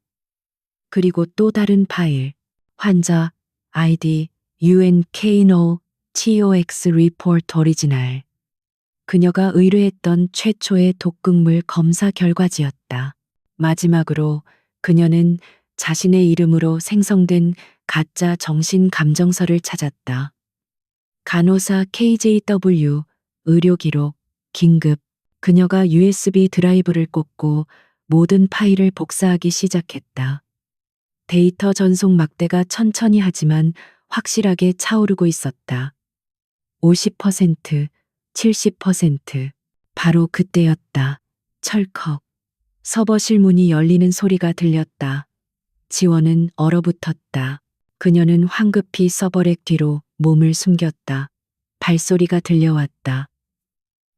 그리고 또 다른 파일, 환자, ID, UNKNO, TOX 리포트 오리지널. 그녀가 의뢰했던 최초의 독극물 검사 결과지였다. 마지막으로 그녀는 자신의 이름으로 생성된 가짜 정신 감정서를 찾았다. 간호사 KJW, 의료기록, 긴급. 그녀가 USB 드라이브를 꽂고 모든 파일을 복사하기 시작했다. 데이터 전송 막대가 천천히 하지만 확실하게 차오르고 있었다. 50%, 70%. 바로 그때였다. 철컥. 서버실 문이 열리는 소리가 들렸다. 지원은 얼어붙었다. 그녀는 황급히 서버렉 뒤로 몸을 숨겼다. 발소리가 들려왔다.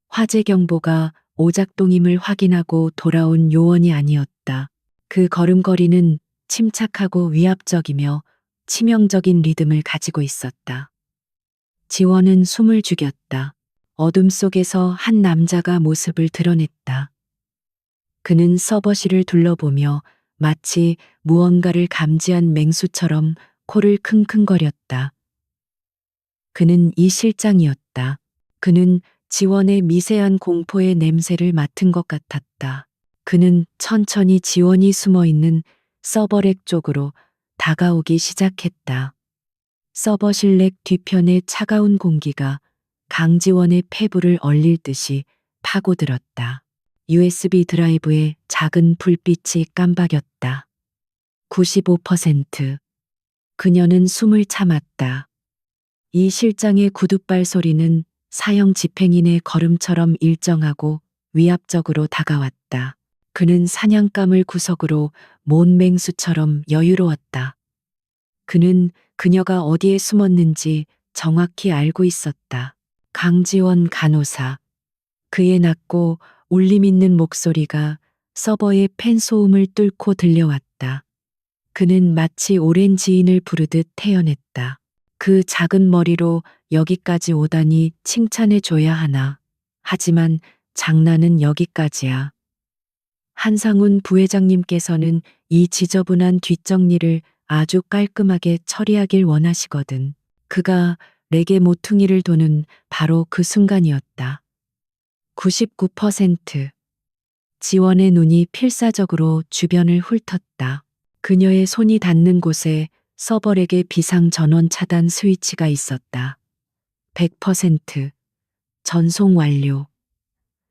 화재 경보가 오작동임을 확인하고 돌아온 요원이 아니었다. 그 걸음걸이는 침착하고 위압적이며 치명적인 리듬을 가지고 있었다. 지원은 숨을 죽였다. 어둠 속에서 한 남자가 모습을 드러냈다. 그는 서버실을 둘러보며 마치 무언가를 감지한 맹수처럼 코를 킁킁거렸다. 그는 이 실장이었다. 그는 지원의 미세한 공포의 냄새를 맡은 것 같았다. 그는 천천히 지원이 숨어 있는 서버렉 쪽으로 다가오기 시작했다. 서버실 렉 뒤편의 차가운 공기가 강지원의 폐부를 얼릴 듯이 파고들었다. USB 드라이브에 작은 불빛이 깜박였다. 95%. 그녀는 숨을 참았다. 이 실장의 구둣발 소리는 사형 집행인의 걸음처럼 일정하고 위압적으로 다가왔다. 그는 사냥감을 구석으로 몬 맹수처럼 여유로웠다. 그는 그녀가 어디에 숨었는지 정확히 알고 있었다. 강지원 간호사. 그의 낮고 울림 있는 목소리가 서버의 팬 소음을 뚫고 들려왔다. 그는 마치 오랜 지인을 부르듯 태연했다. 그 작은 머리로 여기까지 오다니 칭찬해 줘야 하나. 하지만 장난은 여기까지야. 한상훈 부회장님께서는 이 지저분한 뒷정리를 아주 깔끔하게 처리하길 원하시거든. 그가 렉의 모퉁이를 도는 바로 그 순간이었다. 99%. 지원의 눈이 필사적으로 주변을 훑었다. 그녀의 손이 닿는 곳에 서버렉의 비상 전원 차단 스위치가 있었다. 100%. 전송 완료.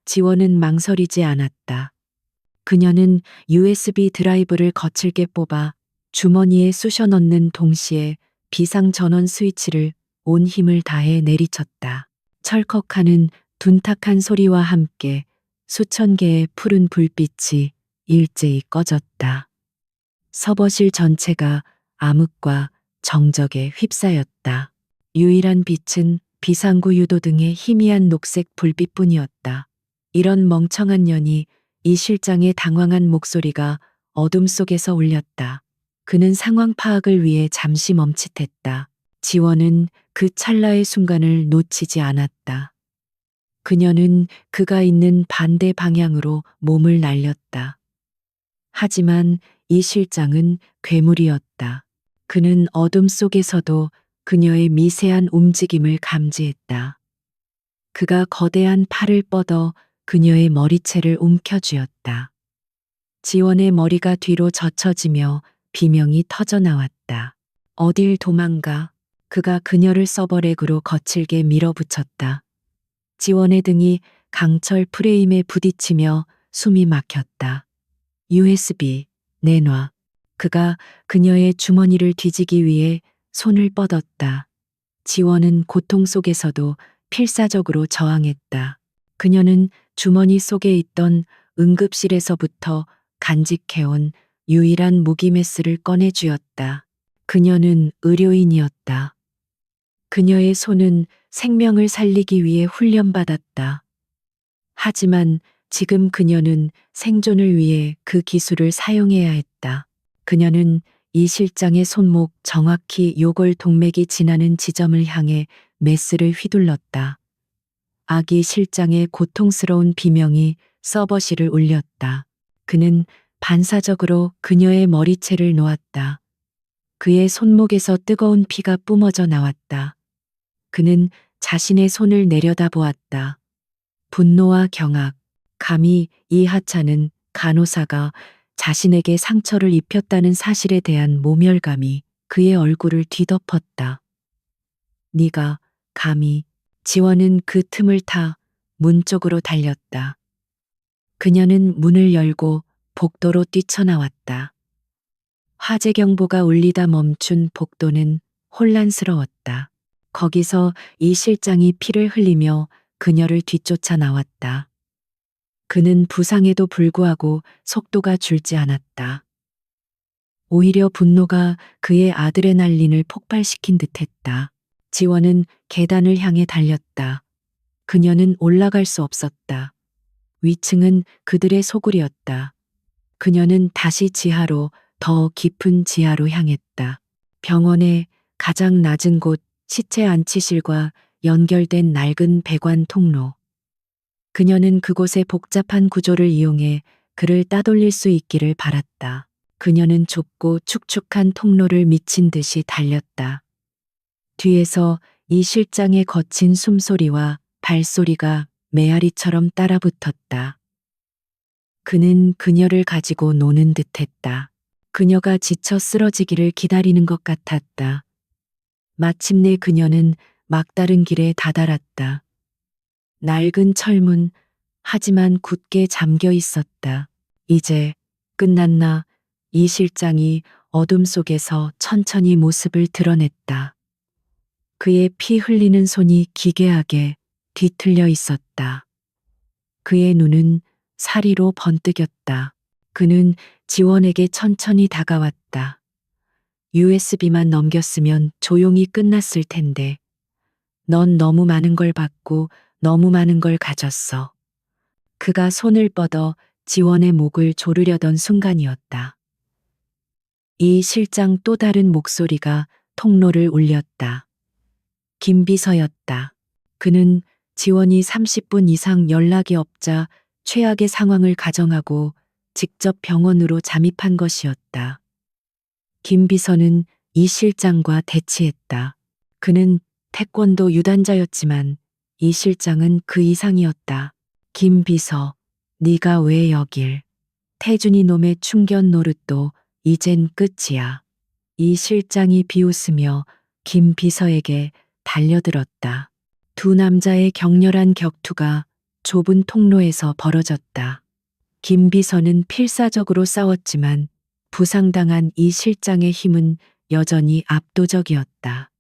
지원은 망설이지 않았다. 그녀는 USB 드라이브를 거칠게 뽑아 주머니에 쑤셔 넣는 동시에 비상 전원 스위치를 온 힘을 다해 내리쳤다. 철컥하는 둔탁한 소리와 함께 수천 개의 푸른 불빛이 일제히 꺼졌다. 서버실 전체가 암흑과 정적에 휩싸였다. 유일한 빛은 비상구 유도 등의 희미한 녹색 불빛뿐이었다. 이런 멍청한 년이, 이 실장의 당황한 목소리가 어둠 속에서 울렸다. 그는 상황 파악을 위해 잠시 멈칫했다. 지원은 그 찰나의 순간을 놓치지 않았다. 그녀는 그가 있는 반대 방향으로 몸을 날렸다. 하지만 이 실장은 괴물이었다. 그는 어둠 속에서도 그녀의 미세한 움직임을 감지했다. 그가 거대한 팔을 뻗어 그녀의 머리채를 움켜쥐었다. 지원의 머리가 뒤로 젖혀지며 비명이 터져나왔다. 어딜 도망가. 그가 그녀를 서버렉으로 거칠게 밀어붙였다. 지원의 등이 강철 프레임에 부딪히며 숨이 막혔다. USB, 내놔. 그가 그녀의 주머니를 뒤지기 위해 손을 뻗었다. 지원은 고통 속에서도 필사적으로 저항했다. 그녀는 주머니 속에 있던 응급실에서부터 간직해온 유일한 무기 메스를 꺼내 쥐었다. 그녀는 의료인이었다. 그녀의 손은 생명을 살리기 위해 훈련받았다. 하지만 지금 그녀는 생존을 위해 그 기술을 사용해야 했다. 그녀는 이 실장의 손목 정확히 요골 동맥이 지나는 지점을 향해 메스를 휘둘렀다. 아기 실장의 고통스러운 비명이 서버시를 울렸다. 그는 반사적으로 그녀의 머리채를 놓았다. 그의 손목에서 뜨거운 피가 뿜어져 나왔다. 그는 자신의 손을 내려다보았다. 분노와 경악, 감히 이 하찮은 간호사가 자신에게 상처를 입혔다는 사실에 대한 모멸감이 그의 얼굴을 뒤덮었다. 네가 감히. 지원은 그 틈을 타 문 쪽으로 달렸다. 그녀는 문을 열고 복도로 뛰쳐나왔다. 화재 경보가 울리다 멈춘 복도는 혼란스러웠다. 거기서 이 실장이 피를 흘리며 그녀를 뒤쫓아 나왔다. 그는 부상에도 불구하고 속도가 줄지 않았다. 오히려 분노가 그의 아드레날린을 폭발시킨 듯했다. 지원은 계단을 향해 달렸다. 그녀는 올라갈 수 없었다. 위층은 그들의 소굴이었다. 그녀는 다시 지하로, 더 깊은 지하로 향했다. 병원의 가장 낮은 곳, 시체 안치실과 연결된 낡은 배관 통로. 그녀는 그곳의 복잡한 구조를 이용해 그를 따돌릴 수 있기를 바랐다. 그녀는 좁고 축축한 통로를 미친 듯이 달렸다. 뒤에서 이 실장의 거친 숨소리와 발소리가 메아리처럼 따라붙었다. 그는 그녀를 가지고 노는 듯했다. 그녀가 지쳐 쓰러지기를 기다리는 것 같았다. 마침내 그녀는 막다른 길에 다다랐다. 낡은 철문, 하지만 굳게 잠겨 있었다. 이제 끝났나? 이 실장이 어둠 속에서 천천히 모습을 드러냈다. 그의 피 흘리는 손이 기괴하게 뒤틀려 있었다. 그의 눈은 사리로 번뜩였다. 그는 지원에게 천천히 다가왔다. USB만 넘겼으면 조용히 끝났을 텐데. 넌 너무 많은 걸 받고 너무 많은 걸 가졌어. 그가 손을 뻗어 지원의 목을 조르려던 순간이었다. 이 실장 또 다른 목소리가 통로를 울렸다. 김비서였다. 그는 지원이 30분 이상 연락이 없자 최악의 상황을 가정하고 직접 병원으로 잠입한 것이었다. 김비서는 이 실장과 대치했다. 그는 태권도 유단자였지만 이 실장은 그 이상이었다. 김비서, 네가 왜 여길? 태준이 놈의 충견 노릇도 이젠 끝이야. 이 실장이 비웃으며 김비서에게 달려들었다. 두 남자의 격렬한 격투가 좁은 통로에서 벌어졌다. 김비서는 필사적으로 싸웠지만 부상당한 이 실장의 힘은 여전히 압도적이었다.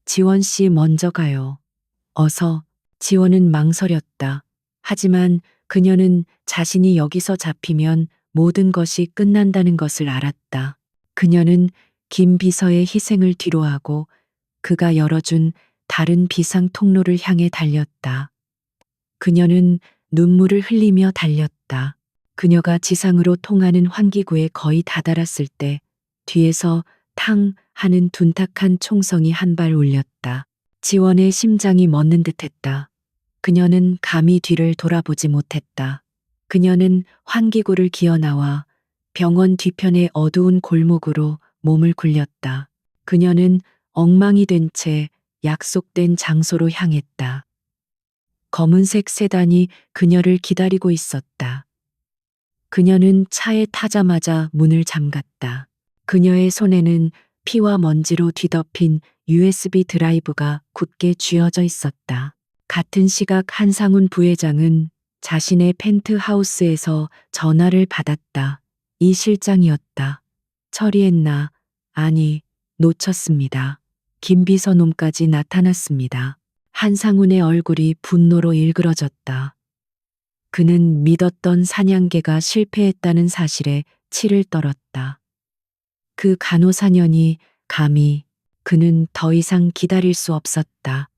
지원 씨 먼저 가요. 어서. 지원은 망설였다. 하지만 그녀는 자신이 여기서 잡히면 모든 것이 끝난다는 것을 알았다. 그녀는 김 비서의 희생을 뒤로하고 그가 열어준 다른 비상 통로를 향해 달렸다. 그녀는 눈물을 흘리며 달렸다. 그녀가 지상으로 통하는 환기구에 거의 다다랐을 때 뒤에서 탕 하는 둔탁한 총성이 한 발 울렸다. 지원의 심장이 멎는 듯했다. 그녀는 감히 뒤를 돌아보지 못했다. 그녀는 환기구를 기어 나와 병원 뒤편의 어두운 골목으로 몸을 굴렸다. 그녀는 엉망이 된 채 약속된 장소로 향했다. 검은색 세단이 그녀를 기다리고 있었다. 그녀는 차에 타자마자 문을 잠갔다. 그녀의 손에는 피와 먼지로 뒤덮인 USB 드라이브가 굳게 쥐어져 있었다. 같은 시각 한상훈 부회장은 자신의 펜트하우스에서 전화를 받았다. 이 실장이었다. 처리했나? 아니, 놓쳤습니다. 김비서 놈까지 나타났습니다. 한상훈의 얼굴이 분노로 일그러졌다. 그는 믿었던 사냥개가 실패했다는 사실에 치를 떨었다. 그 간호사년이 감히 그는 더 이상 기다릴 수 없었다.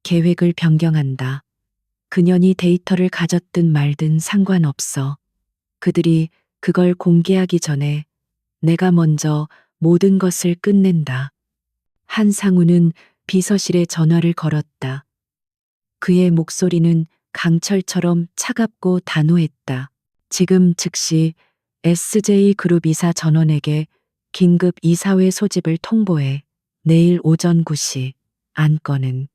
계획을 변경한다. 그년이 데이터를 가졌든 말든 상관없어. 그들이 그걸 공개하기 전에 내가 먼저 모든 것을 끝낸다. 한상우는 비서실에 전화를 걸었다. 그의 목소리는 강철처럼 차갑고 단호했다. 지금 즉시 SJ그룹 이사 전원에게 긴급 이사회 소집을 통보해. 내일 오전 9시 안건은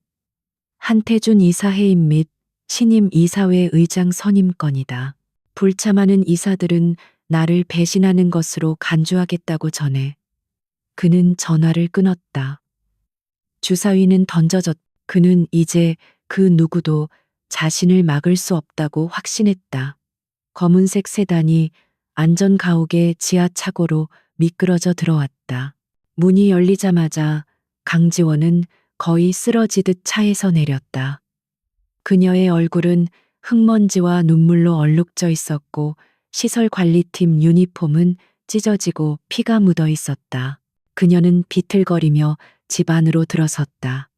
한태준 이사 해임 및 신임 이사회 의장 선임건이다. 불참하는 이사들은 나를 배신하는 것으로 간주하겠다고 전해. 그는 전화를 끊었다. 주사위는 던져졌. 그는 이제 그 누구도 자신을 막을 수 없다고 확신했다. 검은색 세단이 안전가옥의 지하차고로 미끄러져 들어왔다. 문이 열리자마자 강지원은 거의 쓰러지듯 차에서 내렸다. 그녀의 얼굴은 흙먼지와 눈물로 얼룩져 있었고 시설관리팀 유니폼은 찢어지고 피가 묻어 있었다. 그녀는 비틀거리며 집 안으로 들어섰다.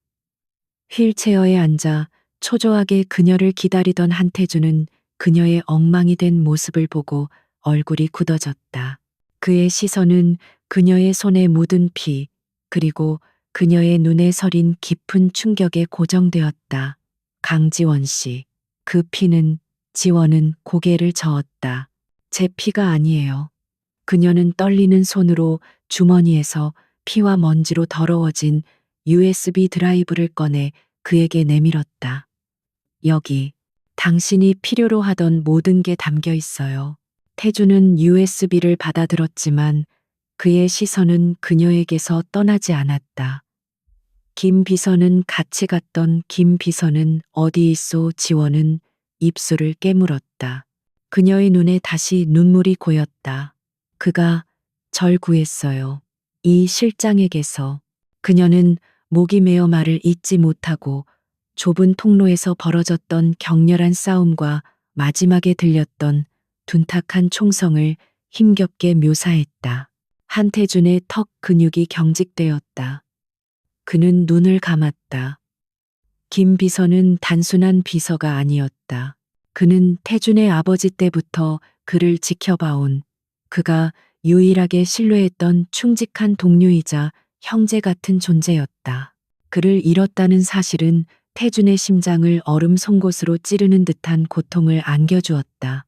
휠체어에 앉아 초조하게 그녀를 기다리던 한태주는 그녀의 엉망이 된 모습을 보고 얼굴이 굳어졌다. 그의 시선은 그녀의 손에 묻은 피, 그리고 그녀의 눈에 서린 깊은 충격에 고정되었다. 강지원 씨. 그 피는, 지원은 고개를 저었다. 제 피가 아니에요. 그녀는 떨리는 손으로 주머니에서 피와 먼지로 더러워진 USB 드라이브를 꺼내 그에게 내밀었다. 여기, 당신이 필요로 하던 모든 게 담겨 있어요. 태주는 USB를 받아들었지만 그의 시선은 그녀에게서 떠나지 않았다. 김 비서는 같이 갔던 김 비서는 어디 있소? 지원은 입술을 깨물었다. 그녀의 눈에 다시 눈물이 고였다. 그가 절 구했어요. 이 실장에게서. 그녀는 목이 메어 말을 잇지 못하고 좁은 통로에서 벌어졌던 격렬한 싸움과 마지막에 들렸던 둔탁한 총성을 힘겹게 묘사했다. 한태준의 턱 근육이 경직되었다. 그는 눈을 감았다. 김 비서는 단순한 비서가 아니었다. 그는 태준의 아버지 때부터 그를 지켜봐온, 그가 유일하게 신뢰했던 충직한 동료이자 형제 같은 존재였다. 그를 잃었다는 사실은 태준의 심장을 얼음 송곳으로 찌르는 듯한 고통을 안겨주었다.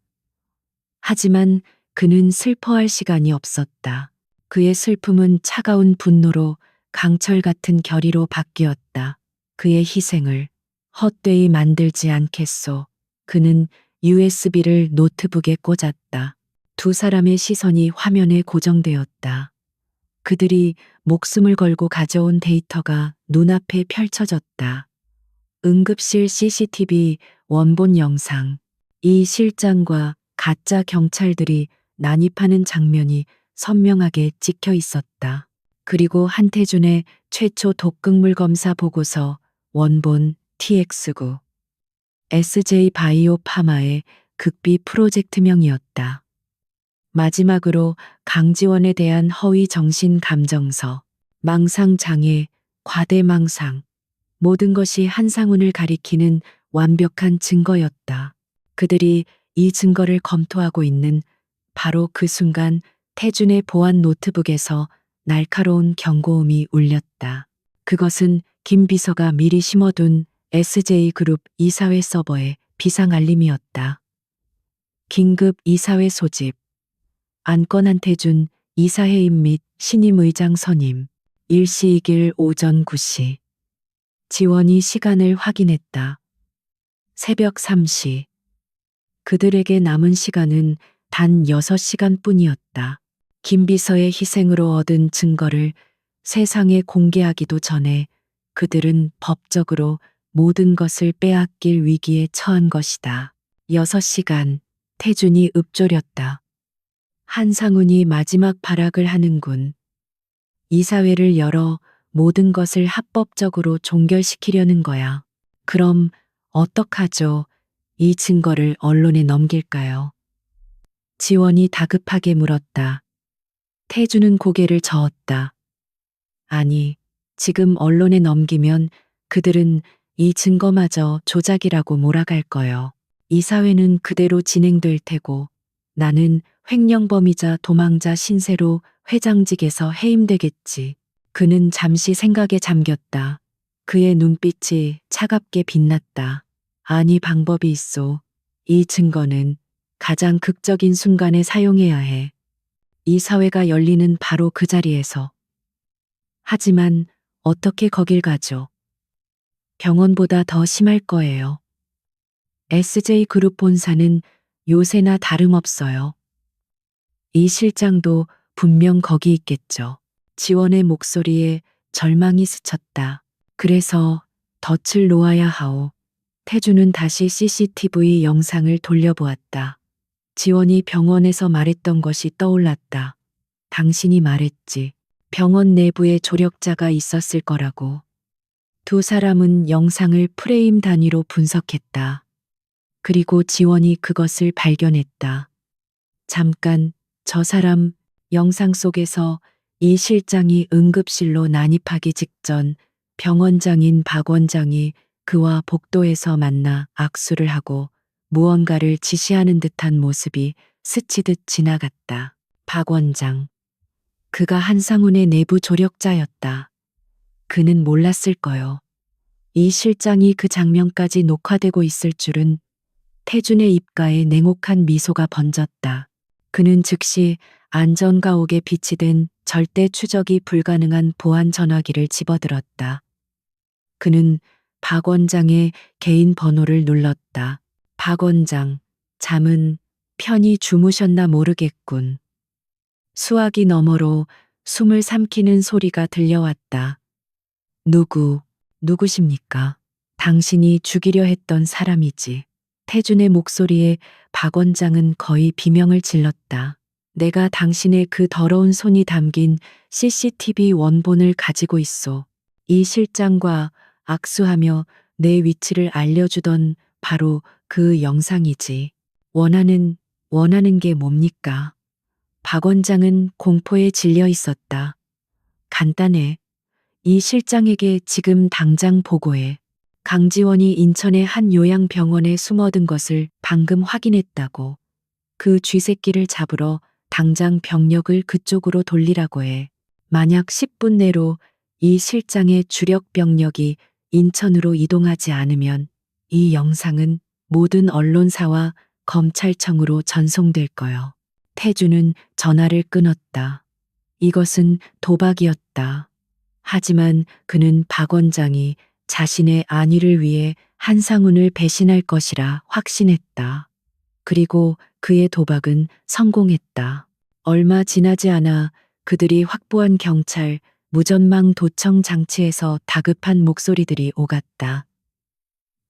하지만 그는 슬퍼할 시간이 없었다. 그의 슬픔은 차가운 분노로 강철 같은 결의로 바뀌었다. 그의 희생을 헛되이 만들지 않겠소. 그는 USB를 노트북에 꽂았다. 두 사람의 시선이 화면에 고정되었다. 그들이 목숨을 걸고 가져온 데이터가 눈앞에 펼쳐졌다. 응급실 CCTV 원본 영상. 이 실장과 가짜 경찰들이 난입하는 장면이 선명하게 찍혀 있었다. 그리고 한태준의 최초 독극물 검사 보고서 원본 TX9. SJ 바이오 파마의 극비 프로젝트명이었다. 마지막으로 강지원에 대한 허위 정신 감정서, 망상 장애, 과대망상, 모든 것이 한상훈을 가리키는 완벽한 증거였다. 그들이 이 증거를 검토하고 있는 바로 그 순간 태준의 보안 노트북에서 날카로운 경고음이 울렸다. 그것은 김 비서가 미리 심어둔 SJ그룹 이사회 서버의 비상 알림이었다. 긴급 이사회 소집. 안건 한태준 이사해임 및 신임 의장 선임. 일시이길 오전 9시. 지원이 시간을 확인했다. 새벽 3시. 그들에게 남은 시간은 단 6시간 뿐이었다. 김 비서의 희생으로 얻은 증거를 세상에 공개하기도 전에 그들은 법적으로 모든 것을 빼앗길 위기에 처한 것이다. 6시간, 태준이 읊조렸다. 한상훈이 마지막 발악을 하는군. 이사회를 열어 모든 것을 합법적으로 종결시키려는 거야. 그럼 어떡하죠? 이 증거를 언론에 넘길까요? 지원이 다급하게 물었다. 태주는 고개를 저었다. 아니, 지금 언론에 넘기면 그들은 이 증거마저 조작이라고 몰아갈 거요. 이 사회는 그대로 진행될 테고 나는 횡령범이자 도망자 신세로 회장직에서 해임되겠지. 그는 잠시 생각에 잠겼다. 그의 눈빛이 차갑게 빛났다. 아니 방법이 있소. 이 증거는 가장 극적인 순간에 사용해야 해. 이 사회가 열리는 바로 그 자리에서. 하지만 어떻게 거길 가죠? 병원보다 더 심할 거예요. SJ그룹 본사는 요새나 다름없어요. 이 실장도 분명 거기 있겠죠. 지원의 목소리에 절망이 스쳤다. 그래서 덫을 놓아야 하오. 태주는 다시 CCTV 영상을 돌려보았다. 지원이 병원에서 말했던 것이 떠올랐다. 당신이 말했지. 병원 내부에 조력자가 있었을 거라고. 두 사람은 영상을 프레임 단위로 분석했다. 그리고 지원이 그것을 발견했다. 잠깐, 저 사람 영상 속에서 이 실장이 응급실로 난입하기 직전 병원장인 박 원장이 그와 복도에서 만나 악수를 하고 무언가를 지시하는 듯한 모습이 스치듯 지나갔다. 박 원장. 그가 한상훈의 내부 조력자였다. 그는 몰랐을 거요. 이 실장이 그 장면까지 녹화되고 있을 줄은. 태준의 입가에 냉혹한 미소가 번졌다. 그는 즉시 안전가옥에 비치된 절대 추적이 불가능한 보안 전화기를 집어들었다. 그는 박 원장의 개인 번호를 눌렀다. 박 원장, 잠은 편히 주무셨나 모르겠군. 수화기 너머로 숨을 삼키는 소리가 들려왔다. 누구십니까? 당신이 죽이려 했던 사람이지. 태준의 목소리에 박 원장은 거의 비명을 질렀다. 내가 당신의 그 더러운 손이 담긴 CCTV 원본을 가지고 있소. 이 실장과 악수하며 내 위치를 알려주던 바로 그 영상이지. 원하는 게 뭡니까? 박 원장은 공포에 질려 있었다. 간단해. 이 실장에게 지금 당장 보고해. 강지원이 인천의 한 요양병원에 숨어든 것을 방금 확인했다고. 그 쥐새끼를 잡으러 당장 병력을 그쪽으로 돌리라고 해. 만약 10분 내로 이 실장의 주력 병력이 인천으로 이동하지 않으면 이 영상은 모든 언론사와 검찰청으로 전송될 거요. 태주는 전화를 끊었다. 이것은 도박이었다. 하지만 그는 박 원장이 자신의 안위를 위해 한상훈을 배신할 것이라 확신했다. 그리고 그의 도박은 성공했다. 얼마 지나지 않아 그들이 확보한 경찰 무전망 도청 장치에서 다급한 목소리들이 오갔다.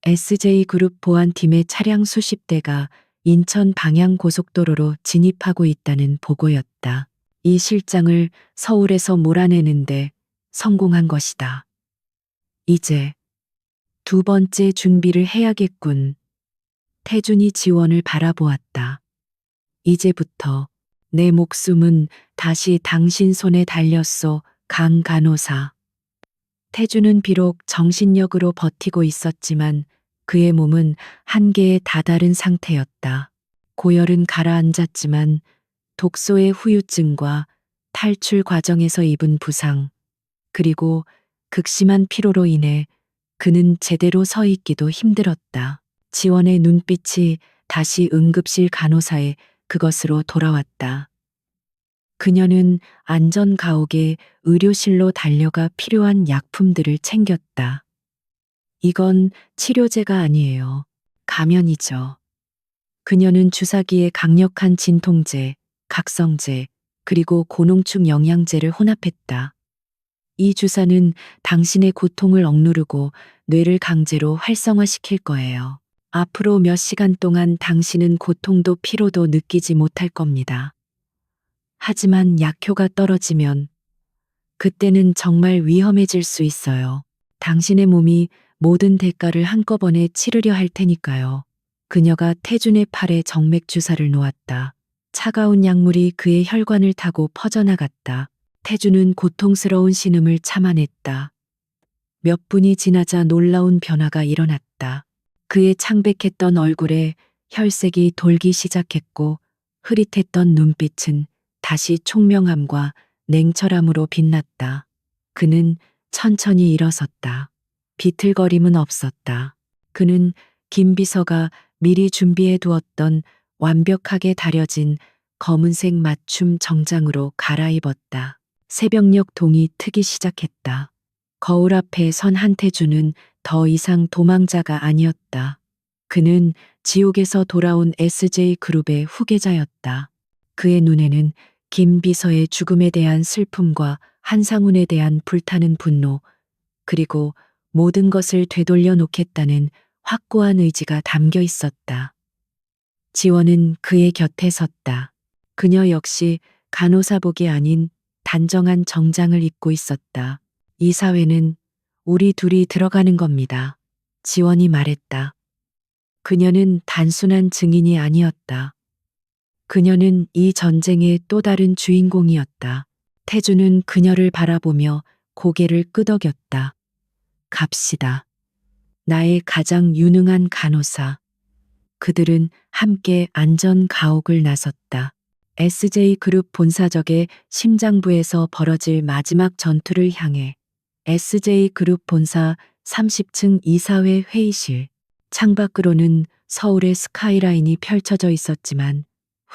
SJ그룹 보안팀의 차량 수십 대가 인천 방향 고속도로로 진입하고 있다는 보고였다. 이 실장을 서울에서 몰아내는데 성공한 것이다. 이제 두 번째 준비를 해야겠군. 태준이 지원을 바라보았다. 이제부터 내 목숨은 다시 당신 손에 달렸소, 강 간호사. 태준은 비록 정신력으로 버티고 있었지만 그의 몸은 한계에 다다른 상태였다. 고열은 가라앉았지만 독소의 후유증과 탈출 과정에서 입은 부상, 그리고 극심한 피로로 인해 그는 제대로 서 있기도 힘들었다. 지원의 눈빛이 다시 응급실 간호사의 그것으로 돌아왔다. 그녀는 안전가옥에 의료실로 달려가 필요한 약품들을 챙겼다. 이건 치료제가 아니에요. 감염이죠. 그녀는 주사기에 강력한 진통제, 각성제, 그리고 고농축 영양제를 혼합했다. 이 주사는 당신의 고통을 억누르고 뇌를 강제로 활성화시킬 거예요. 앞으로 몇 시간 동안 당신은 고통도 피로도 느끼지 못할 겁니다. 하지만 약효가 떨어지면 그때는 정말 위험해질 수 있어요. 당신의 몸이 모든 대가를 한꺼번에 치르려 할 테니까요. 그녀가 태준의 팔에 정맥 주사를 놓았다. 차가운 약물이 그의 혈관을 타고 퍼져나갔다. 태준은 고통스러운 신음을 참아냈다. 몇 분이 지나자 놀라운 변화가 일어났다. 그의 창백했던 얼굴에 혈색이 돌기 시작했고 흐릿했던 눈빛은 다시 총명함과 냉철함으로 빛났다. 그는 천천히 일어섰다. 비틀거림은 없었다. 그는 김 비서가 미리 준비해 두었던 완벽하게 다려진 검은색 맞춤 정장으로 갈아입었다. 새벽녘 동이 트기 시작했다. 거울 앞에 선 한태준은 더 이상 도망자가 아니었다. 그는 지옥에서 돌아온 SJ그룹의 후계자였다. 그의 눈에는 김 비서의 죽음에 대한 슬픔과 한상훈에 대한 불타는 분노, 그리고 모든 것을 되돌려 놓겠다는 확고한 의지가 담겨 있었다. 지원은 그의 곁에 섰다. 그녀 역시 간호사복이 아닌 단정한 정장을 입고 있었다. 이 사회는 우리 둘이 들어가는 겁니다. 지원이 말했다. 그녀는 단순한 증인이 아니었다. 그녀는 이 전쟁의 또 다른 주인공이었다. 태주는 그녀를 바라보며 고개를 끄덕였다. 갑시다. 나의 가장 유능한 간호사. 그들은 함께 안전 가옥을 나섰다. SJ그룹 본사적의 심장부에서 벌어질 마지막 전투를 향해 SJ그룹 본사 30층 이사회 회의실. 창밖으로는 서울의 스카이라인이 펼쳐져 있었지만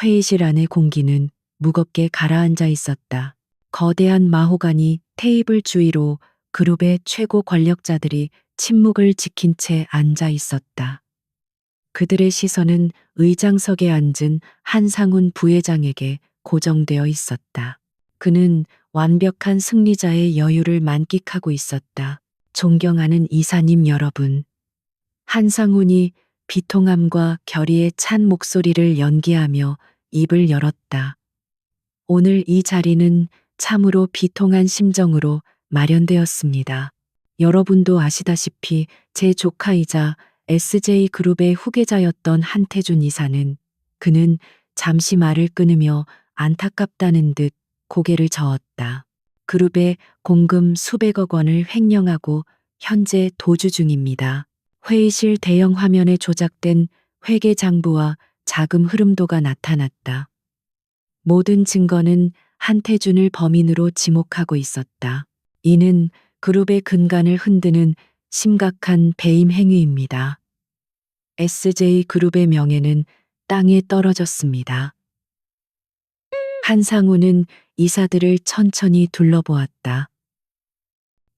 회의실 안의 공기는 무겁게 가라앉아 있었다. 거대한 마호가니 테이블 주위로 그룹의 최고 권력자들이 침묵을 지킨 채 앉아 있었다. 그들의 시선은 의장석에 앉은 한상훈 부회장에게 고정되어 있었다. 그는 완벽한 승리자의 여유를 만끽하고 있었다. 존경하는 이사님 여러분. 한상훈이 비통함과 결의에 찬 목소리를 연기하며 입을 열었다. 오늘 이 자리는 참으로 비통한 심정으로 마련되었습니다. 여러분도 아시다시피 제 조카이자 SJ그룹의 후계자였던 한태준 이사는 그는 잠시 말을 끊으며 안타깝다는 듯 고개를 저었다. 그룹의 공금 수백억 원을 횡령하고 현재 도주 중입니다. 회의실 대형 화면에 조작된 회계 장부와 자금 흐름도가 나타났다. 모든 증거는 한태준을 범인으로 지목하고 있었다. 이는 그룹의 근간을 흔드는 심각한 배임 행위입니다. SJ그룹의 명예는 땅에 떨어졌습니다. 한상우는 이사들을 천천히 둘러보았다.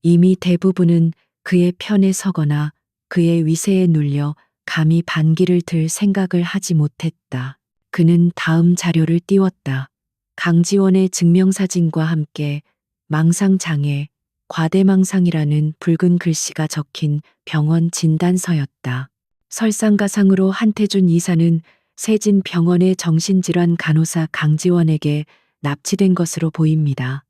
이미 대부분은 그의 편에 서거나 그의 위세에 눌려 감히 반기를 들 생각을 하지 못했다. 그는 다음 자료를 띄웠다. 강지원의 증명사진과 함께 망상장애, 과대망상이라는 붉은 글씨가 적힌 병원 진단서였다. 설상가상으로 한태준 이사는 세진 병원의 정신질환 간호사 강지원에게 납치된 것으로 보입니다.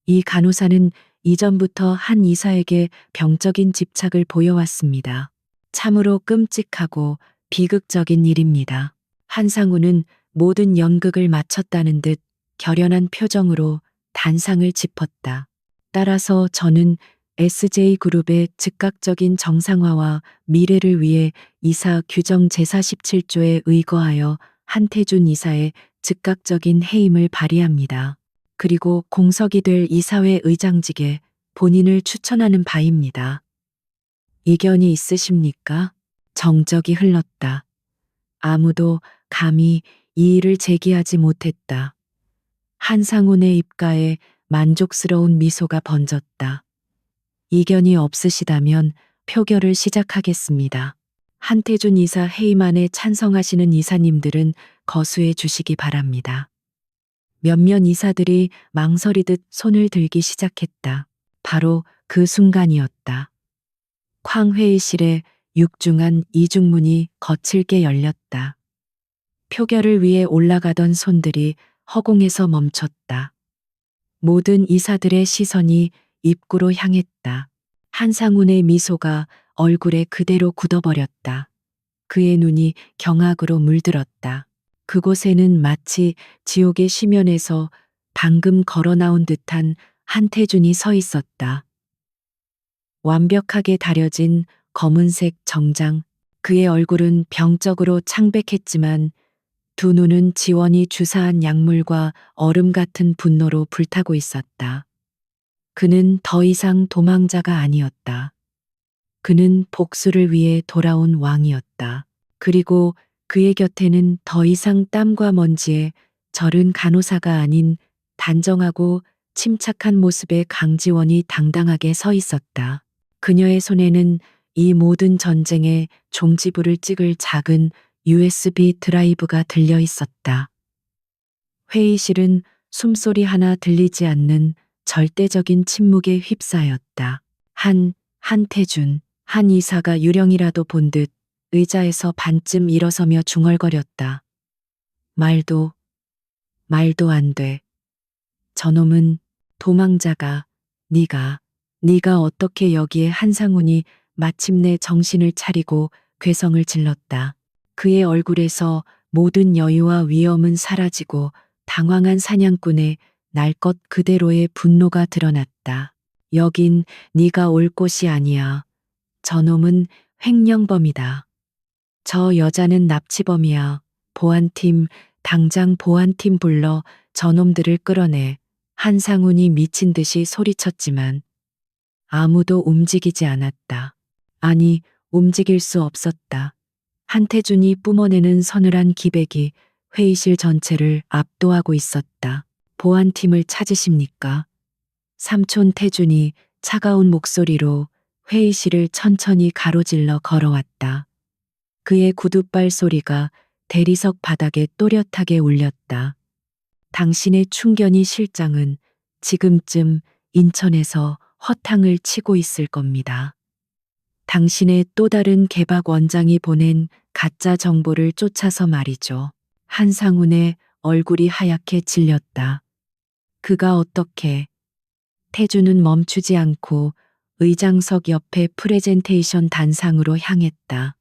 이 간호사는 이전부터 한 이사에게 병적인 집착을 보여왔습니다. 참으로 끔찍하고 비극적인 일입니다. 한상우는 모든 연극을 마쳤다는 듯 결연한 표정으로 단상을 짚었다. 따라서 저는 SJ그룹의 즉각적인 정상화와 미래를 위해 이사 규정 제47조에 의거하여 한태준 이사의 즉각적인 해임을 발의합니다. 그리고 공석이 될 이사회 의장직에 본인을 추천하는 바입니다. 이견이 있으십니까? 정적이 흘렀다. 아무도 감히 이의를 제기하지 못했다. 한상훈의 입가에 만족스러운 미소가 번졌다. 이견이 없으시다면 표결을 시작하겠습니다. 한태준 이사 해임안에 찬성하시는 이사님들은 거수해 주시기 바랍니다. 몇몇 이사들이 망설이듯 손을 들기 시작했다. 바로 그 순간이었다. 쾅 회의실에 육중한 이중문이 거칠게 열렸다. 표결을 위해 올라가던 손들이 허공에서 멈췄다. 모든 이사들의 시선이 입구로 향했다. 한상훈의 미소가 얼굴에 그대로 굳어버렸다. 그의 눈이 경악으로 물들었다. 그곳에는 마치 지옥의 심연에서 방금 걸어 나온 듯한 한태준이 서 있었다. 완벽하게 다려진 검은색 정장. 그의 얼굴은 병적으로 창백했지만 두 눈은 지원이 주사한 약물과 얼음 같은 분노로 불타고 있었다. 그는 더 이상 도망자가 아니었다. 그는 복수를 위해 돌아온 왕이었다. 그리고 그의 곁에는 더 이상 땀과 먼지에 절은 간호사가 아닌 단정하고 침착한 모습의 강지원이 당당하게 서 있었다. 그녀의 손에는 이 모든 전쟁의 종지부를 찍을 작은 USB 드라이브가 들려 있었다. 회의실은 숨소리 하나 들리지 않는 절대적인 침묵에 휩싸였다. 한태준, 한 이사가 유령이라도 본 듯 의자에서 반쯤 일어서며 중얼거렸다. 말도 안 돼. 저놈은 도망자가 네가 어떻게 여기에. 한상훈이 마침내 정신을 차리고 괴성을 질렀다. 그의 얼굴에서 모든 여유와 위엄은 사라지고 당황한 사냥꾼의 날 것 그대로의 분노가 드러났다. 여긴 네가 올 곳이 아니야. 저놈은 횡령범이다. 저 여자는 납치범이야. 보안팀, 당장 보안팀 불러 저놈들을 끌어내. 한상훈이 미친 듯이 소리쳤지만 아무도 움직이지 않았다. 아니, 움직일 수 없었다. 한태준이 뿜어내는 서늘한 기백이 회의실 전체를 압도하고 있었다. 보안팀을 찾으십니까? 삼촌 태준이 차가운 목소리로 회의실을 천천히 가로질러 걸어왔다. 그의 구둣발 소리가 대리석 바닥에 또렷하게 울렸다. 당신의 충견이 실장은 지금쯤 인천에서 허탕을 치고 있을 겁니다. 당신의 또 다른 개박 원장이 보낸 가짜 정보를 쫓아서 말이죠. 한상훈의 얼굴이 하얗게 질렸다. 그가 어떻게? 태주는 멈추지 않고 의장석 옆에 프레젠테이션 단상으로 향했다.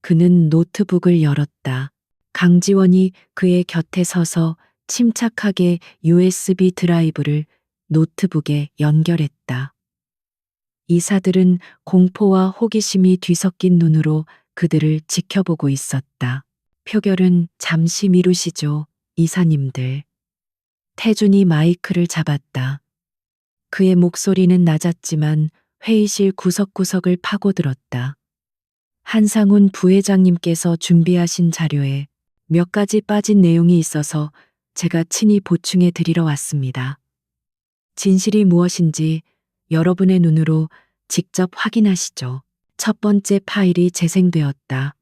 그는 노트북을 열었다. 강지원이 그의 곁에 서서 침착하게 USB 드라이브를 노트북에 연결했다. 이사들은 공포와 호기심이 뒤섞인 눈으로 그들을 지켜보고 있었다. 표결은 잠시 미루시죠, 이사님들. 태준이 마이크를 잡았다. 그의 목소리는 낮았지만 회의실 구석구석을 파고들었다. 한상훈 부회장님께서 준비하신 자료에 몇 가지 빠진 내용이 있어서 제가 친히 보충해 드리러 왔습니다. 진실이 무엇인지 여러분의 눈으로 직접 확인하시죠. 첫 번째 파일이 재생되었다.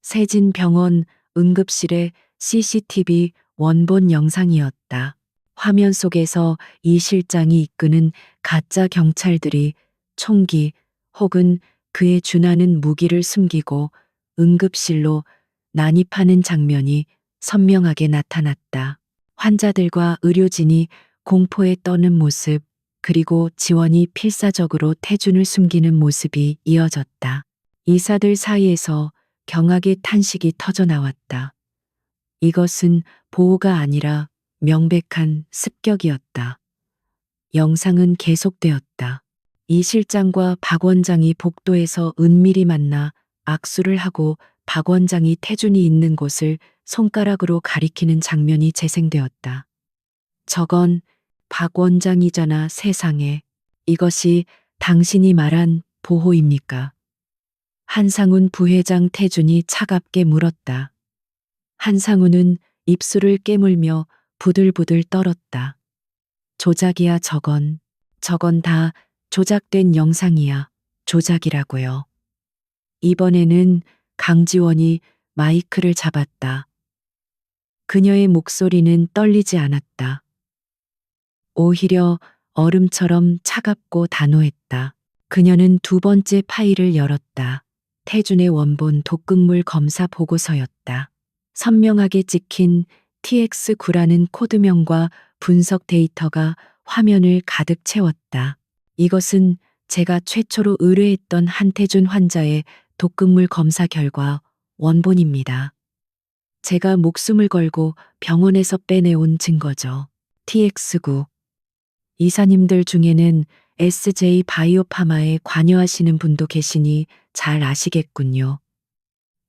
세진병원 응급실의 CCTV 원본 영상이었다. 화면 속에서 이 실장이 이끄는 가짜 경찰들이 총기 혹은 그에 준하는 무기를 숨기고 응급실로 난입하는 장면이 선명하게 나타났다. 환자들과 의료진이 공포에 떠는 모습, 그리고 지원이 필사적으로 태준을 숨기는 모습이 이어졌다. 이사들 사이에서 경악의 탄식이 터져나왔다. 이것은 보호가 아니라 명백한 습격이었다. 영상은 계속되었다. 이 실장과 박 원장이 복도에서 은밀히 만나 악수를 하고 박 원장이 태준이 있는 곳을 손가락으로 가리키는 장면이 재생되었다. 저건 박 원장이잖아, 세상에. 이것이 당신이 말한 보호입니까? 한상훈 부회장 태준이 차갑게 물었다. 한상훈은 입술을 깨물며 부들부들 떨었다. 조작이야, 저건. 저건 다 조작된 영상이야. 조작이라고요. 이번에는 강지원이 마이크를 잡았다. 그녀의 목소리는 떨리지 않았다. 오히려 얼음처럼 차갑고 단호했다. 그녀는 두 번째 파일을 열었다. 태준의 원본 독극물 검사 보고서였다. 선명하게 찍힌 TX9라는 코드명과 분석 데이터가 화면을 가득 채웠다. 이것은 제가 최초로 의뢰했던 한태준 환자의 독극물 검사 결과 원본입니다. 제가 목숨을 걸고 병원에서 빼내온 증거죠. TX9. 이사님들 중에는 SJ 바이오파마에 관여하시는 분도 계시니 잘 아시겠군요.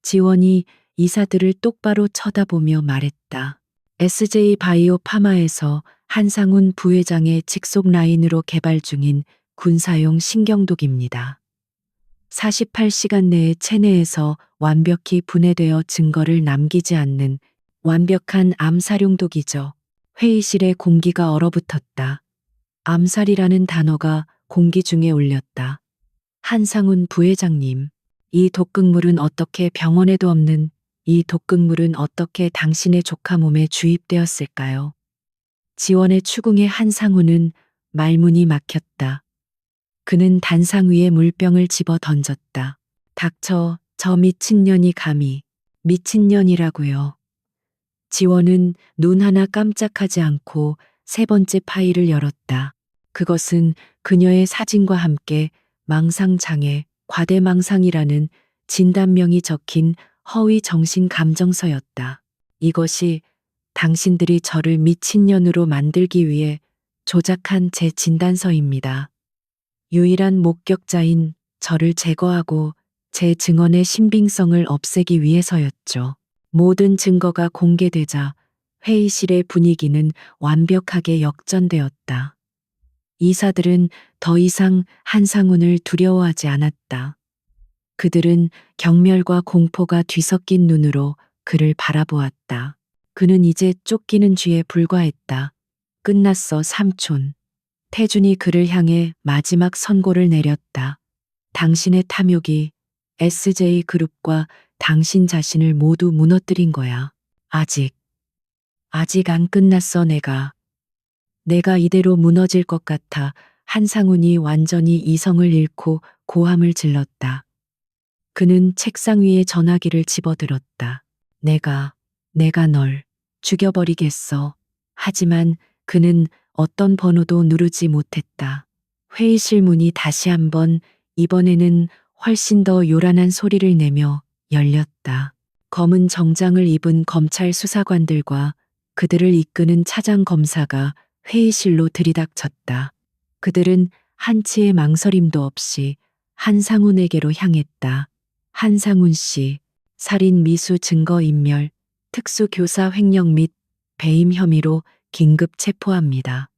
지원이 이사들을 똑바로 쳐다보며 말했다. SJ 바이오파마에서 한상훈 부회장의 직속 라인으로 개발 중인 군사용 신경독입니다. 48시간 내에 체내에서 완벽히 분해되어 증거를 남기지 않는 완벽한 암살용독이죠. 회의실에 공기가 얼어붙었다. 암살이라는 단어가 공기 중에 울렸다. 한상훈 부회장님, 이 독극물은 어떻게 병원에도 없는 이 독극물은 어떻게 당신의 조카 몸에 주입되었을까요? 지원의 추궁에 한상훈은 말문이 막혔다. 그는 단상 위에 물병을 집어 던졌다. 닥쳐, 저 미친년이 감히. 미친년이라고요. 지원은 눈 하나 깜짝하지 않고 세 번째 파일을 열었다. 그것은 그녀의 사진과 함께 망상장애, 과대망상이라는 진단명이 적힌 허위 정신 감정서였다. 이것이 당신들이 저를 미친년으로 만들기 위해 조작한 제 진단서입니다. 유일한 목격자인 저를 제거하고 제 증언의 신빙성을 없애기 위해서였죠. 모든 증거가 공개되자 회의실의 분위기는 완벽하게 역전되었다. 이사들은 더 이상 한상훈을 두려워하지 않았다. 그들은 경멸과 공포가 뒤섞인 눈으로 그를 바라보았다. 그는 이제 쫓기는 쥐에 불과했다. 끝났어, 삼촌. 태준이 그를 향해 마지막 선고를 내렸다. 당신의 탐욕이 SJ그룹과 당신 자신을 모두 무너뜨린 거야. 아직 안 끝났어, 내가 이대로 무너질 것 같아. 한상훈이 완전히 이성을 잃고 고함을 질렀다. 그는 책상 위에 전화기를 집어들었다. 내가 널 죽여버리겠어. 하지만 그는 어떤 번호도 누르지 못했다. 회의실 문이 다시 한번, 이번에는 훨씬 더 요란한 소리를 내며 열렸다. 검은 정장을 입은 검찰 수사관들과 그들을 이끄는 차장 검사가 회의실로 들이닥쳤다. 그들은 한치의 망설임도 없이 한상훈에게로 향했다. 한상훈 씨, 살인 미수 증거 인멸, 특수교사 횡령 및 배임 혐의로 긴급 체포합니다.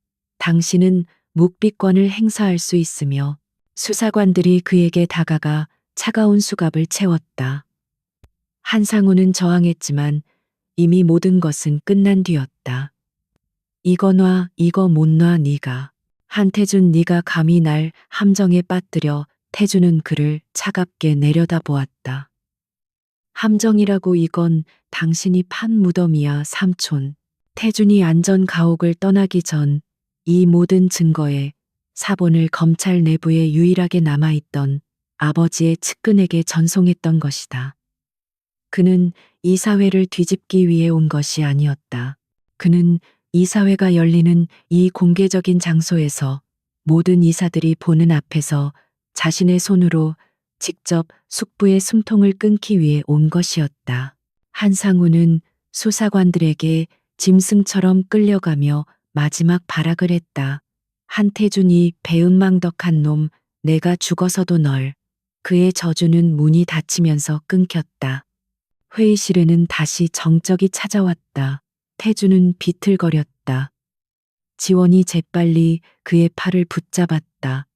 당신은 묵비권을 행사할 수 있으며 수사관들이 그에게 다가가 차가운 수갑을 채웠다. 한상훈은 저항했지만 이미 모든 것은 끝난 뒤였다. 이거 놔, 이거 못 놔, 네가. 한태준, 네가 감히 날 함정에 빠뜨려. 태준은 그를 차갑게 내려다보았다. 함정이라고? 이건 당신이 판 무덤이야, 삼촌. 태준이 안전 가옥을 떠나기 전 이 모든 증거에 사본을 검찰 내부에 유일하게 남아있던 아버지의 측근에게 전송했던 것이다. 그는 이 사회를 뒤집기 위해 온 것이 아니었다. 그는 이 사회가 열리는 이 공개적인 장소에서 모든 이사들이 보는 앞에서 자신의 손으로 직접 숙부의 숨통을 끊기 위해 온 것이었다. 한상훈은 수사관들에게 짐승처럼 끌려가며 마지막 발악을 했다. 한태준이 배은망덕한 놈, 내가 죽어서도 널. 그의 저주는 문이 닫히면서 끊겼다. 회의실에는 다시 정적이 찾아왔다. 태준은 비틀거렸다. 지원이 재빨리 그의 팔을 붙잡았다.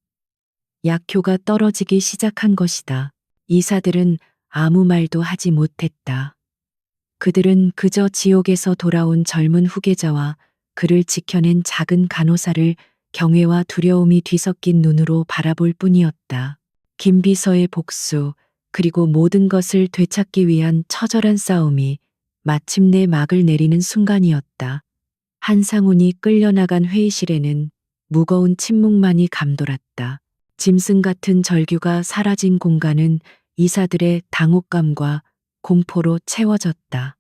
약효가 떨어지기 시작한 것이다. 이사들은 아무 말도 하지 못했다. 그들은 그저 지옥에서 돌아온 젊은 후계자와 그를 지켜낸 작은 간호사를 경외와 두려움이 뒤섞인 눈으로 바라볼 뿐이었다. 김비서의 복수, 그리고 모든 것을 되찾기 위한 처절한 싸움이 마침내 막을 내리는 순간이었다. 한상훈이 끌려나간 회의실에는 무거운 침묵만이 감돌았다. 짐승 같은 절규가 사라진 공간은 이사들의 당혹감과 공포로 채워졌다.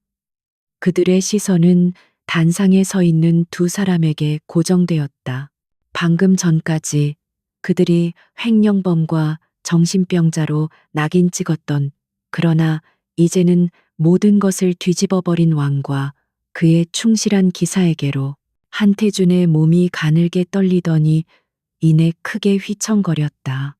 그들의 시선은 단상에 서 있는 두 사람에게 고정되었다. 방금 전까지 그들이 횡령범과 정신병자로 낙인 찍었던, 그러나 이제는 모든 것을 뒤집어버린 왕과 그의 충실한 기사에게로. 한태준의 몸이 가늘게 떨리더니 이내 크게 휘청거렸다.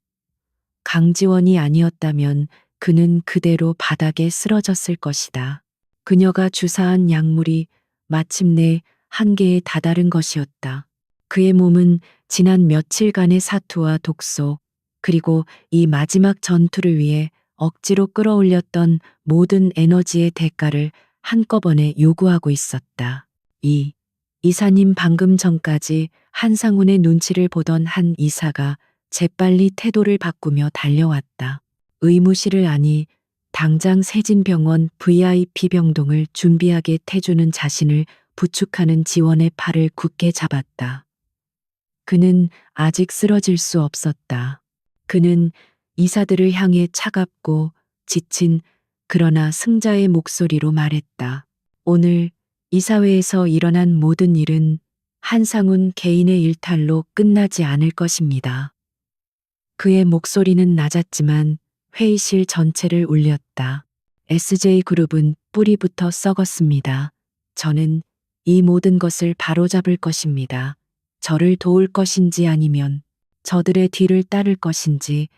강지원이 아니었다면 그는 그대로 바닥에 쓰러졌을 것이다. 그녀가 주사한 약물이 마침내 한계에 다다른 것이었다. 그의 몸은 지난 며칠간의 사투와 독소, 그리고 이 마지막 전투를 위해 억지로 끌어올렸던 모든 에너지의 대가를 한꺼번에 요구하고 있었다. 이사님, 방금 전까지 한상훈의 눈치를 보던 한 이사가 재빨리 태도를 바꾸며 달려왔다. 의무실을 아니 당장 세진병원 VIP 병동을 준비하게 태주는 자신을 부축하는 지원의 팔을 굳게 잡았다. 그는 아직 쓰러질 수 없었다. 그는 이사들을 향해 차갑고 지친 그러나 승자의 목소리로 말했다. 오늘 이사회에서 일어난 모든 일은 한상훈 개인의 일탈로 끝나지 않을 것입니다. 그의 목소리는 낮았지만 회의실 전체를 울렸다. SJ그룹은 뿌리부터 썩었습니다. 저는 이 모든 것을 바로잡을 것입니다. 저를 도울 것인지 아니면 저들의 뒤를 따를 것인지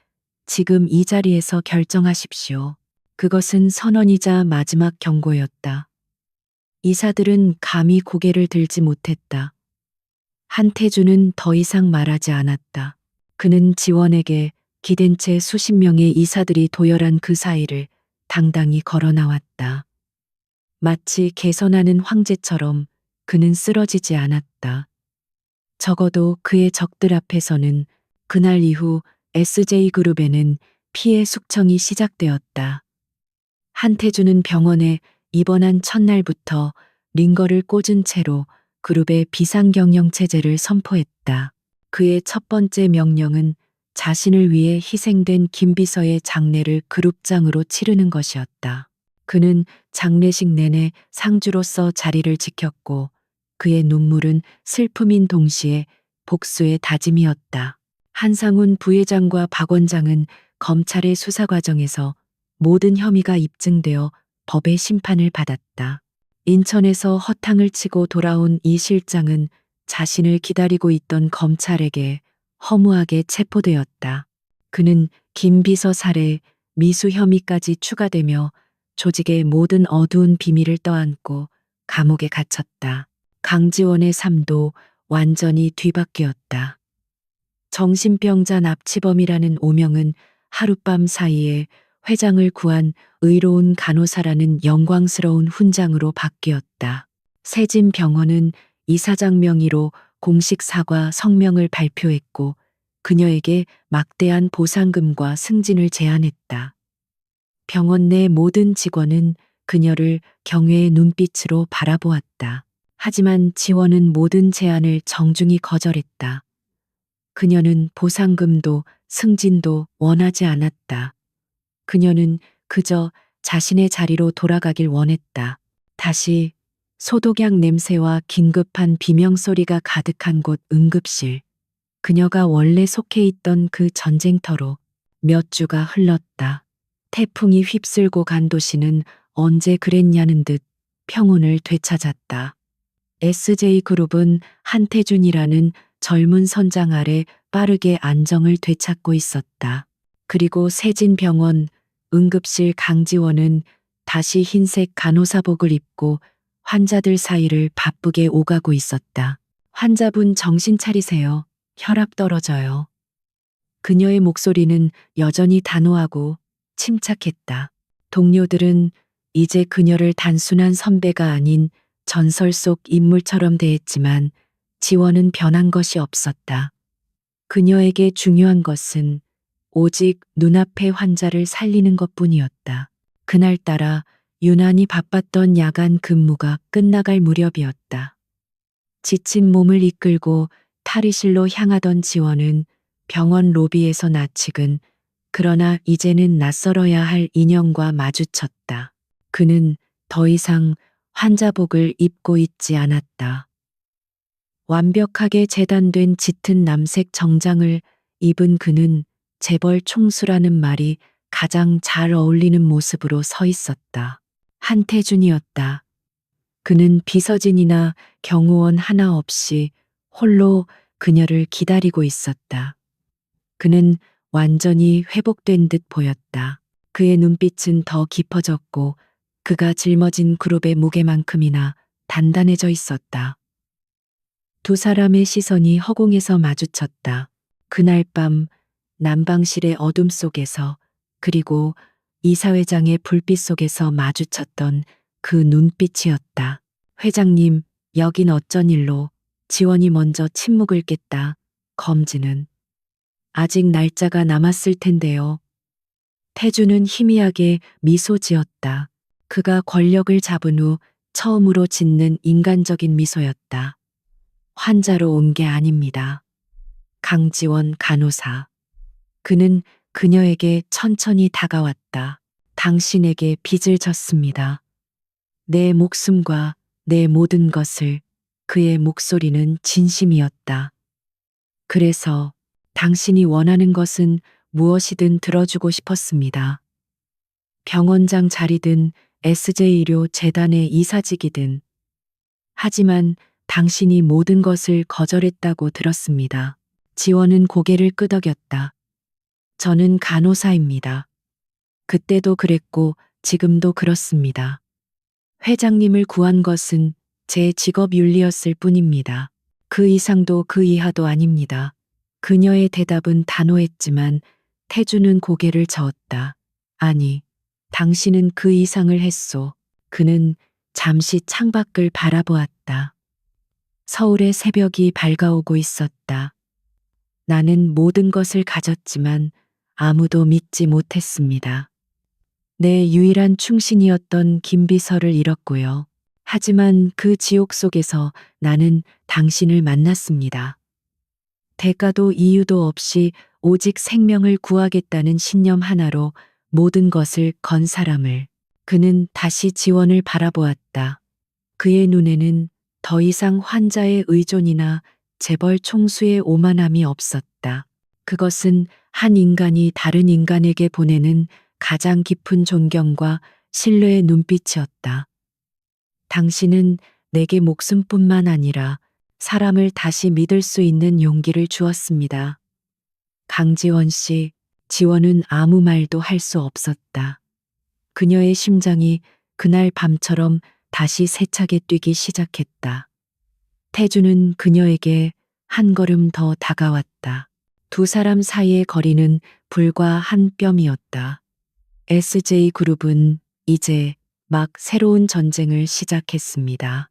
지금 이 자리에서 결정하십시오. 그것은 선언이자 마지막 경고였다. 이사들은 감히 고개를 들지 못했다. 한태주는 더 이상 말하지 않았다. 그는 지원에게 기댄 채 수십 명의 이사들이 도열한 그 사이를 당당히 걸어 나왔다. 마치 개선하는 황제처럼 그는 쓰러지지 않았다. 적어도 그의 적들 앞에서는 그날 이후 SJ그룹에는 피해 숙청이 시작되었다. 한태주는 병원에 입원한 첫날부터 링거를 꽂은 채로 그룹의 비상경영 체제를 선포했다. 그의 첫 번째 명령은 자신을 위해 희생된 김비서의 장례를 그룹장으로 치르는 것이었다. 그는 장례식 내내 상주로서 자리를 지켰고 그의 눈물은 슬픔인 동시에 복수의 다짐이었다. 한상훈 부회장과 박 원장은 검찰의 수사 과정에서 모든 혐의가 입증되어 법의 심판을 받았다. 인천에서 허탕을 치고 돌아온 이 실장은 자신을 기다리고 있던 검찰에게 허무하게 체포되었다. 그는 김 비서 살해, 미수 혐의까지 추가되며 조직의 모든 어두운 비밀을 떠안고 감옥에 갇혔다. 강지원의 삶도 완전히 뒤바뀌었다. 정신병자 납치범이라는 오명은 하룻밤 사이에 회장을 구한 의로운 간호사라는 영광스러운 훈장으로 바뀌었다. 세진병원은 이사장 명의로 공식 사과 성명을 발표했고 그녀에게 막대한 보상금과 승진을 제안했다. 병원 내 모든 직원은 그녀를 경외의 눈빛으로 바라보았다. 하지만 지원은 모든 제안을 정중히 거절했다. 그녀는 보상금도 승진도 원하지 않았다. 그녀는 그저 자신의 자리로 돌아가길 원했다. 다시 소독약 냄새와 긴급한 비명소리가 가득한 곳 응급실. 그녀가 원래 속해 있던 그 전쟁터로 몇 주가 흘렀다. 태풍이 휩쓸고 간 도시는 언제 그랬냐는 듯 평온을 되찾았다. SJ그룹은 한태준이라는 젊은 선장 아래 빠르게 안정을 되찾고 있었다. 그리고 세진병원 응급실 강지원은 다시 흰색 간호사복을 입고 환자들 사이를 바쁘게 오가고 있었다. 환자분 정신 차리세요. 혈압 떨어져요. 그녀의 목소리는 여전히 단호하고 침착했다. 동료들은 이제 그녀를 단순한 선배가 아닌 전설 속 인물처럼 대했지만 지원은 변한 것이 없었다. 그녀에게 중요한 것은 오직 눈앞의 환자를 살리는 것뿐이었다. 그날따라 유난히 바빴던 야간 근무가 끝나갈 무렵이었다. 지친 몸을 이끌고 탈의실로 향하던 지원은 병원 로비에서 낯익은 그러나 이제는 낯설어야 할 인형과 마주쳤다. 그는 더 이상 환자복을 입고 있지 않았다. 완벽하게 재단된 짙은 남색 정장을 입은 그는 재벌 총수라는 말이 가장 잘 어울리는 모습으로 서 있었다. 한태준이었다. 그는 비서진이나 경호원 하나 없이 홀로 그녀를 기다리고 있었다. 그는 완전히 회복된 듯 보였다. 그의 눈빛은 더 깊어졌고 그가 짊어진 그룹의 무게만큼이나 단단해져 있었다. 두 사람의 시선이 허공에서 마주쳤다. 그날 밤 난방실의 어둠 속에서 그리고 이사회장의 불빛 속에서 마주쳤던 그 눈빛이었다. 회장님, 여긴 어쩐 일로? 지원이 먼저 침묵을 깼다. 검진은 아직 날짜가 남았을 텐데요. 태주는 희미하게 미소 지었다. 그가 권력을 잡은 후 처음으로 짓는 인간적인 미소였다. 환자로 온 게 아닙니다. 강지원 간호사. 그는 그녀에게 천천히 다가왔다. 당신에게 빚을 졌습니다. 내 목숨과 내 모든 것을. 그의 목소리는 진심이었다. 그래서 당신이 원하는 것은 무엇이든 들어주고 싶었습니다. 병원장 자리든 SJ의료 재단의 이사직이든. 하지만 당신이 모든 것을 거절했다고 들었습니다. 지원은 고개를 끄덕였다. 저는 간호사입니다. 그때도 그랬고 지금도 그렇습니다. 회장님을 구한 것은 제 직업 윤리였을 뿐입니다. 그 이상도 그 이하도 아닙니다. 그녀의 대답은 단호했지만 태주는 고개를 저었다. 아니, 당신은 그 이상을 했소. 그는 잠시 창밖을 바라보았다. 서울의 새벽이 밝아오고 있었다. 나는 모든 것을 가졌지만 아무도 믿지 못했습니다. 내 유일한 충신이었던 김비서를 잃었고요. 하지만 그 지옥 속에서 나는 당신을 만났습니다. 대가도 이유도 없이 오직 생명을 구하겠다는 신념 하나로 모든 것을 건 사람을. 그는 다시 지원을 바라보았다. 그의 눈에는 더 이상 환자의 의존이나 재벌 총수의 오만함이 없었다. 그것은 한 인간이 다른 인간에게 보내는 가장 깊은 존경과 신뢰의 눈빛이었다. 당신은 내게 목숨뿐만 아니라 사람을 다시 믿을 수 있는 용기를 주었습니다. 강지원 씨, 지원은 아무 말도 할 수 없었다. 그녀의 심장이 그날 밤처럼 다시 세차게 뛰기 시작했다. 태주는 그녀에게 한 걸음 더 다가왔다. 두 사람 사이의 거리는 불과 한 뼘이었다. SJ그룹은 이제 막 새로운 전쟁을 시작했습니다.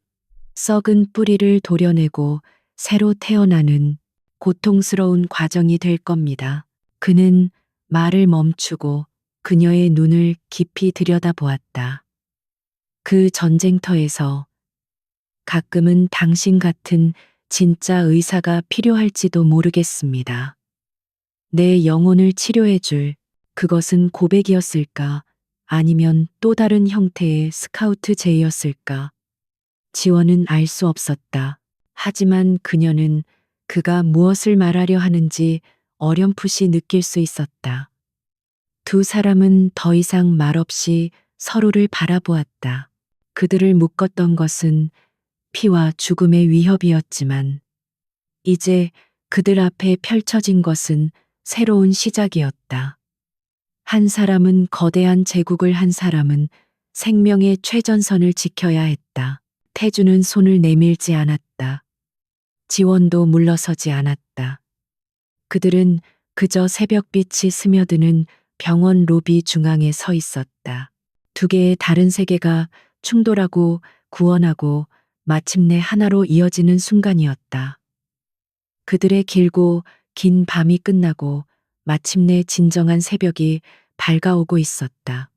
썩은 뿌리를 도려내고 새로 태어나는 고통스러운 과정이 될 겁니다. 그는 말을 멈추고 그녀의 눈을 깊이 들여다보았다. 그 전쟁터에서 가끔은 당신 같은 진짜 의사가 필요할지도 모르겠습니다. 내 영혼을 치료해줄 그것은 고백이었을까? 아니면 또 다른 형태의 스카우트 제의였을까? 지원은 알 수 없었다. 하지만 그녀는 그가 무엇을 말하려 하는지 어렴풋이 느낄 수 있었다. 두 사람은 더 이상 말없이 서로를 바라보았다. 그들을 묶었던 것은 피와 죽음의 위협이었지만 이제 그들 앞에 펼쳐진 것은 새로운 시작이었다. 한 사람은 거대한 제국을, 한 사람은 생명의 최전선을 지켜야 했다. 태주는 손을 내밀지 않았다. 지원도 물러서지 않았다. 그들은 그저 새벽빛이 스며드는 병원 로비 중앙에 서 있었다. 두 개의 다른 세계가 충돌하고 구원하고 마침내 하나로 이어지는 순간이었다. 그들의 길고 긴 밤이 끝나고 마침내 진정한 새벽이 밝아오고 있었다.